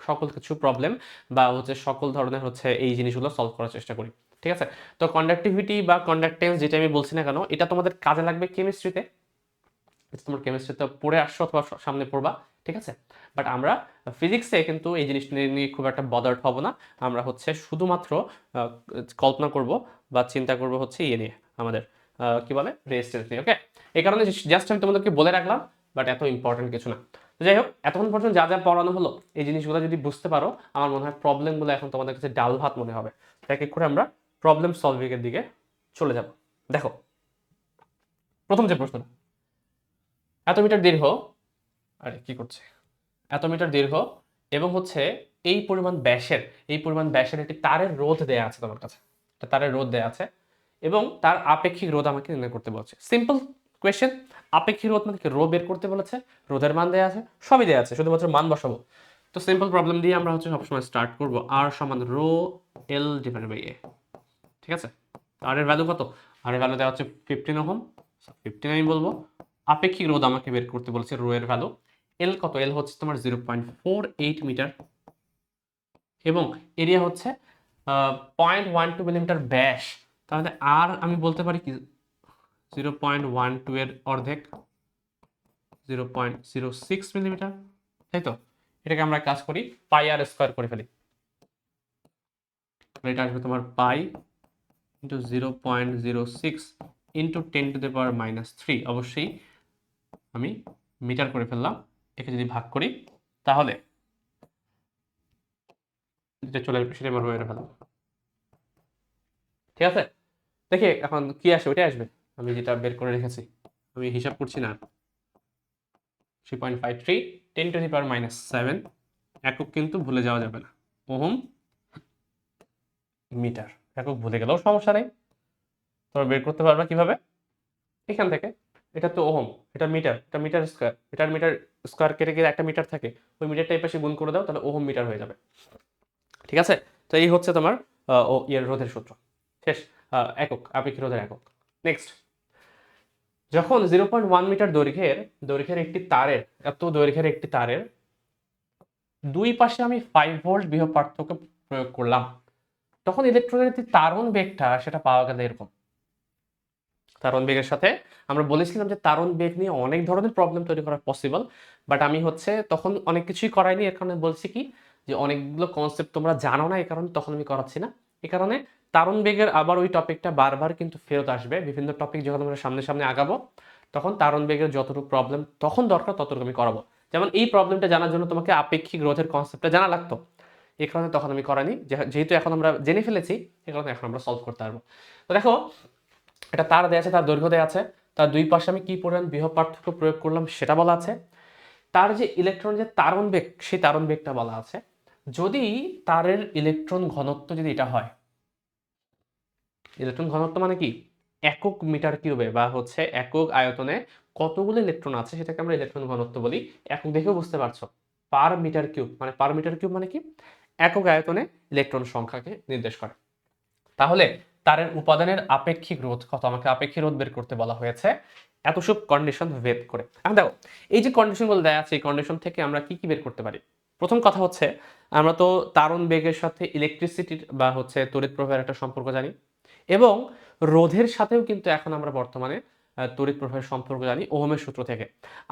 সকল কিছু প্রবলেম বা হচ্ছে সকল ধরনের হচ্ছে এই জিনিসগুলো সলভ করার চেষ্টা করি। ঠিক আছে, তো কন্ডাক্টিভিটি বা কন্ডাক্টেন্স যেটা আমি বলছি না কেন, এটা তোমাদের কাজে লাগবে কেমিস্ট্রিতে, তোমার কেমিস্ট্রিতে পড়ে আসছো অথবা সামনে পড়বা। ঠিক আছে, বাট আমরা ফিজিক্সে কিন্তু এই জিনিসটা নিয়ে খুব একটা বদার্ড হব না। আমরা হচ্ছে শুধুমাত্র কল্পনা করব বা চিন্তা করব হচ্ছে ইয়ে নিয়ে, আমাদের কি বলে, রেজিস্ট্যান্স নিয়ে। ওকে, এই কারণে জাস্ট আমি তোমাদেরকে বলে রাখলাম, বাট এত ইম্পর্টেন্ট কিছু না। তো যাই হোক, এতক্ষণ পর্যন্ত যা যা পড়ানো হলো, এই জিনিসগুলো যদি বুঝতে পারো, আমার মনে হয় প্রবলেমগুলো এখন তোমাদের কাছে ডাল ভাত মনে হবে। এক এক করে আমরা প্রবলেম সলভিং এর দিকে চলে যাব। দেখো, প্রথম যে প্রশ্নটা, এত মিটার দীর্ঘ, আরে কি করছে, এত মিটার দীর্ঘ এবং হচ্ছে এই পরিমাণ ব্যাসের একটি তারের রোধ দেয়া আছে তোমার কাছে, একটা তারের রোধ দেয়া আছে এবং তার আপেক্ষিক রোধ আমাকে নির্ণয় করতে বলছে। সিম্পল কোয়েশ্চেন, আপেক্ষিক রোধ মানে কি, রো বের করতে বলেছে, রোধের মান দেয়া আছে, সবই দেয়া আছে, শুধুমাত্র মান বসাবো। তো সিম্পল প্রবলেম দিয়ে আমরা হচ্ছে সবসময় স্টার্ট করবো, আর সমান রো এল ডিভাইডেড বাই এ। ঠিক আছে, আর এর ভ্যালু কত, আর এর ভ্যালু দেওয়া হচ্ছে 15 ওহম, 15 আমি বলবো। আপেক্ষিক রোধ আমাকে বের করতে বলেছে, রো এর ভ্যালু। এল কত, এল হচ্ছে তোমার 0.48 মিটার এবং এরিয়া হচ্ছে 0.12 মিলিমিটার ব্যাস। তাহলে আর আমি বলতে পারি কি, 0.12 এর অর্ধেক, 0.06 মিলিমিটার, তাই তো? এটাকে আমরা কাজ করি পাই আর স্কোয়ার করে ফেলি, এটা আসবে তোমার পাই ইন্টু 0.06 ইন্টু 10⁻³ অবশ্যই আমি মিটার করে ফেললাম। একে যদি ভাগ করি তাহলে যেটা চলে আসবে সেটা আমার রোয়ের ভ্যালু। ঠিক আছে, দেখি এখন কি আসে, ওইটাই আসবে আমি যেটা বের করে রেখেছি, আমি হিসাব করছি না। 3.53 10⁻⁷, একক কিন্তু ভুলে যাওয়া যাবে না, ওহম মিটার, একক ভুলে গেলেও সমস্যা নেই, তোমরা বের করতে পারবা কিভাবে, এখান থেকে। এটা তো ওহম, এটা মিটার, এটা মিটার স্কোয়ার, এটার মিটার স্কোয়ার কেটে গেলে একটা মিটার থাকে, ওই মিটারটা এই পাশে গুণ করে দাও, তাহলে ওহম মিটার হয়ে যাবে। ঠিক আছে, তো এই হচ্ছে তোমার রোধের সূত্র, শেষ। একক, আপেক্ষিক রোধের একক। নেক্সট, যখন 0.1 মিটার দৈর্ঘ্যের একটি তারের, এত দৈর্ঘ্যের একটি তারের দুই পাশে আমি 5 ভোল্ট বিভব পার্থক্য প্রয়োগ করলাম, তখন ইলেকট্রনের যে তারণ বেগটা সেটা পাওয়া গেল এরকম। তারণ বেগের সাথে আমরা বলেছিলাম যে তারণ বেগ নিয়ে অনেক ধরনের প্রবলেম তৈরি করা পসিবল, বাট আমি হচ্ছে তখন অনেক কিছুই করাইনি, এর কারণে বলছি কি যে অনেকগুলো কনসেপ্ট তোমরা জানো না, এই কারণে তখন আমি করাচ্ছি না। এই কারণে তারণ বেগের আবার ওই টপিকটা বারবার কিন্তু ফেরত আসবে, বিভিন্ন টপিক যখন আমরা সামনে সামনে আগাবো, তখন তারণ বেগের যতটুকু প্রবলেম তখন দরকার ততটুকু আমি করাবো। যেমন এই প্রবলেমটা জানার জন্য তোমাকে আপেক্ষিক রোধের কনসেপ্টটা জানা লাগতো, এই কারণে তখন আমি করাইনি, যেহেতু এখন আমরা জেনে ফেলেছি, এই কারণে এখন আমরা সলভ করতে পারবো। তো দেখো, এটা তার দেয়া আছে, তার দৈর্ঘ্য দেয়া আছে, তার দুই পাশে আমি কি পরিমাণ বিভব পার্থক্য প্রয়োগ করলাম সেটা বলা আছে, তার যে ইলেকট্রন যে তারণ বেগ সেই তারণ বেগটা বলা আছে। যদি তারের ইলেকট্রন ঘনত্ব যদি এটা হয়, ইলেকট্রন ঘনত্ব মানে কি, একক মিটার কিউবে বা হচ্ছে একক আয়তনে কতগুলো ইলেকট্রন আছে সেটাকে আমরা ইলেকট্রন ঘনত্ব বলি। একক দেখেও বুঝতে পারছো, পার মিটার কিউব মানে কি, একক আয়তনে ইলেকট্রন সংখ্যাকে নির্দেশ করে। তাহলে তারের উপাদানের আপেক্ষিক রোধ কত, আমাকে আপেক্ষিক রোধ বের করতে বলা হয়েছে এত সব কন্ডিশন ভেদ করে। এখন দেখো, এই যে কন্ডিশনগুলো দেয়া আছে, এই কন্ডিশন থেকে আমরা কি কি বের করতে পারি। প্রথম কথা হচ্ছে, আমরা তো তারণ বেগের সাথে ইলেকট্রিসিটির বা হচ্ছে তড়িৎ প্রবাহের একটা সম্পর্ক জানি, এবং রোধের সাথেও কিন্তু এখন আমরা বর্তমানে তড়িৎ প্রবাহের সম্পর্ক জানি ওহমের সূত্র থেকে।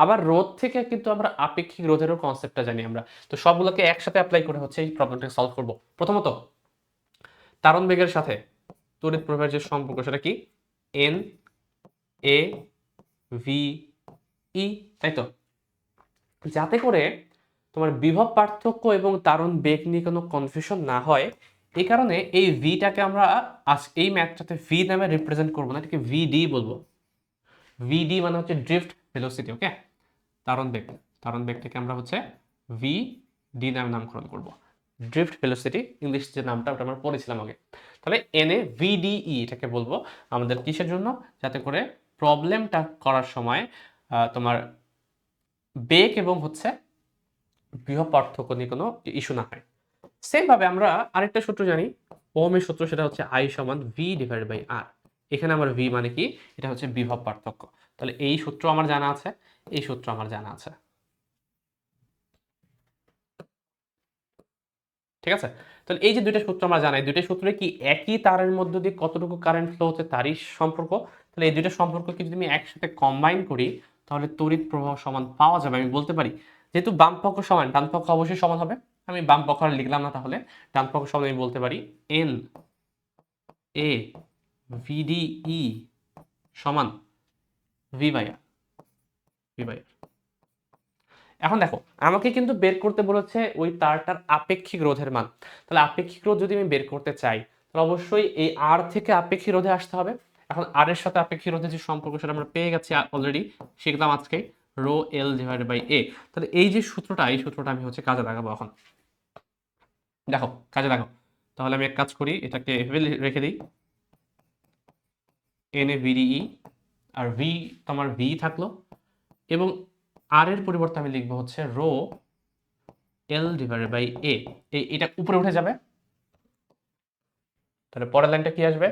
আবার রোধ থেকে কিন্তু আমরা আপেক্ষিক রোধেরও কনসেপ্টটা জানি আমরা। তো সবগুলোকে একসাথে অ্যাপ্লাই করে হচ্ছে এই প্রবলেমটাকে সলভ করব। প্রথমত, তারণ বেগের সাথে তড়িৎ প্রবাহের যে সম্পর্ক সেটা কি, এন এ ভি ই, তাই তো? যাতে করে তোমার বিভব পার্থক্য এবং তারণ বেগ নিয়ে কোনো কনফিউশন না হয়, এই কারণে এই ভিটাকে আমরা এই ম্যাথটাতে ভি নামে রিপ্রেজেন্ট করবো না, এটাকে ভিডি বলবো। ভিডি মানে হচ্ছে ড্রিফট ভেলোসিটি। ওকে, তারণ বেগটাকে আমরা হচ্ছে ভি ডি নামে নামকরণ করব। ড্রিফট ভেলোসিটি, ইংলিশ যে নামটা ওটা আমরা পড়েছিলাম আগে। তাহলে এনএ ভিডিই এটাকে বলবো আমাদের কিসের জন্য, যাতে করে প্রবলেমটা করার সময় তোমার বেগ এবং হচ্ছে বৃহৎ পার্থক্য নিয়ে কোনো ইস্যু না হয়। সেম ভাবে আমরা আরেকটা সূত্র জানি, ওহমের সূত্র, সেটা হচ্ছে আই সমান ভি ডিভাইডেড বাই আর। এখানে আমার ভি মানে কি, এটা হচ্ছে বিভব পার্থক্য। তাহলে এই সূত্র আমার জানা আছে, এই সূত্র আমার জানা আছে, ঠিক আছে। তাহলে এই যে দুইটা সূত্র আমরা জানাই, দুইটা সূত্রে কি একই তারের মধ্যে দিয়ে কতটুকু কারেন্ট ফ্লো হচ্ছে তারই সম্পর্ক। তাহলে এই দুইটা সম্পর্ককে যদি আমি একসাথে কম্বাইন করি তাহলে তড়িৎ প্রবাহ সমান পাওয়া যাবে। আমি বলতে পারি যেহেতু বাম পক্ষ সমান ডান পক্ষ অবশ্যই সমান হবে, আমি বাম পক্ষ আর লিখলাম না, তাহলে ডান পক্ষ সমান আমি বলতে পারি এন এ ভিডিই সমান V by R, V by R. এখন দেখো আমাকে কিন্তু বের করতে বলেছে ওই তারটার আপেক্ষিক রোধের মান। তাহলে আপেক্ষিক রোধ যদি আমি বের করতে চাই তাহলে অবশ্যই এই আর থেকে আপেক্ষিক রোধে আসতে হবে। এখন আর এর সাথে আপেক্ষিক রোধের যে সম্পর্ক সেটা আমরা পেয়ে গেছি অলরেডি, শিখলাম আজকে, রো এল ডিভাইডেড বাই এ। তাহলে এই যে সূত্রটা, এই সূত্রটা আমি হচ্ছে কাজে লাগাবো এখন। দেখো কাজে লাগাও। তাহলে আমি এক কাজ করি, এটাকে এভাবে রেখে দিই, এন এ ভিডিই, আর ভি তোমার ভি থাকলো, এবং আর এর পরিবর্তে আমি লিখবো হচ্ছে রো এল ডিভাইডেড বাই এ। এটা উপরে উঠে যাবে। তাহলে পরের লাইনটা কি আসবে,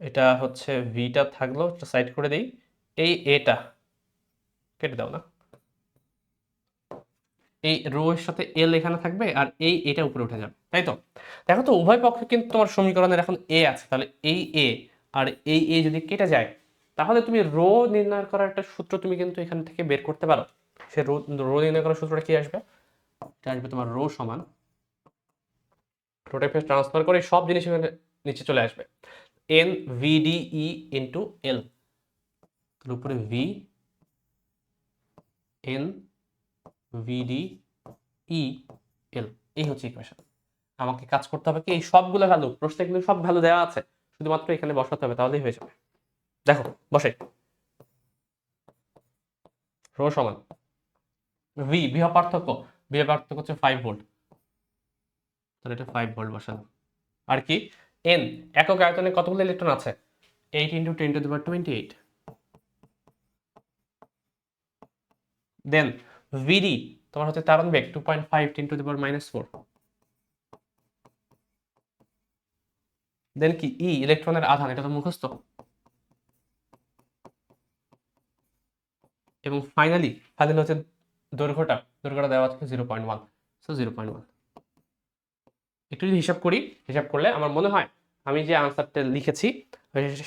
এটা হচ্ছে ভিটা থাকলো, সাইড করে দেই, এই এটা কেটে দাও না, এই রো এর সাথে এল এখানে থাকবে আর এই এটা উপরে উঠে যাবে, তাই তো। দেখো তো উভয় পক্ষে কিন্তু তোমার সমীকরণের এখন এ আছে, তাহলে এই এ আর এই এ যদি কেটে যায় তাহলে তুমি রো নির্ণয় করার একটা সূত্র তুমি কিন্তু এখান থেকে বের করতে পারো। সে রো রো নির্ণয় করার সূত্রটা কি আসবে, এটা আসবে তোমার রো সমান, রোটাকে ট্রান্সফার করে সব জিনিস এখানে নিচে চলে আসবে, এন ভিডিই ইন্টু এল, তার উপরে ভি এন ভিডি ই এল, এই হচ্ছে ইকুয়েশন। আমাকে কাজ করতে হবে কি, এই সবগুলো ভ্যালু, প্রশ্নে কিন্তু সব ভ্যালু দেওয়া আছে, শুধুমাত্র এখানে বসাতে হবে তাহলেই হয়ে যাবে। দেখো বসে, রো সমান ভি বিভব পার্থক্য, বিভব পার্থক্য হচ্ছে 5 ভোল্ট, তাহলে এটা 5 ভোল্ট বসালাম। আর কি এন, একক আয়তনে কতগুলো ইলেকট্রন আছে, 8 ইন্টু 10 টু দি পাওয়ার 28। দেন ভিডি তোমার হচ্ছে তারণ বেগ 2.5 10 টু দি পাওয়ার -4। দেন কি ই ইলেকট্রনের আধান, এটা তো মুখস্থ। এবং ফাইনালি হচ্ছে দৈর্ঘ্যটা দেওয়া আছে 0.1, সো 0.1। একটু যদি হিসাব করি, হিসাব করলে আমার মনে হয় আমি যে আনসারটা লিখেছি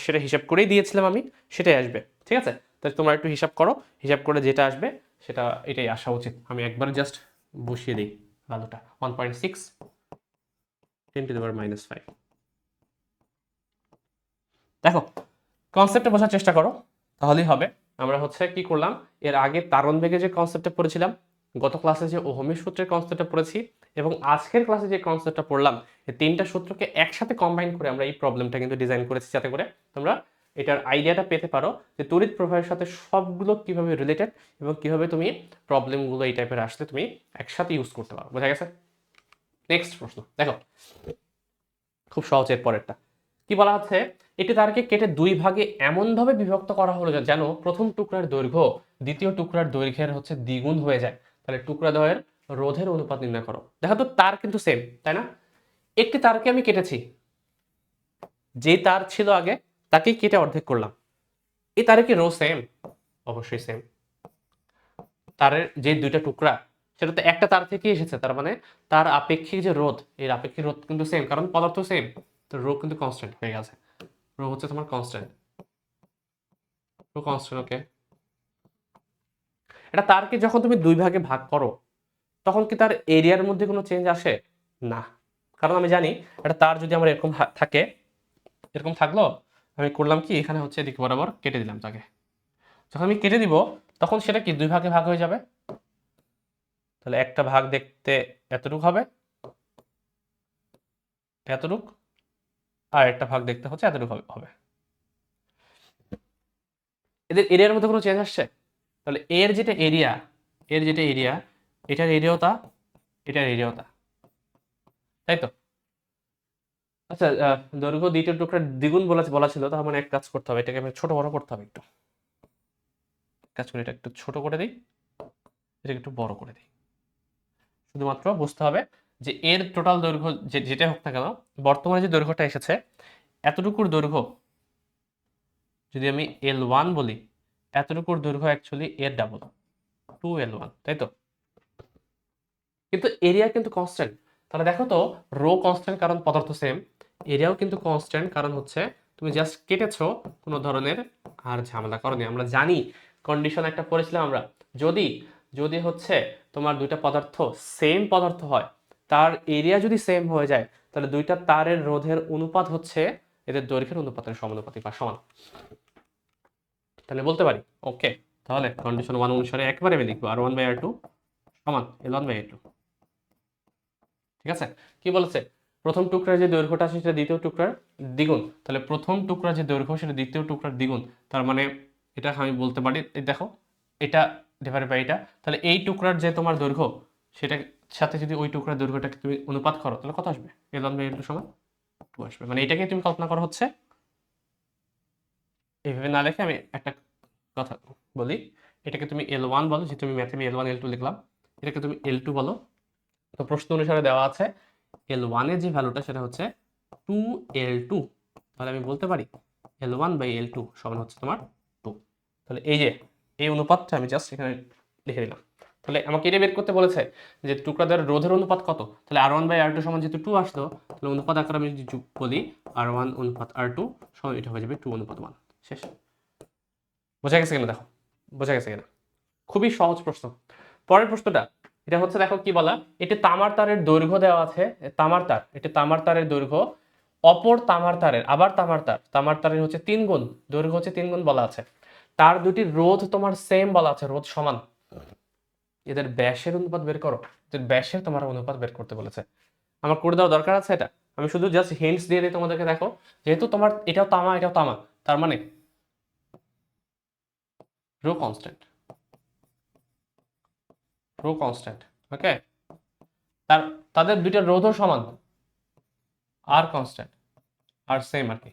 সেটা হিসাব করেই দিয়েছিলাম আমি, সেটাই আসবে, ঠিক আছে। তাহলে তোমরা একটু হিসাব করো, হিসাব করে যেটা আসবে সেটা এটাই আসা উচিত। আমি একবার জাস্ট বসিয়ে দিই ভ্যালুটা, 1.6 10 টু দি পাওয়ার -5। দেখো কনসেপ্টটা বোঝার চেষ্টা করো, তাহলেই হবে। আমরা হচ্ছে কি করলাম, এর আগে তারণ বেগে যে কনসেপ্টটা পড়েছিলাম, গত ক্লাসে যে ওহমের সূত্রের কনসেপ্টটা পড়েছি, এবং আজকের ক্লাসে যে কনসেপ্টটা পড়লাম, এই তিনটা সূত্রকে একসাথে কম্বাইন করে আমরা এই প্রবলেমটা কিন্তু ডিজাইন করেছি, যাতে করে তোমরা এটার আইডিয়াটা পেতে পারো যে তড়িৎ প্রবাহের সাথে সবগুলো কিভাবে রিলেটেড এবং কিভাবে তুমি প্রবলেমগুলো এই টাইপের আসলে তুমি একসাথে ইউজ করতে পারো। বোঝা গেছে? নেক্সট প্রশ্ন দেখো, খুব সহজের পরেরটা কি বলা হচ্ছে, একটি তারকে কেটে দুই ভাগে এমনভাবে বিভক্ত করা হলো যেন প্রথম টুকরার দৈর্ঘ্য দ্বিতীয় টুকরার দৈর্ঘ্যের হচ্ছে দ্বিগুণ হয়ে যায়। তাহলে টুকরা দ্বয়ের রোধের অনুপাত নির্ণয় করো। দেখো তো তার কিন্তু সেম, তাই না? একটি তারকে আমি কেটেছি, যে তার ছিল আগে তাকেই কেটে অর্ধেক করলাম। এই তারে কি রো সেম? অবশ্যই সেম। তারের যে দুইটা টুকরা সেটা তো একটা তার থেকে এসেছে, তার মানে তার আপেক্ষিক যে রোধ, এর আপেক্ষিক রোধ কিন্তু সেম, কারণ পদার্থ সেম, তো রো কিন্তু কনস্ট্যান্ট হয়ে গেছে। রো হচ্ছে তোমার কনস্ট্যান্ট, রো কনস্ট্যান্ট, ওকে। এটা তারকে যখন তুমি দুই ভাগে ভাগ করো তখন কি তার এরিয়ার মধ্যে কোনো চেঞ্জ আসে? না, কারণ আমি জানি এটা তার যদি আমার এরকম থাকে, এরকম থাকলো, আমি করলাম কি এখানে হচ্ছে এদিকে বরাবর কেটে দিলাম তাকে, যখন আমি কেটে দিব তখন সেটা কি দুই ভাগে ভাগ হয়ে যাবে। তাহলে একটা ভাগ দেখতে এতটুক হবে, এতটুক, আর একটা ভাগ দেখতে হচ্ছে এতটুক হবে। এদের এরিয়ার মধ্যে কোনো চেঞ্জ আসছে? তাহলে এর যেটা এরিয়া, এটার এরিয়াও তা, এটার এরিয়াও তা, তাই তো? আচ্ছা, দৈর্ঘ্য দ্বিতীয় টুকরার দ্বিগুণ বলা ছিল, তার মানে এক কাজ করতে হবে, এটাকে আমি ছোট বড় করতে হবে একটু। কাজ করে এটা একটু ছোট করে দিই, এটাকে একটু বড় করে দিই। শুধুমাত্র বুঝতে হবে যে এর টোটাল দৈর্ঘ্য যেটা হোক না কেন, বর্তমানে যে দৈর্ঘ্যটা এসেছে, এতটুকুর দৈর্ঘ্য যদি আমি L1 বলি, এতটুকুর দৈর্ঘ্য অ্যাকচুয়ালি এর ডাবল, 2L1, তাই তো? কিন্তু এরিয়া কিন্তু কনস্ট্যান্ট। তাহলে দেখো তো, রো কনস্ট্যান্ট কারণ পদার্থ সেম, এরিয়াও কিন্তু কনস্ট্যান্ট কারণ হচ্ছে তুমি জাস্ট কেটেছো, কোনো ধরনের আর ঝামেলা করনি। আমরা জানি কন্ডিশন একটা পড়েছিলাম আমরা, যদি যদি হচ্ছে তোমার দুইটা পদার্থ সেম পদার্থ হয়, তার এরিয়া যদি সেম হয়ে যায়, তাহলে দুইটা তারের রোধের অনুপাত হচ্ছে এদের দৈর্ঘ্যের অনুপাতের সমানুপাতিক বা সমান। তাহলে বলতে পারি ওকে, তাহলে কন্ডিশন 1 অনুসারে একবারে আমি লিখবো R1/R2 সমান L1/A2। ঠিক আছে? কি বলেছে? প্রথম টুকরার যে দৈর্ঘ্যটা আছে সেটা দ্বিতীয় টুকরার দ্বিগুণ। তাহলে প্রথম টুকরার যে দৈর্ঘ্য সেটা দ্বিতীয় টুকরার দ্বিগুণ। তার মানে এটা আমি বলতে পারি, এই দেখো, এটা ডিভাইডেড বাই এটা। তাহলে এই টুকরার যে তোমার দৈর্ঘ্য, সেটার সাথে যদি ওই টুকরার দৈর্ঘ্যটাকে তুমি অনুপাত করো, তাহলে কত আসবে? L1/L2 সমান 2 আসবে। মানে এটাকে তুমি কল্পনা করো হচ্ছে, এইভাবে না লিখে আমি একটা কথা বলি, এটাকে তুমি L1 বলো, যে তুমি ম্যাথে আমি L1 L2 লিখলাম, এটাকে তুমি L2 বলো। তো প্রশ্ন অনুসারে দেওয়া আছে L1 এর যে ভ্যালুটা সেটা হচ্ছে 2L2। তাহলে আমি বলতে পারি L1/L2 সমান হচ্ছে তোমার 2। তাহলে এই যে এই অনুপাতটা আমি জাস্ট এখানে লিখে দিলাম। তাহলে আমাকে এটা বের করতে বলেছে যে টুকরাদের রোধের অনুপাত কত। তাহলে R1/R2 সমান যেহেতু 2 আসলো, তাহলে অনুপাত আকারে আমি যদি বলি R1 অনুপাত R2 সমান, এটা হয়ে যাবে 2 অনুপাত 1। শেষ। বোঝা গেছে কিনা দেখো, বোঝা গেছে কিনা? খুবই সহজ প্রশ্ন। পরের প্রশ্নটা, এটা হচ্ছে দেখো কি বলা, এটি তামার তারের দৈর্ঘ্য দেওয়া আছে, তামার তার, এটি তামার তারের দৈর্ঘ্য অপর তামার তারের, আবার তামার তারের হচ্ছে 3 গুণ, দৈর্ঘ্য হচ্ছে 3 গুণ বলা আছে। তার দুটি রোধ তোমার সেম বলা আছে, রোধ সমান। এদের ব্যাসের অনুপাত বের করো, এদের ব্যাসের তোমার অনুপাত বের করতে বলেছে। আমার করে দেওয়া দরকার আছে এটা? আমি শুধু জাস্ট হিন্টস দিয়ে দিই তোমাদেরকে। দেখো, যেহেতু তোমার এটাও তামা এটাও তামা, তার মানে রো কনস্ট্যান্ট, রো কনস্ট্যান্ট, ওকে। তাদের দুইটা রোধও সমান, আর কনস্ট্যান্ট, আর সেম আর কি।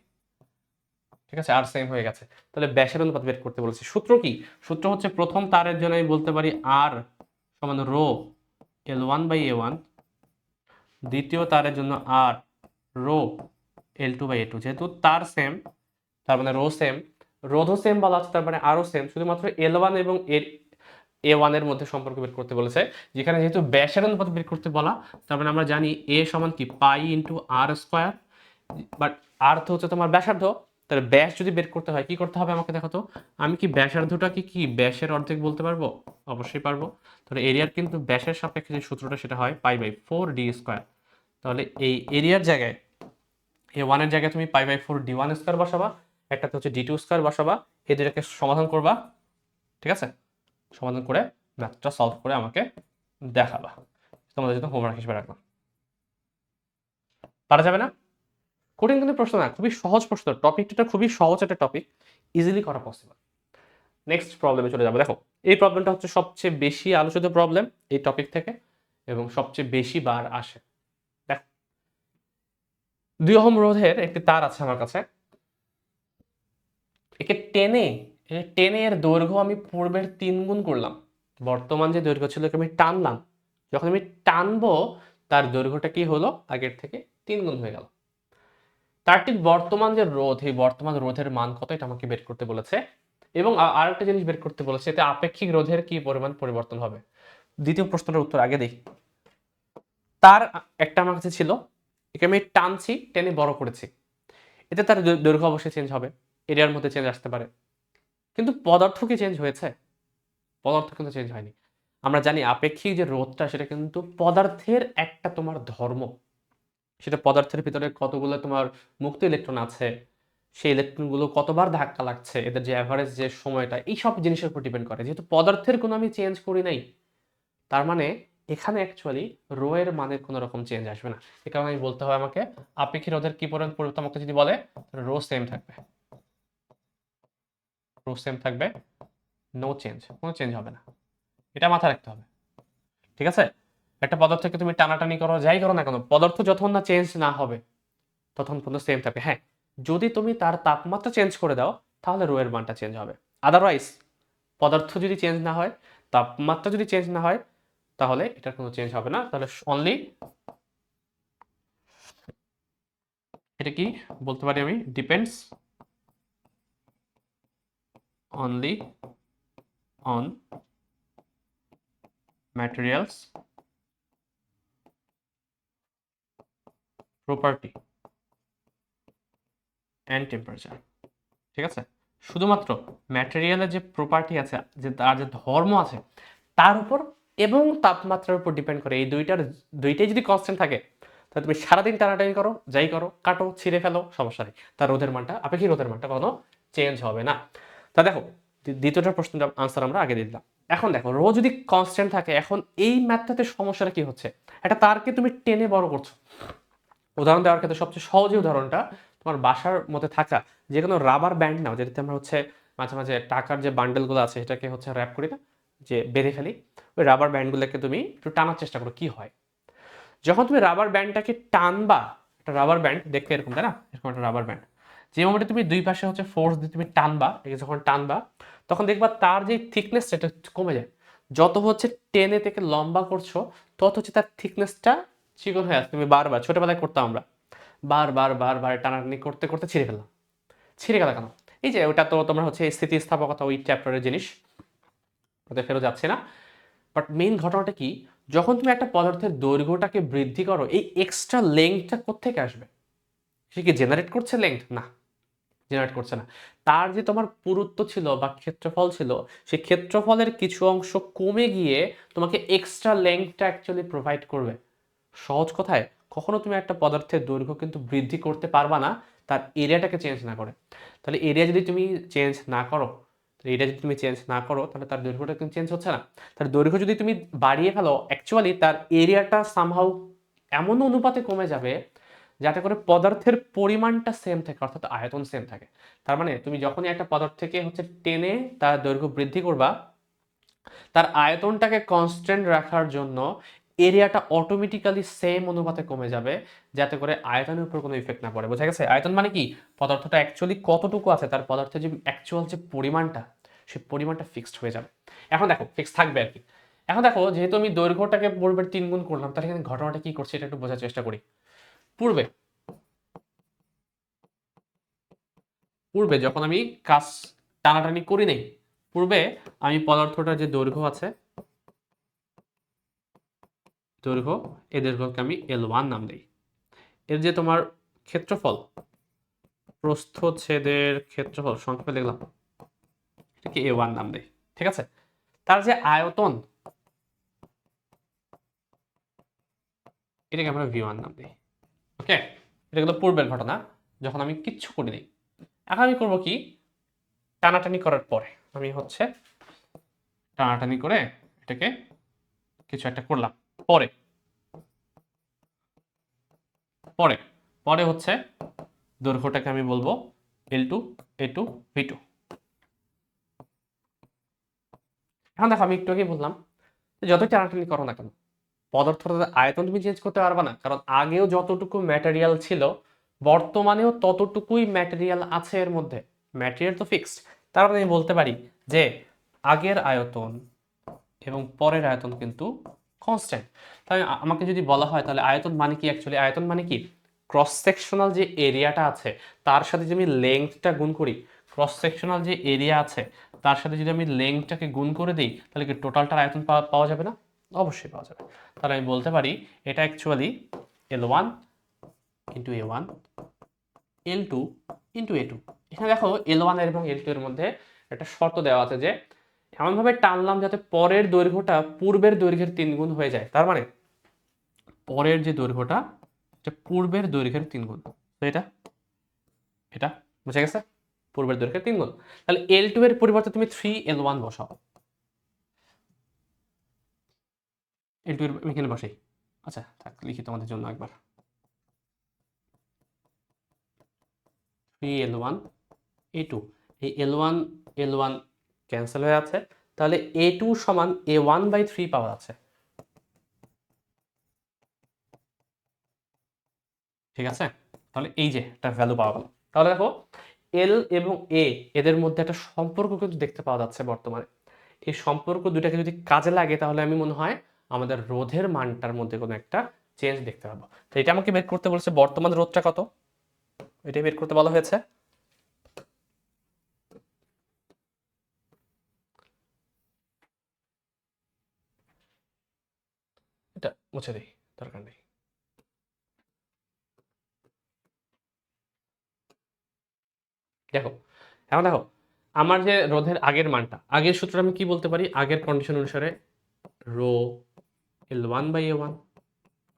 ঠিক আছে, আর সেম হয়ে গেছে। তাহলে ব্যাসের অনুপাত বের করতে বলেছি। সূত্র কি? সূত্র হচ্ছে প্রথম তারের জন্য আমি বলতে পারি আর সমান রো L1/A1, দ্বিতীয় তারের জন্য আর রো L2/A2। যেহেতু তার সেম, তার মানে রো সেম, রোধও সেম বলা আছে, তার মানে আরও সেম। শুধুমাত্র L1 এবং A1 এর মধ্যে সম্পর্ক বের করতে বলেছে, যেখানে যেহেতু ব্যাসের অনুপাত বের করতে বলা, তার মানে আমরা জানি A সমান কি pi into R square, but R তো হচ্ছে তোমার ব্যাসার্ধ। তাহলে ব্যাস যদি বের করতে হয় কি করতে হবে আমাকে দেখো তো, আমি কি ব্যাসার্ধটাকে কি ব্যাসের অর্ধেক বলতে পারবো? অবশ্যই পারবো। তাহলে এরিয়ার কিন্তু ব্যাসের সাপেক্ষে যে সূত্রটা সেটা হয় π/4d²। তাহলে এই এরিয়ার জায়গায় A1 এর জায়গায় তুমি π/4d1² বসাবা, একটাতে হচ্ছে d2² বসাবা, এই দুটাকে সমাধান করবা। ঠিক আছে, সমাধান করে ম্যাথটা সলভ করে আমাকে দেখাবা। তোমাদের জন্য হোমওয়ার্ক হিসেবে রাখলাম। পারা যাবে না? কঠিন কিন্তু প্রশ্ন না, খুবই সহজ প্রশ্ন। টপিকটা খুবই সহজ একটা টপিক, ইজিলি করা পসিবল। নেক্সট প্রবলেমে চলে যাবো। দেখো, এই প্রবলেমটা হচ্ছে সবচেয়ে বেশি আলোচিত প্রবলেম এই টপিক থেকে, এবং সবচেয়ে বেশি বার আসে। দেখো, 2 ওহম রোধের একটি তার আছে আমার কাছে, একে টেনে এর দৈর্ঘ্য আমি পূর্বের 3 গুণ করলাম। বর্তমান যে দৈর্ঘ্য ছিল আমি টানলাম, যখন আমি টানবো তার দৈর্ঘ্যটা কি হলো, আগের থেকে 3 গুণ হয়ে গেল। তার ঠিক বর্তমান যে রোধ, এই বর্তমান রোধের মান কত এটা আমাকে বের করতে বলেছে। এবং আরেকটা জিনিস বের করতে বলেছে, এতে আপেক্ষিক রোধের কি পরিমাণ পরিবর্তন হবে। দ্বিতীয় প্রশ্নটার উত্তর আগে দেখি। তার একটা আমার কাছে ছিল, একে আমি টানছি, টেনে বড় করেছি, এতে তার দৈর্ঘ্য অবশ্যই চেঞ্জ হবে, এরিয়ার মধ্যে চেঞ্জ আসতে পারে। কিন্তু পদার্থ কি চেঞ্জ হয়েছে? পদার্থ কিন্তু চেঞ্জ হয়নি। আমরা জানি আপেক্ষিক যে রোধটা সেটা কিন্তু পদার্থের একটা তোমার ধর্ম। সেটা পদার্থের ভিতরে কতগুলো তোমার মুক্ত ইলেকট্রন আছে, সেই ইলেকট্রনগুলো কতবার ধাক্কা লাগছে, এদের যে অ্যাভারেজ যে সময়টা, এই সব জিনিসের উপর ডিপেন্ড করে। যেহেতু পদার্থের কোনো আমি চেঞ্জ করি নাই, তার মানে এখানে অ্যাকচুয়ালি রো এর মানের কোনো রকম চেঞ্জ আসবে না। এ কারণে আমি বলতে হবে আমাকে আপেক্ষিক রোধের কি পরিমাণ পরিবর্তন, আমাকে যদি বলে রো সেম থাকবে। প্রুফ সেম থাকবে, নো চেঞ্জ, কোনো চেঞ্জ হবে না, এটা মাথায় রাখতে হবে। ঠিক আছে, একটা পদার্থকে তুমি টানাটানি করো, যাই করো না কেন, পদার্থ যতক্ষণ না চেঞ্জ না হবে ততক্ষণ পর্যন্ত সেম থাকবে। হ্যাঁ, যদি তুমি তার তাপমাত্রা চেঞ্জ করে দাও তাহলে রো এর মানটা চেঞ্জ হবে। আদারওয়াইজ পদার্থ যদি চেঞ্জ না হয়, তাপমাত্রা যদি চেঞ্জ না হয়, তাহলে এটার কোনো চেঞ্জ হবে না। তাহলে অনলি, এটা কি বলতে পারি আমি, depends only on materials property and temperature. ঠিক আছে, শুধুমাত্র ম্যাটেরিয়ালের যে প্রপার্টি আছে, যে তার যে ধর্ম আছে তার উপর এবং তাপমাত্রার উপর ডিপেন্ড করে। এই দুইটাই যদি কনস্ট্যান্ট থাকে তাহলে তুমি সারাদিন টানাটানি করো, যাই করো, কাটো, ছিঁড়ে ফেলো, সমস্যা নেই, তার রোধের মানটা, আপেক্ষিক রোধের মানটা কোনো চেঞ্জ হবে না। তা দেখো, দ্বিতীয়টার প্রশ্নটা আনসার আমরা আগে দিয়ে দিলাম। এখন দেখো, রো যদি কনস্ট্যান্ট থাকে, এখন এই ম্যাথটাতে সমস্যাটা কি হচ্ছে, একটা তারকে তুমি টেনে বড় করছো। উদাহরণ দেওয়ার ক্ষেত্রে সবচেয়ে সহজ উদাহরণটা, তোমার বাসার মধ্যে থাকা যে কোনো রাবার ব্যান্ড নাও, যেটাতে আমরা হচ্ছে মাঝে মাঝে টাকার যে বান্ডেলগুলো আছে এটাকে হচ্ছে র্যাপ করি না, যে বেঁধে ফেলি, ওই রাবার ব্যান্ডগুলোকে তুমি একটু টানার চেষ্টা করো, কি হয় যখন তুমি রাবার ব্যান্ডটাকে টানবা। একটা রাবার ব্যান্ড দেখতে এরকম, তাই না, এরকম একটা রাবার ব্যান্ড, যে মোমেন্টে তুমি দুই পাশে হচ্ছে ফোর্স দিয়ে তুমি টানবা, একে যখন টানবা তখন দেখবা তার যে থিকনেস সেটা কমে যায়। যত হচ্ছে টেনে থেকে লম্বা করছো তত হচ্ছে তার থিকনেসটা চিকন হয়ে আসে। তুমি বারবার, ছোটবেলায় করতাম আমরা, বারবার বারবার টানাটানি করতে করতে ছিঁড়ে ফেললাম। ছিঁড়ে গেল কেন? এই যে ওটা তো তোমরা হচ্ছে স্থিতিস্থাপকতা ওই চ্যাপ্টারের জিনিস, ওতে ফেরত যাচ্ছে না। বাট মেইন ঘটনাটা কি, যখন তুমি একটা পদার্থের দৈর্ঘ্যটাকে বৃদ্ধি করো, এই এক্সট্রা লেংথটা কোত্থেকে আসবে? সে কি জেনারেট করছে লেংথ? না, জেনারেট করছে না। তার যে তোমার পুরুত্ব ছিল বা ক্ষেত্রফল ছিল, সেই ক্ষেত্রফলের কিছু অংশ কমে গিয়ে তোমাকে এক্সট্রা লেংথটা অ্যাকচুয়ালি প্রোভাইড করবে। সহজ কথায়, কখনো তুমি একটা পদার্থের দৈর্ঘ্য কিন্তু বৃদ্ধি করতে পারবা না তার এরিয়াটাকে চেঞ্জ না করে। তাহলে এরিয়া যদি তুমি চেঞ্জ না করো, তাহলে তার দৈর্ঘ্যটা কিন্তু চেঞ্জ হচ্ছে না। তার দৈর্ঘ্য যদি তুমি বাড়িয়ে ফেলো, অ্যাকচুয়ালি তার এরিয়াটা সামহাউ এমন অনুপাতে কমে যাবে যাতে করে পদার্থের পরিমাণটা সেম থাকে, অর্থাৎ আয়তন সেম থাকে। তার মানে তুমি যখনই একটা পদার্থকে হচ্ছে টেনে তার দৈর্ঘ্য বৃদ্ধি করবা, তার আয়তনটাকে কনস্ট্যান্ট রাখার জন্য এরিয়াটা অটোমেটিক্যালি সেম অনুপাতে কমে যাবে, যাতে করে আয়তনের উপর কোনো ইফেক্ট না পড়ে। বোঝা গেছে? আয়তন মানে কি, পদার্থটা অ্যাকচুয়ালি কতটুকু আছে, তার পদার্থের যে অ্যাকচুয়াল যে পরিমাণটা, সেই পরিমাণটা ফিক্সড হয়ে যাবে। এখন দেখো, ফিক্স থাকবে আর কি। এখন দেখো, যেহেতু আমি দৈর্ঘ্যটাকে পূর্বের 3 গুণ করলাম, তাহলে এখানে ঘটনাটা কি করছে এটা একটু বোঝার চেষ্টা করি। পূর্বে পূর্বে যখন আমি কাজ টানাটানি করি নাই, পূর্বে আমি পদার্থটার যে দৈর্ঘ্য আছে, দৈর্ঘ্য, এই দৈর্ঘ্যকে আমি L1 নাম দিই। এর যে তোমার ক্ষেত্রফল, প্রস্থচ্ছেদের ক্ষেত্রফল সংক্ষেপে লিখলাম, এটাকে A1 নাম দেই। ঠিক আছে, তার যে আয়তন, এটাকে আমরা V1 নাম দিই। ওকে, এটা কিন্তু পূর্বের ঘটনা, যখন আমি কিচ্ছু করিনি। এখন আমি করবো কি, টানাটানি করার পরে আমি হচ্ছে টানাটানি করে এটাকে কিছু একটা করলাম, পরে পরে পরে হচ্ছে দৈর্ঘ্যটাকে আমি বলবো L2, A2, V2। এখন দেখো, আমি একটু আগে বললাম যে যতই টানাটানি করো না কেন, পদার্থটার আয়তন তুমি চেঞ্জ করতে পারবে না, কারণ আগেও যতটুকু ম্যাটেরিয়াল ছিল বর্তমানেও ততটুকুই ম্যাটেরিয়াল আছে এর মধ্যে। ম্যাটেরিয়াল তো ফিক্সড। তার মানে আমি বলতে পারি যে আগের আয়তন এবং পরের আয়তন কিন্তু কনস্ট্যান্ট। তাই আমাকে যদি বলা হয় তাহলে আয়তন মানে কি, অ্যাকচুয়ালি আয়তন মানে কি, ক্রস সেকশনাল যে এরিয়াটা আছে তার সাথে যদি আমি লেংথটা গুণ করি, ক্রস সেকশনাল যে এরিয়া আছে তার সাথে যদি আমি লেংথটাকে গুণ করে দিই, তাহলে কি টোটালটার আয়তন পাওয়া যাবে না? অবশ্যই পাওয়া যাবে। তাহলে আমি বলতে পারি এটা actually L1 into A1, L2 into A2। এখানে দেখো L1 এবং L2 এর মধ্যে একটা শর্ত দেওয়া আছে যে এমনভাবে টানলাম যাতে পরের দৈর্ঘ্যটা পূর্বের দৈর্ঘ্যের 3 গুণ হয়ে যায়। তার মানে পরের যে দৈর্ঘ্যটা, এটা পূর্বের দৈর্ঘ্যের 3 গুণ। তো এটা এটা বুঝা গেছে? পূর্বের দৈর্ঘ্যের 3 গুণ। তাহলে L2 এর পরিবর্তে তুমি 3L1 বসাও। L2 এর আমি এখানে বসাই। আচ্ছা থাক, লিখি তোমাদের জন্য একবার। 3L1 A2, এই এল ওয়ান ক্যান্সেল হয়ে আছে, তাহলে A2 সমান A1/3 পাওয়া যাচ্ছে। ঠিক আছে, তাহলে এই যে একটা ভ্যালু পাওয়া গেল। তাহলে দেখো এল এবং এ এদের মধ্যে একটা সম্পর্ক কিন্তু দেখতে পাওয়া যাচ্ছে বর্তমানে। এই সম্পর্ক দুটাকে যদি কাজে লাগে তাহলে আমি মনে হয় আমাদের রোধের মানটার মধ্যে কোনো একটা চেঞ্জ দেখতে পাবো। তো এটা আমাকে বের করতে বলেছে বর্তমান রোধটা কত, এটাই বের করতে বলা হয়েছে। এটা মুছে দিই, দরকার নেই। দেখো এখন দেখো আমার যে রোধের আগের মানটা, আগের সূত্রটা আমি কি বলতে পারি, আগের কন্ডিশন অনুসারে রো L1/A1।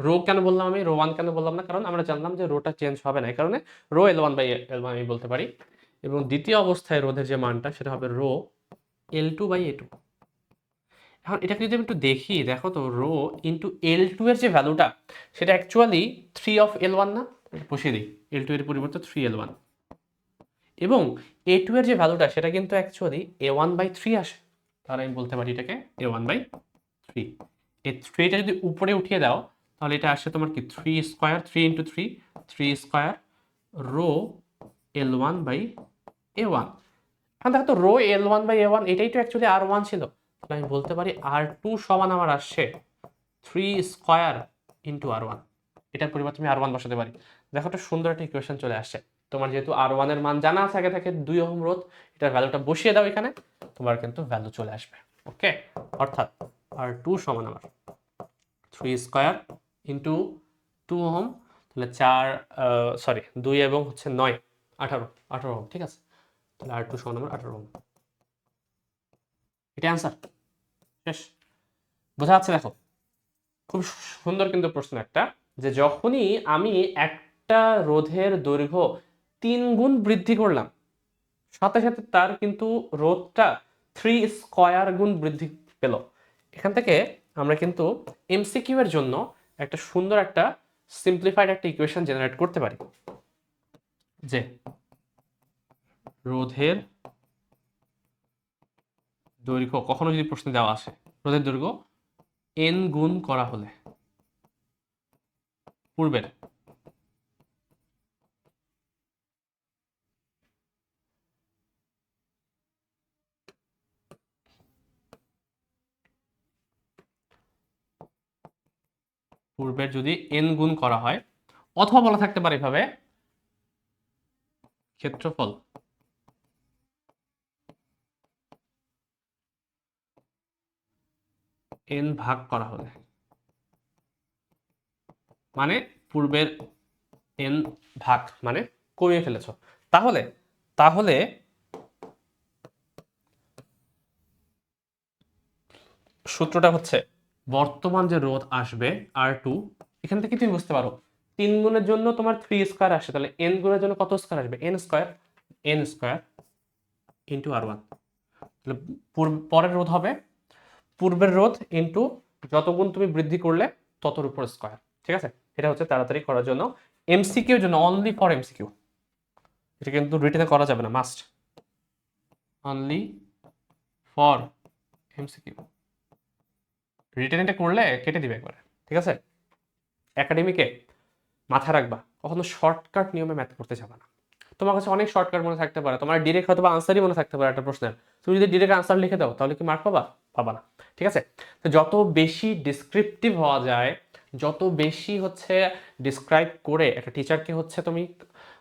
রো কেন বললাম আমি, রো ওয়ান কেন বললাম না, কারণ আমরা জানলাম যে রোটা চেঞ্জ হবে না, এই কারণে রো L1/L1 আমি বলতে পারি। এবং দ্বিতীয় অবস্থায় রোধের যে মানটা সেটা হবে রো L2/A2। এখন এটাকে যদি আমি একটু দেখি, দেখো তো রো ইন্টু L2 এর যে ভ্যালুটা সেটা অ্যাকচুয়ালি 3 না, বসিয়ে দিই, L2 এর পরিবর্তে 3 এবং A2 এর যে ভ্যালুটা সেটা কিন্তু অ্যাকচুয়ালি A1/3 আসে। তাহলে আমি বলতে পারি এটাকে A1/3। এই 3টা যদি উপরে উঠিয়ে দাও তাহলে এটা আসে তোমার কি 3 স্কোয়ার, 3 × 3, 3 স্কোয়ার রো L1/A1। এখন দেখো তো রো L1/A1 এটাই তো অ্যাকচুয়ালি R1 ছিল, তাহলে আমি বলতে পারি R2 সমান আমার আসছে 3 স্কোয়ার × R1। এটার পরিবর্তে আমি R1 বসাতে পারি। দেখো একটা সুন্দর একটা ইকুয়েশন চলে আসছে। তোমার যেহেতু R1 এর মান জানা আছে আগে থেকে 2 ওহম রোধ, এটার ভ্যালুটা বসিয়ে দাও এখানে, তোমার কিন্তু ভ্যালু চলে আসবে। ওকে, অর্থাৎ R2 সমান আমার 3 স্কোয়ার × 2 ওহম, তাহলে 4 সরি 2 এবং হচ্ছে 9 18 ওহম। ঠিক আছে, তাহলে R2 সমান আমার 18 ওহম। এটা অ্যান্সার শেষ। বোঝা যাচ্ছে? দেখো খুব সুন্দর কিন্তু প্রশ্ন একটা, যে যখনই আমি একটা রোধের দৈর্ঘ্য 3 গুণ বৃদ্ধি করলাম, সাথে সাথে তার কিন্তু রোধটা 3 স্কোয়ার গুণ বৃদ্ধি পেল। এখান থেকে আমরা কিন্তু এমসিকিউ এর জন্য একটা সুন্দর একটা সিম্পলিফাইড একটা ইকুয়েশন জেনারেট করতে পারি, যে রোধের দৈর্ঘ্য কখনো যদি প্রশ্নে দেওয়া আসে, রোধের দৈর্ঘ্য n গুণ করা হলে পূর্বের যদি n গুণ করা হয়, অথবা বলা থাকতে পারে এভাবে ক্ষেত্রফল n ভাগ করা হলে, মানে পূর্বের n ভাগ মানে কমিয়ে ফেলেছো, তাহলে তাহলে সূত্রটা হচ্ছে বর্তমান যে রোধ আসবে R2, এখান থেকে তুমি বুঝতে পারো 3 গুণের জন্য তোমার 3 স্কোয়ার আসে, তাহলে n গুণের জন্য কত স্কোয়ার আসবে, n স্কোয়ার ইন্টু R1। তাহলে পরের রোধ হবে পূর্বের রোধ ইন্টু যত গুণ তুমি বৃদ্ধি করলে ততর উপর স্কোয়ার। ঠিক আছে, এটা হচ্ছে তাড়াতাড়ি করার জন্য, এমসিকিউ এর জন্য, অনলি ফর এমসিকিউ। এটা কিন্তু রিটেনে করা যাবে না, must only for MCQ. Written এটা করলে কেটে দিবে একবারে। ঠিক আছে, একাডেমিকে মাথায় রাখবা, কখনো শর্টকাট নিয়মে ম্যাথ করতে যাবে না। তোমার কাছে অনেক শর্টকাট মনে থাকতে পারে, তোমার ডিরেক্ট হয়তো আনসারই মনে থাকতে পারে একটা প্রশ্নের, তুমি যদি ডিরেক্ট আনসার লিখে দাও তাহলে কি মার্ক পাবা? পাবা না। ঠিক আছে, তো যত বেশি ডিসক্রিপটিভ হওয়া যায়, যত বেশি হচ্ছে ডিসক্রাইব করে একটা টিচারকে হচ্ছে তুমি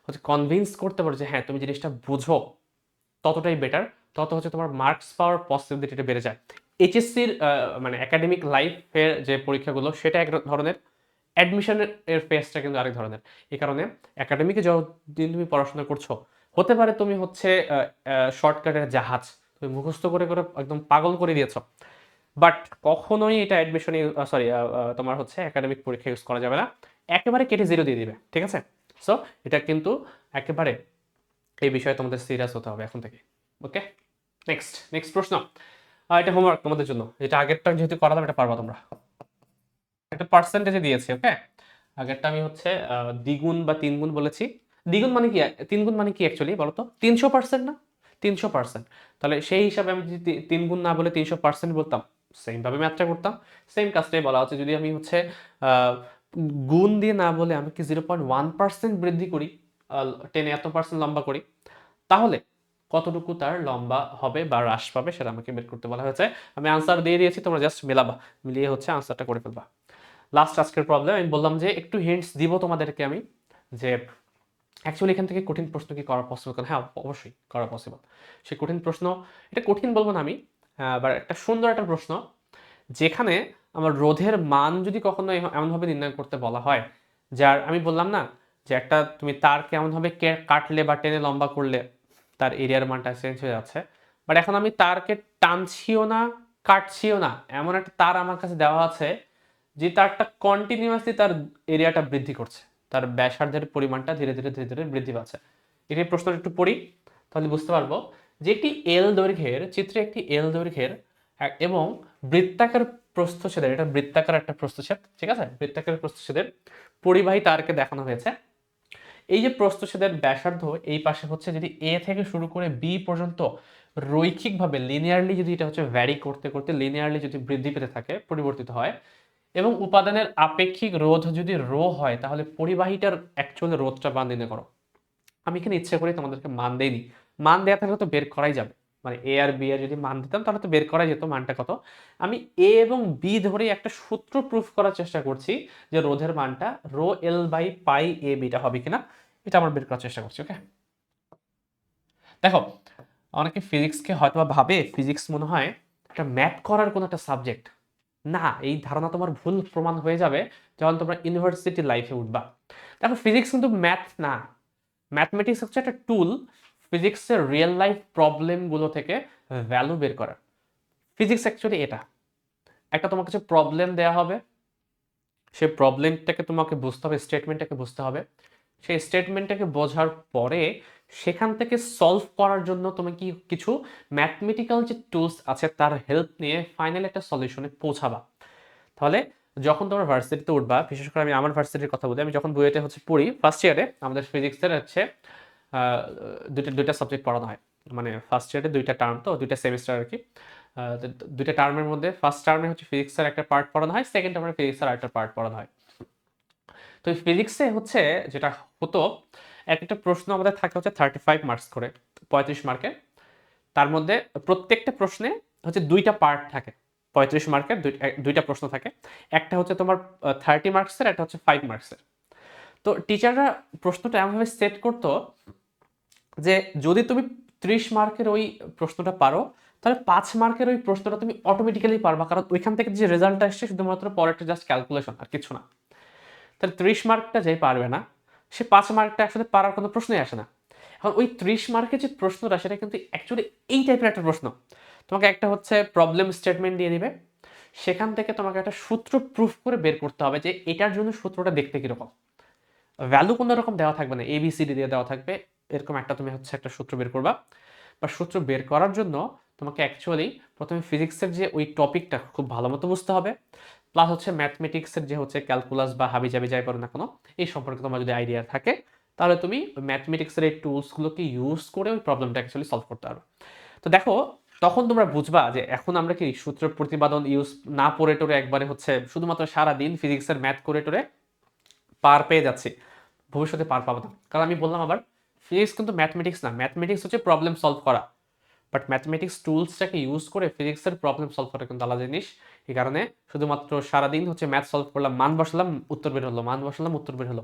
হচ্ছে কনভিন্স করতে পারো যে হ্যাঁ তুমি জিনিসটা বুঝো, ততটাই বেটার, তত হচ্ছে তোমার মার্কস পাওয়ার পসিবিলিটিটা বেড়ে যায়। এইচএসসির মানে একাডেমিক লাইফের যে পরীক্ষাগুলো সেটা এক ধরনের, অ্যাডমিশনের ফেজটা কিন্তু আরেক ধরনের। এই কারণে একাডেমিকে যতদিন তুমি পড়াশোনা করছো, হতে পারে তুমি হচ্ছে শর্টকাটের জাহাজ তুমি মুখস্থ করে করে একদম পাগল করে দিয়েছো, বাট কখনোই এটা অ্যাডমিশন সরি তোমার হচ্ছে একাডেমিক পরীক্ষা ইউজ করা যাবে না, একেবারে কেটে 0 দিয়ে দিবে। ঠিক আছে, সো এটা কিন্তু একেবারে এই বিষয়ে তোমাদের সিরিয়াস হতে হবে এখন থেকে। ওকে, নেক্সট প্রশ্ন। এটা হোমওয়ার্ক তোমাদের জন্য, এটা আগেরটা যেহেতু করা যাবে এটা পারবা তোমরা। একটা পার্সেন্টেজে দিয়েছি। ওকে, আগেরটা আমি হচ্ছে দ্বিগুণ বা 3 গুণ বলেছি। দ্বিগুণ মানে কি, 3 গুণ মানে কি অ্যাকচুয়ালি বলো তো? 300% না? 300%। তাহলে সেই হিসাবে আমি যদি 3 গুণ না বলে 300% বলতাম, সেম ভাবে ম্যাথটা করতাম, সেম কাজটাই বলা হচ্ছে। যদি আমি হচ্ছে গুণ দিয়ে না বলে আমি কি 0.1% বৃদ্ধি করি, 10 এত পার্সেন্ট লম্বা করি, তাহলে কতটুকু তার লম্বা হবে বা হ্রাস পাবে সেটা আমাকে বের করতে বলা হয়েছে। আমি আনসার দিয়ে দিয়েছি, তোমরা জাস্ট মেলাবা, মিলিয়ে হচ্ছে আনসারটা করে ফেলবা। লাস্ট আজকের প্রবলেম আমি বললাম যে একটু হিন্টস দিব তোমাদেরকে আমি, যে অ্যাকচুয়ালি এখান থেকে কঠিন প্রশ্ন কি করা পসিবল। হ্যাঁ, অবশ্যই করা পসিবল। সেই কঠিন প্রশ্ন, এটা কঠিন বলবো না আমি, আবার একটা সুন্দর একটা প্রশ্ন, যেখানে আমার রোধের মান যদি কখনো এমনভাবে নির্ণয় করতে বলা হয়, যার আমি বললাম না যে একটা তুমি তারকে এমনভাবে কাটলে বা টেনে লম্বা করলে তার এরিয়ার মানটা চেঞ্জ হয়ে যাচ্ছে, বাট এখন আমি তারকে টানছিও না, কাটছিও না, এমন একটা তার আমার কাছে দেওয়া আছে যে তারটা কন্টিনিউয়াসলি তার এরিয়াটা বৃদ্ধি করছে, তার ব্যাসার্ধের পরিমাণটা ধীরে ধীরে ধীরে ধীরে বৃদ্ধি পাচ্ছে। এটি প্রশ্নটা একটু পড়ি, তাহলে বুঝতে পারবো যে একটি এল দৈর্ঘ্যের চিত্রে, একটি এল দৈর্ঘ্যের এবং বৃত্তাকার প্রস্থচ্ছেদের, এটা বৃত্তাকার একটা প্রস্থচ্ছেদ, ঠিক আছে, বৃত্তাকার প্রস্থচ্ছেদের পরিবাহী তারকে দেখানো হয়েছে। এই যে প্রস্থচ্ছেদের ব্যাসার্ধ এই পাশে হচ্ছে যদি এ থেকে শুরু করে বি পর্যন্ত রৈখিকভাবে লিনিয়ারলি যদি এটা হচ্ছে ভ্যারি করতে করতে লিনিয়ারলি যদি বৃদ্ধি পেতে থাকে, পরিবর্তিত হয়, এবং উপাদানের আপেক্ষিক রোধ যদি রো হয়, তাহলে পরিবাহীটার অ্যাকচুয়াল রোধটা মান নির্ণয় করো। আমি এখানে ইচ্ছে করে তোমাদেরকে মান দেইনি, মান দেওয়া থাকলে তো বের করাই যাবে, মানে এ আর বি এর যদি মান দিতাম তাহলে তো বের করাই যেত মানটা কত। আমি এ এবং বি ধরে একটা সূত্র প্রুফ করার চেষ্টা করছি যে রোধের মানটা rho L by pi A বিটা হবে কিনা, এটা আমরা বের করার চেষ্টা করছি। ওকে, দেখো, অনেকে ফিজিক্সকে হয়তো ভাবে ফিজিক্স মনে হয় একটা ম্যাথ করার কোনো একটা সাবজেক্ট। না, এই ধারণা তোমার ভুল প্রমাণ হয়ে যাবে যখন তোমরা ইউনিভার্সিটি লাইফে উঠবা। দেখো, ফিজিক্স কিন্তু ম্যাথ না, ম্যাথমেটিক্স হচ্ছে একটা টুল ফিজিক্সের রিয়েল লাইফ প্রবলেমগুলো থেকে ভ্যালু বের করার। ফিজিক্স অ্যাকচুয়ালি এটা, একটা তোমার কাছে প্রবলেম দেয়া হবে, সেই প্রবলেমটাকে তোমাকে বুঝতে হবে, স্টেটমেন্টটাকে বুঝতে হবে, সেই স্টেটমেন্টটাকে বোঝার পরে সেখান থেকে সলভ করার জন্য তুমি কি কিছু ম্যাথমেটিক্যাল যে টুলস আছে তার হেল্প নিয়ে ফাইনাল একটা সলিউশনে পৌঁছাবা। তাহলে যখন তোমরা ভার্সিটিতে উঠবা, বিশেষ করে আমি আমার ভার্সিটির কথা বলি, আমি যখন বুয়েটে হচ্ছে পড়ি ফার্স্ট ইয়ারে, আমাদের ফিজিক্সের হচ্ছে দুইটা সাবজেক্ট পড়ানো হয়, মানে ফার্স্ট ইয়ারে দুইটা টার্ম, তো দুইটা সেমিস্টার আর কি। দুইটা টার্মের মধ্যে ফার্স্ট টার্মে হচ্ছে ফিজিক্সের একটা পার্ট পড়ানো হয়, সেকেন্ড টার্মে ফিজিক্সের আরেকটা পার্ট পড়ানো হয়। তো এই ফিজিক্সে হচ্ছে যেটা হতো, এক একটা প্রশ্ন আমাদের থাকে হচ্ছে 35 মার্কস করে, 35 মার্কের। তার মধ্যে প্রত্যেকটা প্রশ্নে হচ্ছে দুইটা পার্ট থাকে, 35 মার্কের দুইটা প্রশ্ন থাকে, একটা হচ্ছে তোমার 30 মার্কসের, একটা হচ্ছে 5 মার্কসের। তো টিচাররা প্রশ্নটা এমনভাবে সেট করতো যে যদি তুমি 30 মার্কের ওই প্রশ্নটা পারো, তাহলে 5 মার্কের ওই প্রশ্নটা তুমি অটোমেটিক্যালি পারবা, কারণ ওইখান থেকে যে রেজাল্টটা আসছে শুধুমাত্র পরেরটা জাস্ট ক্যালকুলেশন আর কিছু না। তাহলে 30 মার্কটা যে পারবে না, সে 5 মার্কটা আসলে পারার কোনো প্রশ্নই আসে না। এখন ওই 30 মার্কের যে প্রশ্নটা, সেটা কিন্তু অ্যাকচুয়ালি এই টাইপের একটা প্রশ্ন। তোমাকে একটা হচ্ছে প্রবলেম স্টেটমেন্ট দিয়ে দিবে, সেখান থেকে তোমাকে একটা সূত্র প্রুফ করে বের করতে হবে যে এটার জন্য সূত্রটা দেখতে কিরকম। ভ্যালু কোনো রকম দেওয়া থাকবে না, এবিসিডি দিয়ে দেওয়া থাকবে, এরকম একটা তুমি হচ্ছে একটা সূত্র বের করবা। বা সূত্র বের করার জন্য তোমাকে অ্যাকচুয়ালি প্রথমে ফিজিক্সের যে ওই টপিকটা খুব ভালো মতো বুঝতে হবে, প্লাস হচ্ছে ম্যাথমেটিক্সের যে হচ্ছে ক্যালকুলাস বা হাবি জাবি যাই পারো না কোনো, এই সম্পর্কে তোমার যদি আইডিয়া থাকে, তাহলে তুমি ম্যাথমেটিক্সের এই টুলসগুলোকে ইউজ করে ওই প্রবলেমটা অ্যাকচুয়ালি সলভ করতে পারো। তো দেখো, তখন তোমরা বুঝবা যে এখন আমরা কি সূত্র প্রতিপাদন ইউজ না পড়ে টোরে একবারে হচ্ছে শুধুমাত্র সারাদিন ফিজিক্সের ম্যাথ করে টোরে পার পেয়ে যাচ্ছি, ভবিষ্যতে পার পাবো না। কারণ আমি বললাম আবার, ফিজিক্স কিন্তু ম্যাথমেটিক্স না, ম্যাথমেটিক্স হচ্ছে প্রবলেম সলভ করা, বাট ম্যাথমেটিক্স টুলসটাকে ইউজ করে ফিজিক্সের প্রবলেম সলভ করা কিন্তু আলাদা জিনিস। এই কারণে শুধুমাত্র সারাদিন হচ্ছে ম্যাথ সলভ করলাম, মান বসালাম উত্তর বের হলো, মান বসালাম উত্তর বের হলো,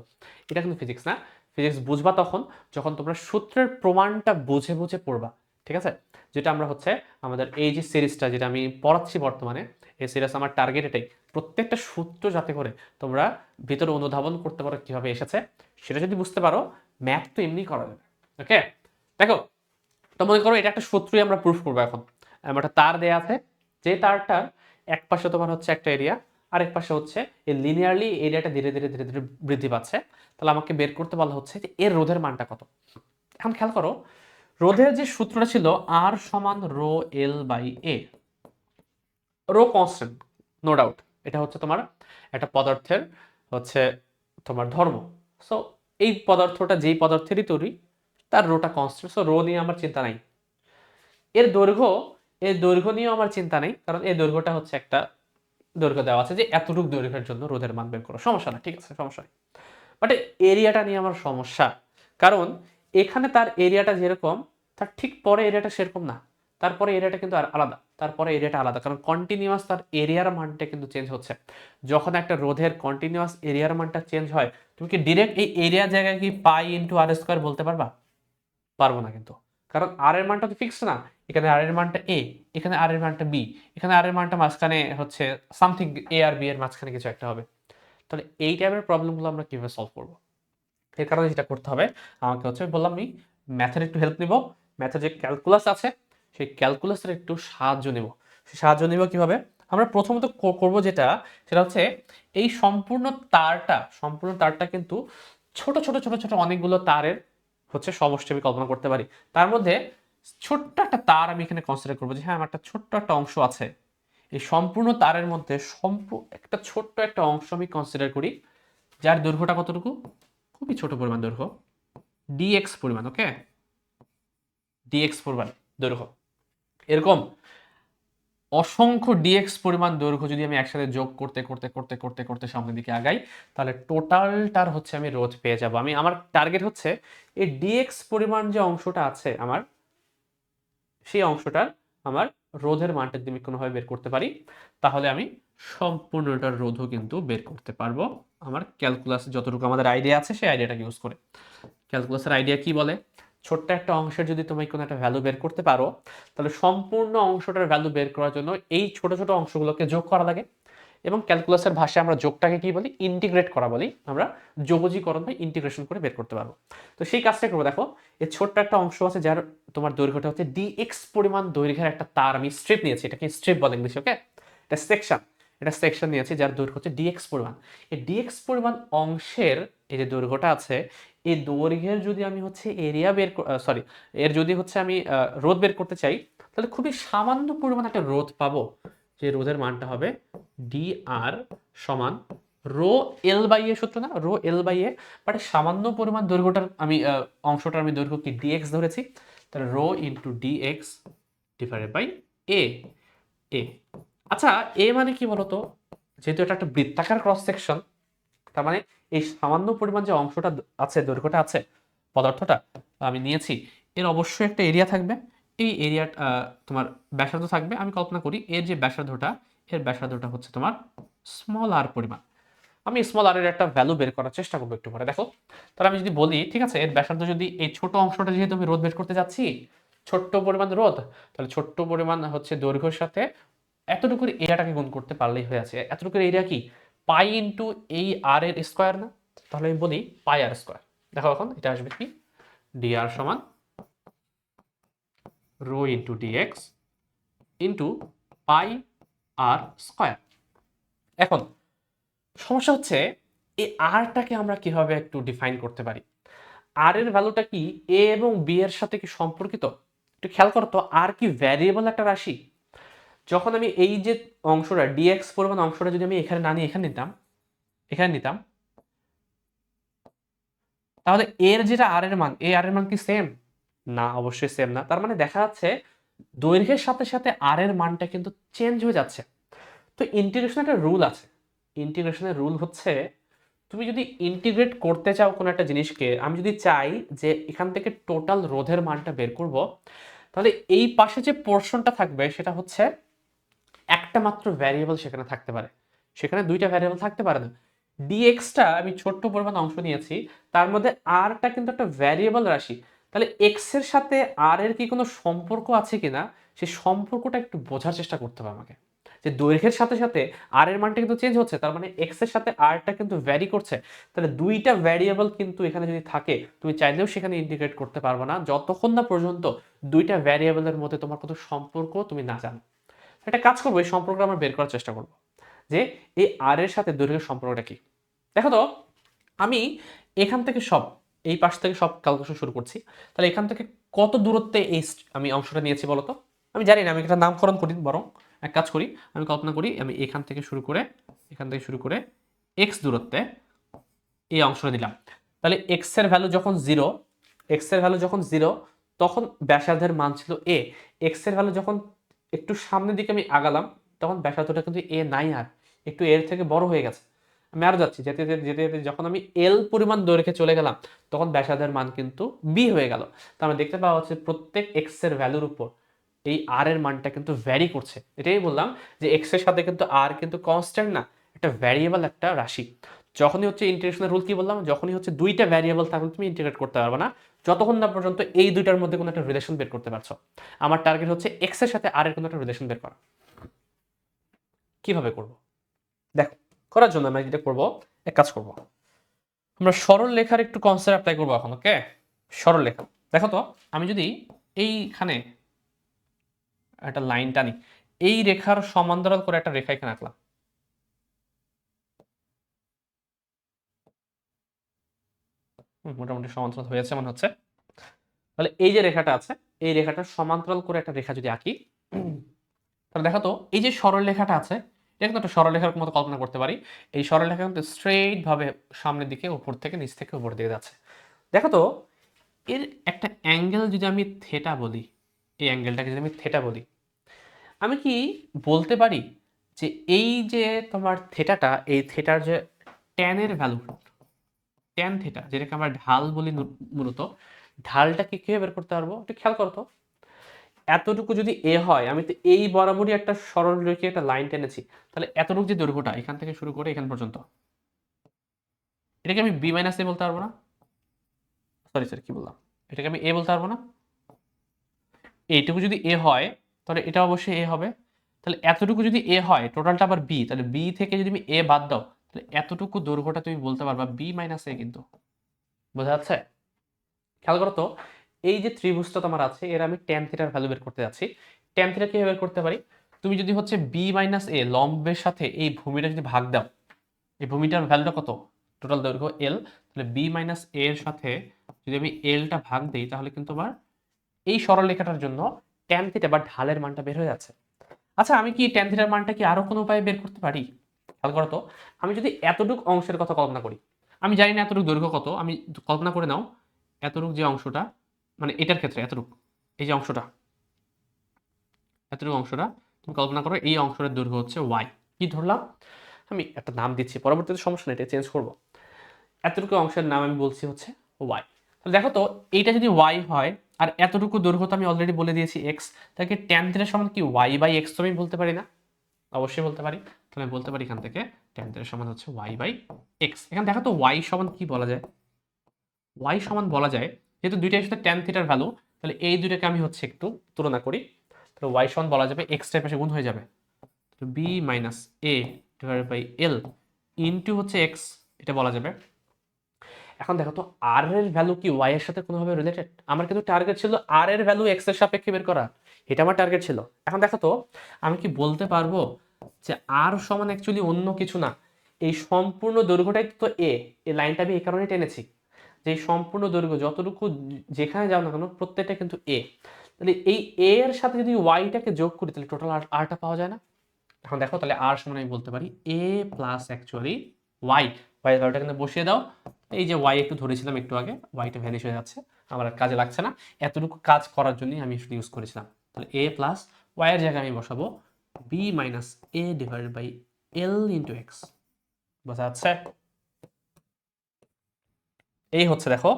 এটা কিন্তু ফিজিক্স না। ফিজিক্স বুঝবা তখন যখন তোমরা সূত্রের প্রমাণটা বুঝে বুঝে পড়বা, ঠিক আছে। যেটা আমরা হচ্ছে আমাদের এই যে সিরিজটা যেটা আমি পড়াচ্ছি বর্তমানে, এই সিরিজ আমার টার্গেট এটাই, প্রত্যেকটা সূত্র যাতে করে তোমরা ভিতরে অনুধাবন করতে পারো কিভাবে এসেছে, সেটা যদি বুঝতে পারো, ম্যাথ তো এমনি করা যাবে। ওকে, দেখো, তো মনে করো এটা একটা সূত্রই আমরা প্রুফ করবো এখন। একটা তার দেয়া আছে, যে তারটার এক পাশে তোমার হচ্ছে একটা এরিয়া, আর এক পাশে হচ্ছে এই লিনিয়ারলি এরিয়াটা ধীরে ধীরে ধীরে ধীরে বৃদ্ধি পাচ্ছে। তাহলে আমাকে বের করতে বলা হচ্ছে যে এর রোধের মানটা কত। এখন খেয়াল করো, রোধের যে সূত্রটা ছিল আর সমান rho L by A, rho constant, no doubt, এটা হচ্ছে তোমার একটা পদার্থের হচ্ছে তোমার ধর্ম। সো এই পদার্থটা যেই পদার্থেরই তৈরি, তার রোটা কনস্ট্যান্ট, সো রো নিয়ে আমার চিন্তা নাই। এর দৈর্ঘ্য নিয়েও আমার চিন্তা নেই, কারণ এই দৈর্ঘ্যটা হচ্ছে একটা দৈর্ঘ্য দেওয়া আছে যে এতটুকু দৈর্ঘ্যের জন্য রোধের মান বের করো, সমস্যা না, ঠিক আছে, সমস্যা নেই। বাট এরিয়াটা নিয়ে আমার সমস্যা, কারণ এখানে তার এরিয়াটা যেরকম তার ঠিক পরে এরিয়াটা সেরকম না, তারপরে এরিয়াটা কিন্তু আর আলাদা, তারপরে এরিয়াটা আলাদা, কারণ কন্টিনিউয়াস তার এরিয়ার মানটা কিন্তু চেঞ্জ হচ্ছে। যখন একটা রোধের কন্টিনিউয়াস এরিয়ার মানটা চেঞ্জ হয়, তুমি কি ডিরেক্ট এই এরিয়ার জায়গায় কি পাই ইন্টু আর স্কোয়ার বলতে পারবা? পারবো না কিন্তু, কারণ আর এর মানটা তো ফিক্সড না। এখানে আর এর মানটা এ, এখানে আর এর মানটা বি, এখানে আর এর মানটা মাঝখানে হচ্ছে সামথিং এ আর বি এর মাঝখানে কিছু একটা হবে। তাহলে এই টাইপের প্রবলেমগুলো আমরা কিভাবে সলভ করবো? এর কারণে যেটা করতে হবে, আমাকে হচ্ছে বললাম আমি ম্যাথের একটু হেল্প নিব, ম্যাথের যে ক্যালকুলাস আছে সেই ক্যালকুলাসের একটু সাহায্য নেব। সেই সাহায্য নেব কিভাবে? আমরা প্রথমত করব যেটা, সেটা হচ্ছে এই সম্পূর্ণ তারটা কিন্তু ছোট ছোট ছোট ছোট অনেকগুলো তারের হচ্ছে সমষ্টি আমি কল্পনা করতে পারি। তার মধ্যে ছোট্ট একটা তার আমি এখানে কনসিডার করবো যে হ্যাঁ আমার একটা ছোট্ট একটা অংশ আছে। এই সম্পূর্ণ তারের মধ্যে একটা ছোট্ট একটা অংশ আমি কনসিডার করি, যার দৈর্ঘ্যটা কতটুকু? খুবই ছোট পরিমাণ দৈর্ঘ্য, ডিএক্স পরিমাণ, ওকে, ডিএক্স পরিমাণ দৈর্ঘ্য। এরকম অসংখ্য ডিএক্স পরিমাণ দৈর্ঘ্য যদি আমি একসাথে যোগ করতে করতে করতে করতে করতে সামনের দিকে আগাই, তাহলে টোটালটার হচ্ছে আমি রোধ পেয়ে যাব। আমার টার্গেট হচ্ছে এই ডিএক্স পরিমাণ যে অংশটা আছে আমার, সেই অংশটার আমার রোধের মানটা যদি আমি কোনোভাবে বের করতে পারি, তাহলে আমি সম্পূর্ণটার রোধও কিন্তু বের করতে পারবো আমার ক্যালকুলাসে যতটুকু আমাদের আইডিয়া আছে সেই আইডিয়াটাকে ইউজ করে। ক্যালকুলাসের আইডিয়া কি বলে? ছোট্ট একটা অংশের যদি তুমি কোনো একটা ভ্যালু বের করতে পারো, তাহলে সম্পূর্ণ অংশটার ভ্যালু বের করার জন্য এই ছোট ছোট অংশগুলোকে যোগ করা লাগে। এবং ক্যালকুলাসের ভাষায় আমরা যোগটাকে কি বলি? ইন্টিগ্রেট করা বলি। আমরা যোগজীকরণ বা ইন্টিগ্রেশন করে বের করতে পারবো। তো সেই কাজটা করবো। দেখো, এই ছোট্ট একটা অংশ আছে যার তোমার দৈর্ঘ্যটা হচ্ছে ডিএক্স পরিমাণ দৈর্ঘ্যের একটা তার আমি স্ট্রিপ নিয়েছি, এটাকে স্ট্রিপ বলে ইংলিশে, ওকে, এটা সেকশন নিয়েছি যার দৈর্ঘ্য হচ্ছে ডিএক্স পরিমাণ। এই ডিএক্স পরিমাণ অংশের এই যে দৈর্ঘ্যটা আছে, এই দৈর্ঘ্যের যদি আমি হচ্ছে এরিয়া বের সরি এর যদি হচ্ছে আমি রোধ বের করতে চাই, তাহলে খুবই সামান্য পরিমাণ একটা রোধ পাবো, যে রোধের মানটা হবে ডি আর সমান রো এল বাই এ, সূত্র না, rho L by A, but সামান্য পরিমাণ দৈর্ঘ্যটার আমি অংশটার আমি দৈর্ঘ্য কি ডিএক্স ধরেছি, তাহলে rho into D X divided by A. এ আচ্ছা, এ মানে কি বলতো? যেহেতু এটা একটা বৃত্তাকার ক্রস সেকশন, তার মানে এই সামান্য পরিমাণ যে অংশটা আছে, দৈর্ঘ্যটা আছে, পদার্থটা আমি নিয়েছি, এর অবশ্যই একটা এরিয়া থাকবে। এই এরিয়া তোমার ব্যাসার্ধ থাকবে। আমি কল্পনা করি এর যে ব্যাসার্ধটা, এর ব্যাসার্ধটা হচ্ছে তোমার স্মল আর পরিমাণ। আমি স্মল আর এর একটা ভ্যালু বের করার চেষ্টা করবো একটু পরে, দেখো। তাহলে আমি যদি বলি, ঠিক আছে, এর ব্যাসার্ধ যদি এই ছোট অংশটা যেহেতু আমি রোধ বের করতে যাচ্ছি, ছোট্ট পরিমাণ রোধ, তাহলে ছোট্ট পরিমাণ হচ্ছে দৈর্ঘ্যের সাথে এতটুকুর এরিয়াটাকে গুণ করতে পারলেই হয়ে আছে। এতটুকুর এরিয়া কি? পাই ইন্টু এই আর এর স্কোয়ার না? তাহলে আমি বলি পাই আর স্কোয়ার। দেখো এখন এটা আসবে কি? ডি আর সমান rho into D X into pi R square. এখন সমস্যা হচ্ছে এই আরটাকে আমরা কিভাবে একটু ডিফাইন করতে পারি? আর এর ভ্যালুটা কি এ এবং বি এর সাথে কি সম্পর্কিত? একটু খেয়াল করো তো, আর কি ভ্যারিয়েবল একটা রাশি? যখন আমি এই যে অংশটা ডিএক্স পরিমাণ অংশটা যদি আমি এখানে না নিয়ে এখানে নিতাম, তাহলে এর যেটা আর এর মান, এই আর এর মান কি সেম? না, অবশ্যই সেম না। তার মানে দেখা যাচ্ছে দৈর্ঘ্যের সাথে সাথে আর এর মানটা কিন্তু চেঞ্জ হয়ে যাচ্ছে। তো ইন্টিগ্রেশনের একটা রুল আছে। ইন্টিগ্রেশনের রুল হচ্ছে, তুমি যদি ইন্টিগ্রেট করতে চাও কোনো একটা জিনিসকে, আমি যদি চাই যে এখান থেকে টোটাল রোধের মানটা বের করব, তাহলে এই পাশে যে পোর্শনটা থাকবে সেটা হচ্ছে একটা মাত্র ভ্যারিয়েবল সেখানে থাকতে পারে, সেখানে দুইটা ভ্যারিয়েবল থাকতে পারে না। ডিএক্সটা আমি ছোট্ট পরিমাণ অংশ নিয়েছি, তার মধ্যে আরটা কিন্তু একটা ভ্যারিয়েবল রাশি। তাহলে এক্স এর সাথে আর এর কি কোনো সম্পর্ক আছে কিনা, সেই সম্পর্কটা একটু বোঝার চেষ্টা করতে হবে আমাকে। যে দৈর্ঘ্যের সাথে সাথে আর এর মানটা কিন্তু চেঞ্জ হচ্ছে, তার মানে এক্স এর সাথে আরটা কিন্তু ভ্যারি করছে। তাহলে দুইটা ভ্যারিয়েবল কিন্তু এখানে যদি থাকে, তুমি চাইলেও সেখানে ইন্টিগ্রেট করতে পারবে না যতক্ষণ না পর্যন্ত দুইটা ভ্যারিয়েবলের মধ্যে তোমার কোনো সম্পর্ক তুমি না জানো। একটা কাজ করবো, এই সম্পর্কটা আমরা বের করার চেষ্টা করবো যে এই আর এর সাথে দৈর্ঘ্যের সম্পর্কটা কি। দেখো তো, আমি এখান থেকে এই পাশ থেকে সব ক্যালকুলেশন শুরু করছি। তাহলে এখান থেকে কত দূরত্বে আমি অংশটা নিয়েছি বলো তো? আমি জানি না, আমি এটা নামকরণ করি, বরং এক কাজ করি, আমি কল্পনা করি আমি এখান থেকে শুরু করে এক্স দূরত্বে এই অংশটা নিলাম। তাহলে এক্স এর ভ্যালু যখন জিরো, তখন ব্যাসার্ধের মান ছিল এ, এক্স এর ভ্যালু যখন একটু সামনের দিকে আমি আগালাম তখন ব্যাসার্ধটা কিন্তু এ নাই, আর একটু এর থেকে বড় হয়ে গেছে। আমি আরো যাচ্ছি, যেতে যেতে যেতে যেতে যখন আমি এল পরিমাণ দৈর্ঘ্যে চলে গেলাম তখন ব্যাসার্ধের মান কিন্তু বি হয়ে গেল। তো আমরা দেখতে পাওয়া হচ্ছে প্রত্যেক এক্স এর ভ্যালুর উপর এই আর এর মানটা কিন্তু ভ্যারি করছে। এটাই বললাম যে এক্স এর সাথে কিন্তু আর কিন্তু কনস্ট্যান্ট না, একটা ভ্যারিয়েবল, একটা রাশি। যখনই হচ্ছে ইন্টিগ্রেশনের রুল কি বললাম, যখনই হচ্ছে দুইটা ভ্যারিয়েবল থাকলে তুমি ইন্টিগ্রেট করতে পারবে না যতক্ষণ না পর্যন্ত এই দুইটার মধ্যে কোনো একটা রিলেশন বের করতে পারছো। আমার টার্গেট হচ্ছে এক্স এর সাথে আর এর কোনো একটা রিলেশন বের করা। কিভাবে করব দেখো, করার জন্য আমরা যেটা করব, এক কাজ করব, আমরা সরল লেখার একটু কনসেপ্ট অ্যাপ্লাই করবো এখন। ওকে, সরল লেখা। দেখো তো, আমি যদি এইখানে একটা লাইন টানি, এই রেখার সমান্তরাল করে একটা রেখা এখানে আঁকলাম, মোটামুটি সমান্তরাল হয়েছে মনে হচ্ছে। তাহলে এই যে রেখাটা আছে, এই রেখাটার সমান্তরাল করে একটা রেখা যদি আঁকি, তাহলে দেখো তো এই যে সরল রেখাটা আছে, এটা কিন্তু একটা সরল রেখার মতো কল্পনা করতে পারি। এই সরল রেখা কিন্তু স্ট্রেইট ভাবে সামনের দিকে, উপর থেকে নিচ থেকে উপর দিকে যাচ্ছে। দেখো তো, এর একটা অ্যাঙ্গেল যদি আমি থেটা বলি, এই অ্যাঙ্গেলটাকে যদি আমি থেটা বলি, আমি কি বলতে পারি যে এই যে তোমার থেটাটা, এই থেটার যে ট্যানের ভ্যালু, ট্যান থেটা যেটাকে আমরা ঢাল বলি মূলত, ঢালটাকে কিভাবে বের করতে পারবো একটু খেয়াল করো তো। এতটুকু যদি এ হয়, আমি তো এই বরাবরই একটা সরল রেখে একটা লাইন টেনেছি, তাহলে এতটুকু যে দৈর্ঘ্যটা এখান থেকে শুরু করে এখান পর্যন্ত, এটাকে আমি বি মাইনাস এ বলতে পারবো না? সরি সরি, কি বললাম, এটাকে আমি এ বলতে পারবো না? এইটুকু যদি এ হয় তাহলে এটা অবশ্যই এ হবে। তাহলে এতটুকু যদি এ হয়, টোটালটা আবার বি, তাহলে বি থেকে যদি তুমি এ বাদ দাও তাহলে এতটুকু দৈর্ঘ্যটা তুমি বলতে পারবা বি মাইনাস এ। কিন্তু বোঝা যাচ্ছে? খেয়াল করো তো, এই যে ত্রিভুজটা তোমার আছে, এর আমি ট্যান থিটার ভ্যালু বের করতে যাচ্ছি। ট্যান থিটা কিভাবে বের করতে পারি, তুমি যদি হচ্ছে বি মাইনাস এ লম্বের সাথে এই ভূমিটা যদি ভাগ দাও, এই ভূমিটার ভ্যালুটা কত, টোটাল দৈর্ঘ্য এল, তাহলে বি মাইনাস এ এর সাথে যদি আমি এলটা ভাগ দিই তাহলে কিন্তু আবার এই সরল রেখাটার জন্য ট্যান থিটা বা ঢালের মানটা বের হয়ে যাচ্ছে। আচ্ছা, আমি কি ট্যান থিটার মানটা কি আরো কোনো উপায়ে বের করতে পারি? খেয়াল করো তো, আমি যদি এতটুক অংশের কথা কল্পনা করি, আমি জানি না এতটুক দৈর্ঘ্য কত, আমি কল্পনা করে নাও এতটুক যে অংশটা, মানে এটার ক্ষেত্রে এতটুক, এই যে অংশটা, এতটুকু অংশটা তুমি কল্পনা করো, এই অংশের দৈর্ঘ্য হচ্ছে ওয়াই। কি ধরলাম, আমি একটা নাম দিচ্ছি, পরবর্তীতে সমস্যা নেই, এটা চেঞ্জ করবো। এতটুকু অংশের নাম আমি বলছি হচ্ছে ওয়াই। তাহলে দেখো তো, এইটা যদি ওয়াই হয় আর এতটুকু দৈর্ঘ্য তো আমি অলরেডি বলে দিয়েছি এক্স, তাকে ট্যান থিটার সমান কি ওয়াই বাই এক্স তো আমি বলতে পারি না? অবশ্যই বলতে পারি। তাহলে আমি বলতে পারি এখান থেকে ট্যান থিটার সমান হচ্ছে ওয়াই বাই এক্স। এখানে দেখো তো ওয়াই সমান কি বলা যায়, ওয়াই সমান বলা যায়, যেহেতু দুইটার সাথে ট্যান থিটার ভ্যালু, তাহলে এই দুইটাকে আমি হচ্ছে একটু তুলনা করি, তাহলে ওয়াই সমান বলা যাবে এক্স এর পাশে গুণ হয়ে যাবে, তো B minus A divided by L into হচ্ছে এক্স, এটা বলা যাবে। এখন দেখো তো, আর এর ভ্যালু কি ওয়াই এর সাথে কোনোভাবে রিলেটেড? আমার কিন্তু টার্গেট ছিল আর এর ভ্যালু এক্স এর সাপেক্ষে বের করা, এটা আমার টার্গেট ছিল। এখন দেখো তো, আমি কি বলতে পারবো যে আর সমান অ্যাকচুয়ালি অন্য কিছু না, এই সম্পূর্ণ দৈর্ঘ্যটাই তো এ, এই লাইনটা আমি এই কারণে টেনেছি যে এই সম্পূর্ণ দৈর্ঘ্য যতটুকু যেখানে যাও না কেন প্রত্যেকটা কিন্তু এ। তাহলে এই এ এর সাথে যদি ওয়াইটাকে যোগ করি তাহলে টোটাল আরটা পাওয়া যায় না? এখন দেখো, তাহলে আর সমান আমি বলতে পারি এ প্লাস অ্যাকচুয়ালি ওয়াই। ওয়াই ভ্যালুটা কিন্তু বসিয়ে দাও, এই যে ওয়াই একটু ধরেছিলাম একটু আগে, ওয়াইটা ভ্যানিশ হয়ে যাচ্ছে, আমার আর কাজে লাগছে না, এতটুকু কাজ করার জন্যই আমি শুধু ইউজ করেছিলাম। তাহলে এ প্লাস ওয়াই এর জায়গায় আমি বসাবো B minus A divided by L into X. বোঝা যাচ্ছে? এই হচ্ছে দেখো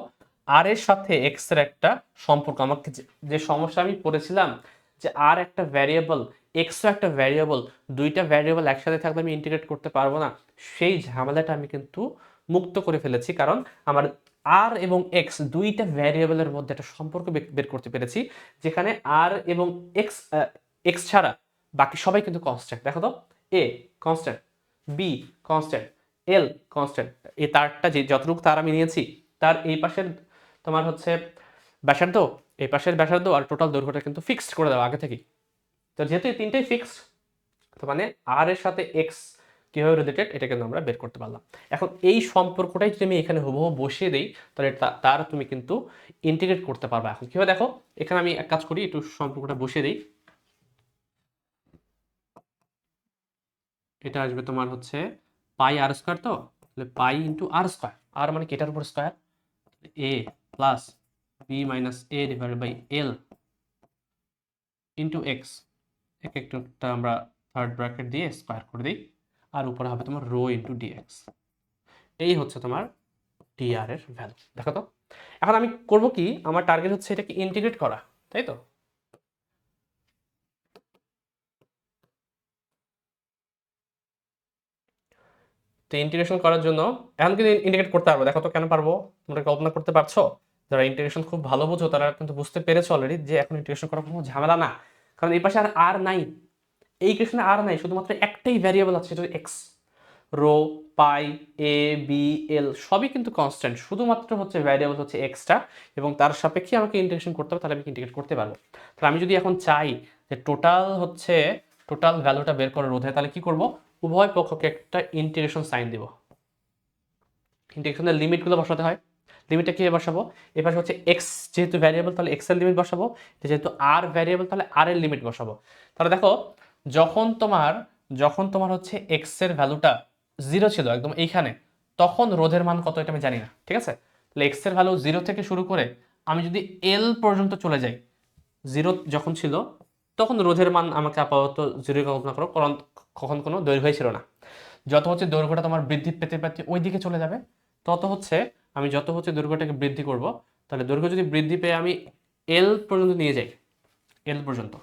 আর এর সাথে এক্স এর একটা সম্পর্ক। আমাকে যে সমস্যা আমি পড়েছিলাম যে আর একটা ভ্যারিয়েবল, এক্সও একটা ভ্যারিয়েবল, দুইটা ভ্যারিয়েবল একসাথে থাকলে আমি ইন্টিগ্রেট করতে পারবো না, সেই ঝামেলাটা আমি কিন্তু মুক্ত করে ফেলেছি, কারণ আমার আর এবং এক্স দুইটা ভ্যারিয়েবলের মধ্যে একটা সম্পর্ক বের করতে পেরেছি, যেখানে আর এবং এক্স, এক্স ছাড়া বাকি সবাই কিন্তু কনস্ট্যান্ট। দেখো তো, A constant, B constant, L constant, এই তারটা যে যতটুকু তার আমি নিয়েছি, তার এই পাশের তোমার হচ্ছে ব্যাসার্ধ, এই পাশের ব্যাসার্ধ আর টোটাল দৈর্ঘ্যটা কিন্তু ফিক্সড করে দেওয়া আগে থেকেই। তো যেহেতু এই তিনটাই ফিক্সড, তো মানে আর এর সাথে এক্স কিভাবে রিলেটেড এটা কিন্তু আমরা বের করতে পারলাম। এখন এই সম্পর্কটাই যদি আমি এখানে হুবহু বসিয়ে দিই তাহলে তার তুমি কিন্তু ইন্টিগ্রেট করতে পারবা। এখন কিভাবে দেখো, এখানে আমি এক কাজ করি, একটু সম্পর্কটা বসিয়ে দিই। এটা আসবে তোমার হচ্ছে পাই আর স্কোয়ার, তো তাহলে পাই ইন্টু আর স্কোয়ার, আর মানে কি এটার উপর square, A plus B minus A divided by L into X, এক একটা আমরা থার্ড ব্র্যাকেট দিয়ে স্কোয়ার করে দিই, আর উপরে হবে তোমার রো ইন্টু ডিএক্স। এই হচ্ছে তোমার ডিআর এর ভ্যালু। দেখো তো এখন আমি করব কি, আমার টার্গেট হচ্ছে এটাকে ইন্টিগ্রেট করা, তাই তো? তো ইন্টিগ্রেশন করার জন্য এখন কিন্তু ইন্টিগ্রেট করতে পারবো। দেখো তো কেন পারবো, তোমরা কল্পনা করতে পারছো? যারা ইন্টিগ্রেশন খুব ভালো বোঝো তারা কিন্তু বুঝতে পেরেছো অলরেডি যে এখন ইন্টিগ্রেশন করা কোনো ঝামেলা না, কারণ এই পাশে আর আর নাই, এই ইকুয়েশনে আর নাই, শুধুমাত্র একটাই ভ্যারিয়েবল আছে, সেটা x. Rho, pi, A, B, এল সবই কিন্তু কনস্ট্যান্ট, শুধুমাত্র হচ্ছে ভ্যারিয়েবল হচ্ছে এক্সটা, এবং তার সাপেক্ষে আমাকে ইন্টিগ্রেশন করতে হবে, তাহলে আমি ইন্টিগ্রেট করতে পারবো। তাহলে আমি যদি এখন চাই যে টোটাল ভ্যালুটা বের করে রোধে, তাহলে কি করব, উভয় পক্ষকে একটা ইন্টিগ্রেশন সাইন দিব। ইন্টিগ্রেশনের লিমিটগুলো বসাতে হয়। লিমিটটা কীভাবে বসাবো, এ পাশে হচ্ছে এক্স যেহেতু ভ্যারিয়েবল, তাহলে এক্স এর লিমিট বসাবো, যেহেতু আর ভ্যারিয়েবল তাহলে আর এর লিমিট বসাবো। তাহলে দেখো যখন তোমার হচ্ছে এক্স এর ভ্যালুটা 0 ছিল একদম এইখানে, তখন রোধের মান কত এটা আমি জানি না, ঠিক আছে? তাহলে এক্স এর ভ্যালু 0 থেকে শুরু করে আমি যদি এল পর্যন্ত চলে যাই, 0 যখন ছিল তখন রোধের মান আমাকে আপাতত 0 কল্পনা করো, কারণ কখন কোনো দৈর্ঘ্য ছিল না। যত হচ্ছে দৈর্ঘ্যটা তোমার বৃদ্ধি পেতে পেতে ওই দিকে চলে যাবে, যত হচ্ছে দৈর্ঘ্যটাকে বৃদ্ধি করব, তাহলে দৈর্ঘ্য যদি বৃদ্ধি পেয়ে আমি এল পর্যন্ত নিয়ে যাই, এল পর্যন্ত,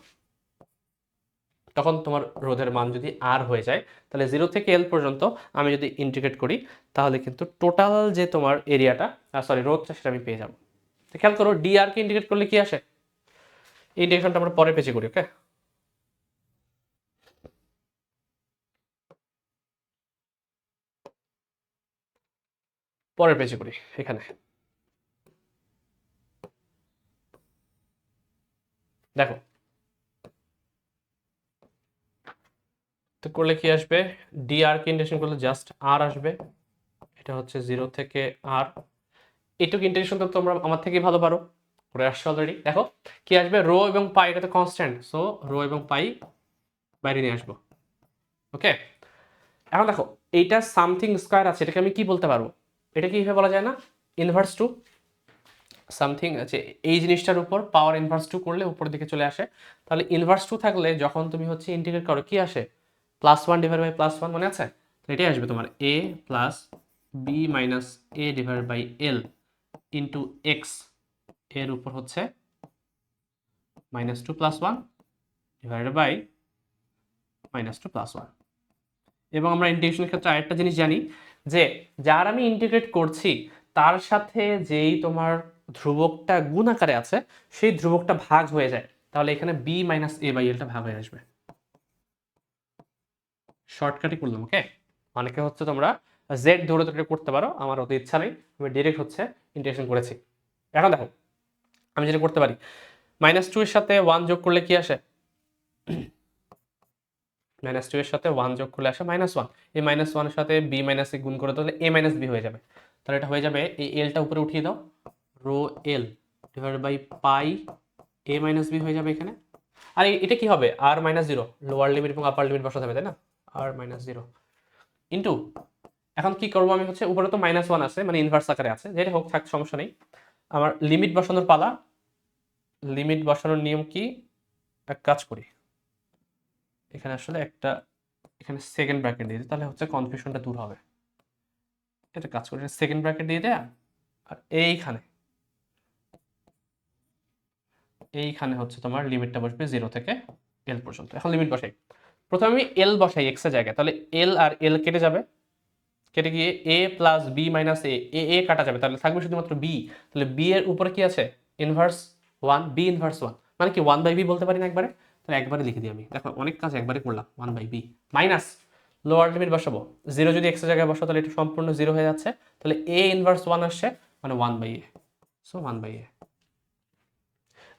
তখন তোমার রোধের মান যদি আর হয়ে যায়, তাহলে 0 থেকে এল পর্যন্ত আমি যদি ইন্টিগ্রেট করি, তাহলে কিন্তু টোটাল যে তোমার এরিয়াটা রোধটা সেটা আমি পেয়ে যাবো। তো খেয়াল করো ডি আর কে ইন্টিগ্রেট করলে কি আসে, এই ইন্টিগ্রেশনটা আমরা পরে পেজে করি, ওকে? পরের পেজে করি এখানে। দেখো তো করলে কি আসবে, ডি আর কে ইন্টিগ্রেশন করলে জাস্ট আর আসবে, এটা হচ্ছে 0 থেকে আর। এইটুকু ইন্টিগ্রেশন তো তোমরা আমার থেকেই ভালো পারো, করে আসছে অলরেডি। দেখো কি আসবে, রো এবং পাই, এটা তো কনস্ট্যান্ট, সো রো এবং পাই বাইরে নিয়ে আসবো, ওকে? এখন দেখো এইটা সামথিং স্কোয়ার আছে, এটাকে আমি কি বলতে পারবো, এটা কি বলা যায় না, ইনভার্স টু সামথিং আছে, এই জিনিসটার উপর পাওয়ার ইনভার্স টু করলে উপরের দিকে চলে আসে। তাহলে ইনভার্স টু থাকলে যখন তুমি হচ্ছে ইন্টিগ্রেট করো কি আসে, +1 ডিভাইড বাই +1, মনে আছে? তো এটাই আসবে তোমার a plus B minus A divide by L into X, এর উপর হচ্ছে -2 + 1 ডিভাইডেড বাই -2 + 1। এবং আমরা ইন্টিগ্রেশনের ক্ষেত্রে আরেকটা জিনিস জানি যে যার আমি ইন্টিগ্রেট করছি তার সাথে যেই তোমার ধ্রুবকটা গুণ আকারে আছে সেই ধ্রুবকটা ভাগ হয়ে যায়, তাহলে এখানে বি মাইনাস এ বাই এলটা ভাগ হয়ে আসবে। শর্টকাটই করলাম, ওকে? অনেকে হচ্ছে তোমরা জেড ধরে ধরে করতে পারো, আমার অত ইচ্ছা নেই, আমি ডিরেক্ট হচ্ছে ইন্টিগ্রেশন করেছি। এখন দেখো আমি যেটা করতে পারি, -2 এর সাথে 1 যোগ করলে কি আসে, -2 এর সাথে 1 যোগ করলে আসে -1, এই -1 এর সাথে b মাইনাস এ গুণ করে দিলে a মাইনাস b হয়ে যাবে। তাহলে এটা হয়ে যাবে, এই এলটা উপরে উঠিয়ে দাও, rho L divided by pi a minus b হয়ে যাবে এখানে। আর এটা কি হবে, r মাইনাস 0, লোয়ার লিমিট এবং আপার লিমিট বসাতে হবে, তাই না? r মাইনাস 0 ইন্টু, এখন কি করবো আমি হচ্ছে উপরে তো -1 আছে, মানে ইনভার্স আকারে আছে, যেটা হোক থাক সমস্যা নেই, আমার লিমিট বসানোর পালা। লিমিট বসানোর নিয়ম কি, এক কাজ করি, এখানে আসলে এখানে সেকেন্ড ব্র্যাকেট দিয়ে দিই, তাহলে হচ্ছে কনফিউশনটা দূর হবে। এটা কাজ করে সেকেন্ড ব্র্যাকেট দিয়ে দেয়া, আর এইখানে হচ্ছে তোমার লিমিটটা বসবে 0 থেকে এল পর্যন্ত। এখন লিমিট বসাই, প্রথমে আমি এল বসাই এক্স এর জায়গায়, তাহলে এল আর এল কেটে যাবে, কেটে গিয়ে এ প্লাস বি মাইনাস এ, এ কাটা যাবে, তাহলে থাকবে শুধুমাত্র বি। তাহলে বি এর উপরে কি আছে, ইনভার্স 1, বি ইনভার্স 1, মানে কি 1/b বলতে পারি না একবারে? তাহলে একবারে লিখে দিই আমি, দেখো অনেক কাজ একবারে করলাম, 1/b মাইনাস লোয়ার লিমিট বসাবো, 0 যদি এক্স এর জায়গায় বসাবো তাহলে এটা সম্পূর্ণ 0 হয়ে যাচ্ছে, তাহলে এ ইনভার্স 1 আসছে, মানে 1/a, সো 1/a।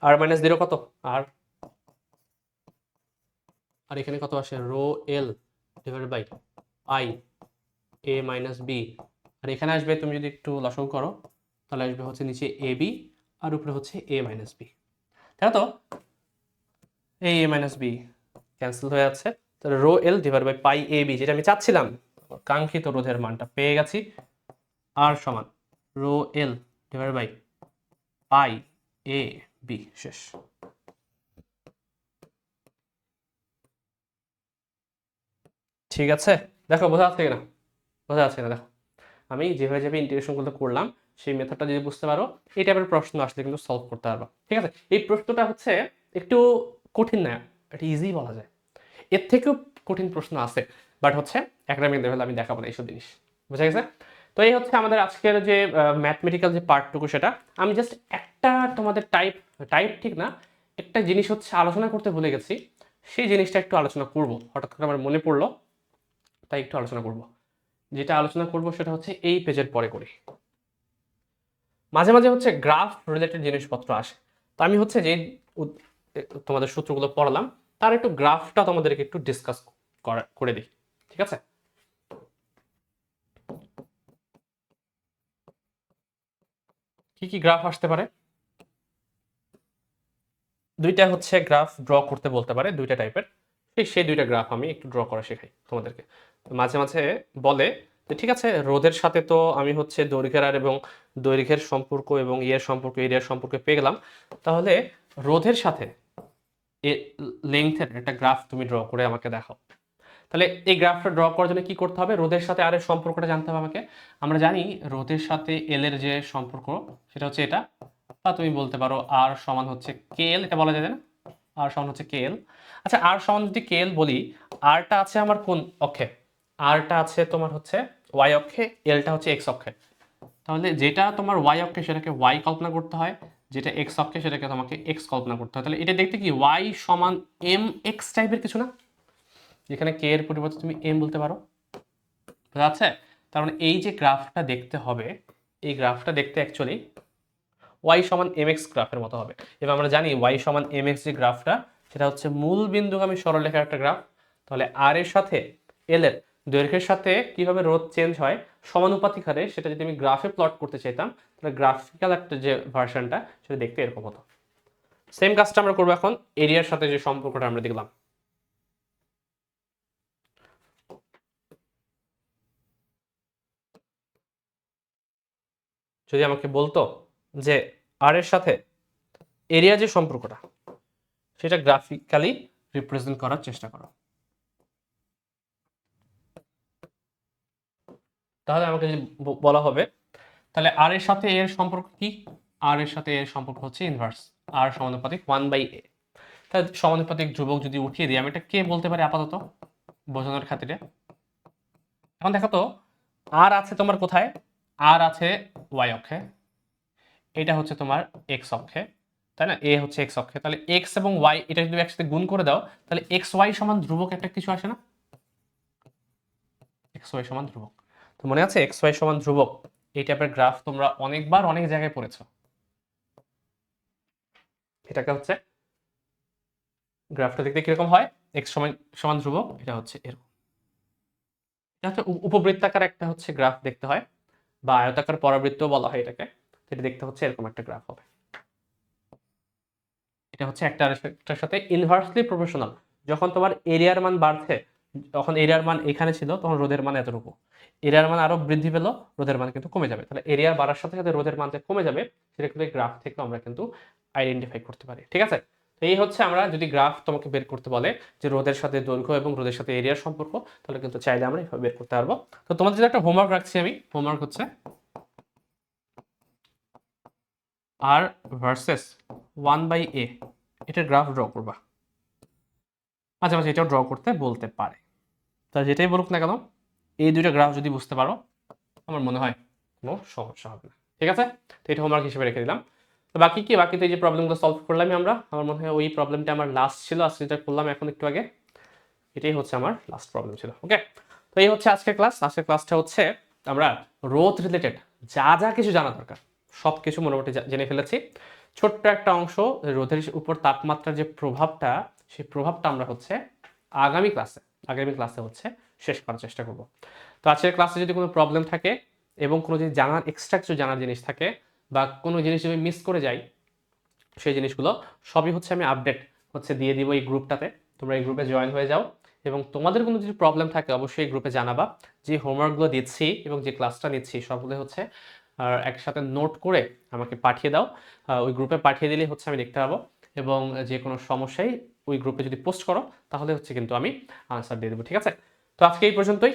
আর মাইনাস 0 কত, আর আর এখানে কত আসে, rho L divided by I A minus B, আর এখানে আসবে তুমি যদি একটু লসাগু করো তাহলে আসবে হচ্ছে নিচে এ বি আর উপরে হচ্ছে এ মাইনাস বি, তাই তো? এই এ মাইনাস বি ক্যান্সেল হয়ে যাচ্ছে, তাহলে rho L divide by pi A B, যেটা আমি চাচ্ছিলাম, কাঙ্ক্ষিত রোধের মানটা পেয়ে গেছি, আর সমান rho L divide by pi A B শেষ। ঠিক আছে, দেখো বোঝা যাচ্ছে কিনা? বোঝা যাচ্ছে না? দেখো আমি যেভাবে ইন্টিগ্রেশনগুলো করলাম সেই মেথডটা যদি বুঝতে পারো, এই টাইপের প্রশ্ন আসলে কিন্তু সলভ করতে পারবা। ঠিক আছে, এই প্রশ্নটা হচ্ছে একটু কঠিন না, এটা ইজি বলা যায়। এর থেকেও কঠিন প্রশ্ন আছে, বাট হচ্ছে একাডেমিক লেভেলে আমি দেখাবো না এইসব জিনিস। বুঝা গেছে? তো এই হচ্ছে আমাদের আজকের যে ম্যাথমেটিক্যাল যে পার্টটুকু, সেটা আমি জাস্ট একটা তোমাদের টাইপ টাইপ ঠিক না, একটা জিনিস হচ্ছে আলোচনা করতে ভুলে গেছি, সেই জিনিসটা একটু আলোচনা করব, হঠাৎ করে আমার মনে পড়লো, তাই একটু আলোচনা করব। যেটা আলোচনা করব সেটা হচ্ছে এই পেজের পরে করি। মাঝে মাঝে হচ্ছে গ্রাফ রিলেটেড জিনিসপত্র আসে, তো আমি হচ্ছে যে তোমাদের সূত্রগুলো পড়ালাম তার একটু গ্রাফটা তোমাদেরকে একটু ডিসকাস করে দিই। ঠিক আছে, কি কি গ্রাফ আসতে পারে? দুইটা হচ্ছে গ্রাফ ড্র করতে বলতে পারে, দুইটা টাইপের। সেই দুইটা গ্রাফ আমি একটু ড্র করা শেখাই তোমাদেরকে। মাঝে মাঝে বলে যে ঠিক আছে, রোধের সাথে তো আমি হচ্ছে দৈর্ঘ্যের আর এবং দৈর্ঘ্যের সম্পর্ক এবং ইয়ের সম্পর্ক, এরিয়ার সম্পর্ক পেয়ে গেলাম, তাহলে রোধের সাথে লেংথের একটা গ্রাফ তুমি ড্র করে আমাকে দেখাও। তাহলে এই গ্রাফটা ড্র করার জন্য কি করতে হবে? রোধের সাথে আর এর সম্পর্কটা জানতে হবে আমাকে। আমরা জানি রোধের সাথে এল এর যে সম্পর্ক সেটা হচ্ছে এটা, বা তুমি বলতে পারো আর সমান হচ্ছে কে এল, এটা বলা যায় না? আর সমান হচ্ছে কে এল। আচ্ছা, আর সমান যদি কে এল বলি, আরটা আছে আমার কোন অক্ষে? আরটা আছে তোমার হচ্ছে ওয়াই অক্ষে, এলটা হচ্ছে এক্স অক্ষে। তাহলে যেটা তোমার ওয়াই অক্ষে সেটাকে ওয়াই কল্পনা করতে হয়, যেটা এক্স অক্ষে সেটাকে তোমাকে এক্স কল্পনা করতে হয়। তাহলে এটা দেখতে কি ওয়াই সমান এম এক্স টাইপের কিছু না, যেখানে কে এর পরিবর্তে তুমি এম বলতে পারো। বোঝা যাচ্ছে? তার মানে এই যে গ্রাফটা দেখতে হবে, এই গ্রাফটা দেখতে অ্যাকচুয়ালি ওয়াই সমান এম এক্স গ্রাফের মতো হবে। এবার আমরা জানি ওয়াই সমান এম এক্স যে গ্রাফটা, সেটা হচ্ছে মূল বিন্দুগামী সরলরেখার একটা গ্রাফ। তাহলে আর এর সাথে এল এর দৈর্ঘ্যের সাথে কিভাবে রোধ চেঞ্জ হয় সমানুপাতিক হারে, সেটা যদি আমি গ্রাফে প্লট করতে চাইতাম, তাহলে গ্রাফিক্যাল একটা যে ভার্সনটা সেটা দেখতে এরকম হতো। সেম কাজটা আমরা করবো এখন এরিয়ার সাথে, যে সম্পর্কটা আমরা দেখলাম। যদি আমাকে বলতো যে আর এর সাথে এরিয়া যে সম্পর্কটা, সেটা গ্রাফিক্যালি রিপ্রেজেন্ট করার চেষ্টা করো, তাহলে আমাকে যদি বলা হবে তাহলে আর এর সাথে এর সম্পর্ক কি? আর এর সাথে এর সম্পর্ক হচ্ছে ইনভার্স, আর সমানুপাতিক 1/a। তাহলে সমানুপাতিক ধ্রুবক যদি উঠিয়ে দিই, আমি এটা কে বলতে পারি আপাতত বোঝানোর খাতিরে। এখন দেখো তো, আর আছে তোমার কোথায়? আর আছে ওয়াই অক্ষে, এটা হচ্ছে তোমার এক্স অক্ষে, তাই না? এ হচ্ছে এক্স অক্ষে, তাহলে এক্স এবং ওয়াই এটা যদি একসাথে গুণ করে দাও, তাহলে এক্স ওয়াই সমান ধ্রুবক একটা কিছু আসে না? এক্স ওয়াই সমান ধ্রুবক, তো মনে আছে এক্স ওয়াই সমান ধ্রুবক? এই টাইপের গ্রাফ তোমরা অনেকবার অনেক জায়গায় পড়েছো। এটাকে হচ্ছে গ্রাফটা দেখতে কিরকম হয়? এক্স সমান সমান ধ্রুবক, এটা হচ্ছে এরকম। এটা হচ্ছে উপবৃত্তাকার একটা হচ্ছে গ্রাফ দেখতে হয়, বা আয়তাকার পরাবৃত্ত বলা হয় এটাকে। এটা দেখতে হচ্ছে এরকম একটা গ্রাফ হবে। এটা হচ্ছে একটা আরেকটার সাথে ইনভার্সলি প্রপোর্শনাল। যখন তোমার এরিয়ার মান বাড়ছে, যখন এরিয়ার মান এখানে ছিল তখন রোধের মান এতটুকু, এরিয়ার মান আরো বৃদ্ধি পেল, রোধের মান কিন্তু কমে যাবে। তাহলে এরিয়ার বাড়ার সাথে সাথে রোধের মান যে কমে যাবে, সেটা কিন্তু এই গ্রাফ থেকে আমরা কিন্তু আইডেন্টিফাই করতে পারি। ঠিক আছে, তো এই হচ্ছে আমরা যদি গ্রাফ তোমাকে বের করতে বলে যে রোধের সাথে দৈর্ঘ্য এবং রোধের সাথে এরিয়ার সম্পর্ক, তাহলে কিন্তু চাইলে আমরা এভাবে বের করতে পারবো। তো তোমাদের জন্য একটা হোমওয়ার্ক রাখছি আমি, হোমওয়ার্ক হচ্ছে আর ভার্সেস 1/a এটার গ্রাফ ড্র করবা। মাঝে মাঝে এটাও ড্র করতে বলতে পারে, তা যেটাই বলুক না কেন, এই দুইটা গ্রাফ যদি বুঝতে পারো, আমার মনে হয় কোনো সমস্যা হবে না। ঠিক আছে, তো এটা হোমওয়ার্ক হিসেবে রেখে দিলাম। তো বাকি কি, বাকি তো এই যে প্রবলেমগুলো সলভ করলামই আমরা, আমার মনে হয় ওই প্রবলেমটা আমার লাস্ট ছিল, আজকে যেটা করলাম এখন একটু আগে, এটাই হচ্ছে আমার লাস্ট প্রবলেম ছিল। ওকে, তো এই হচ্ছে আজকের ক্লাস। আজকের ক্লাসটা হচ্ছে আমরা রোধ রিলেটেড যা যা কিছু জানা দরকার সব কিছু মোটামুটি জেনে ফেলেছি। ছোট্ট একটা অংশ, রোধের উপর তাপমাত্রার যে প্রভাবটা, সেই প্রভাবটা আমরা হচ্ছে আগামী ক্লাসে হচ্ছে শেষ করার চেষ্টা করব। তো আজকের ক্লাসে যদি কোনো প্রবলেম থাকে এবং কোনো যদি জানার এক্সট্রা কিছু জানার জিনিস থাকে, বা কোনো জিনিস যদি মিস করে যাই, সেই জিনিসগুলো সবই হচ্ছে আমি আপডেট হচ্ছে দিয়ে দিব এই গ্রুপটাতে। তোমরা এই গ্রুপে জয়েন হয়ে যাও, এবং তোমাদের কোনো যদি প্রবলেম থাকে অবশ্যই এই গ্রুপে জানাবা। যে হোমওয়ার্কগুলো দিচ্ছি এবং যে ক্লাসটা নিচ্ছি সবগুলো হচ্ছে আর একসাথে নোট করে আমাকে পাঠিয়ে দাও। ওই গ্রুপে পাঠিয়ে দিলেই হচ্ছে আমি দেখতে পাবো, এবং যে কোনো সমস্যায় ওই গ্রুপে যদি পোস্ট করো তাহলে হচ্ছে কিন্তু আমি আনসার দিয়ে দেবো, ঠিক আছে? তো আজকে এই পর্যন্তই,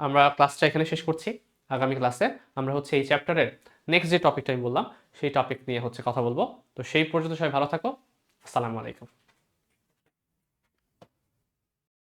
আমরা ক্লাসটা এখানে শেষ করছি। আগামী ক্লাসে আমরা হচ্ছে এই চ্যাপ্টারের নেক্সট যে টপিকটা আমি বললাম সেই টপিক নিয়ে হচ্ছে কথা বলবো। তো সেই পর্যন্ত সবাই ভালো থাকো। আসসালামু আলাইকুম।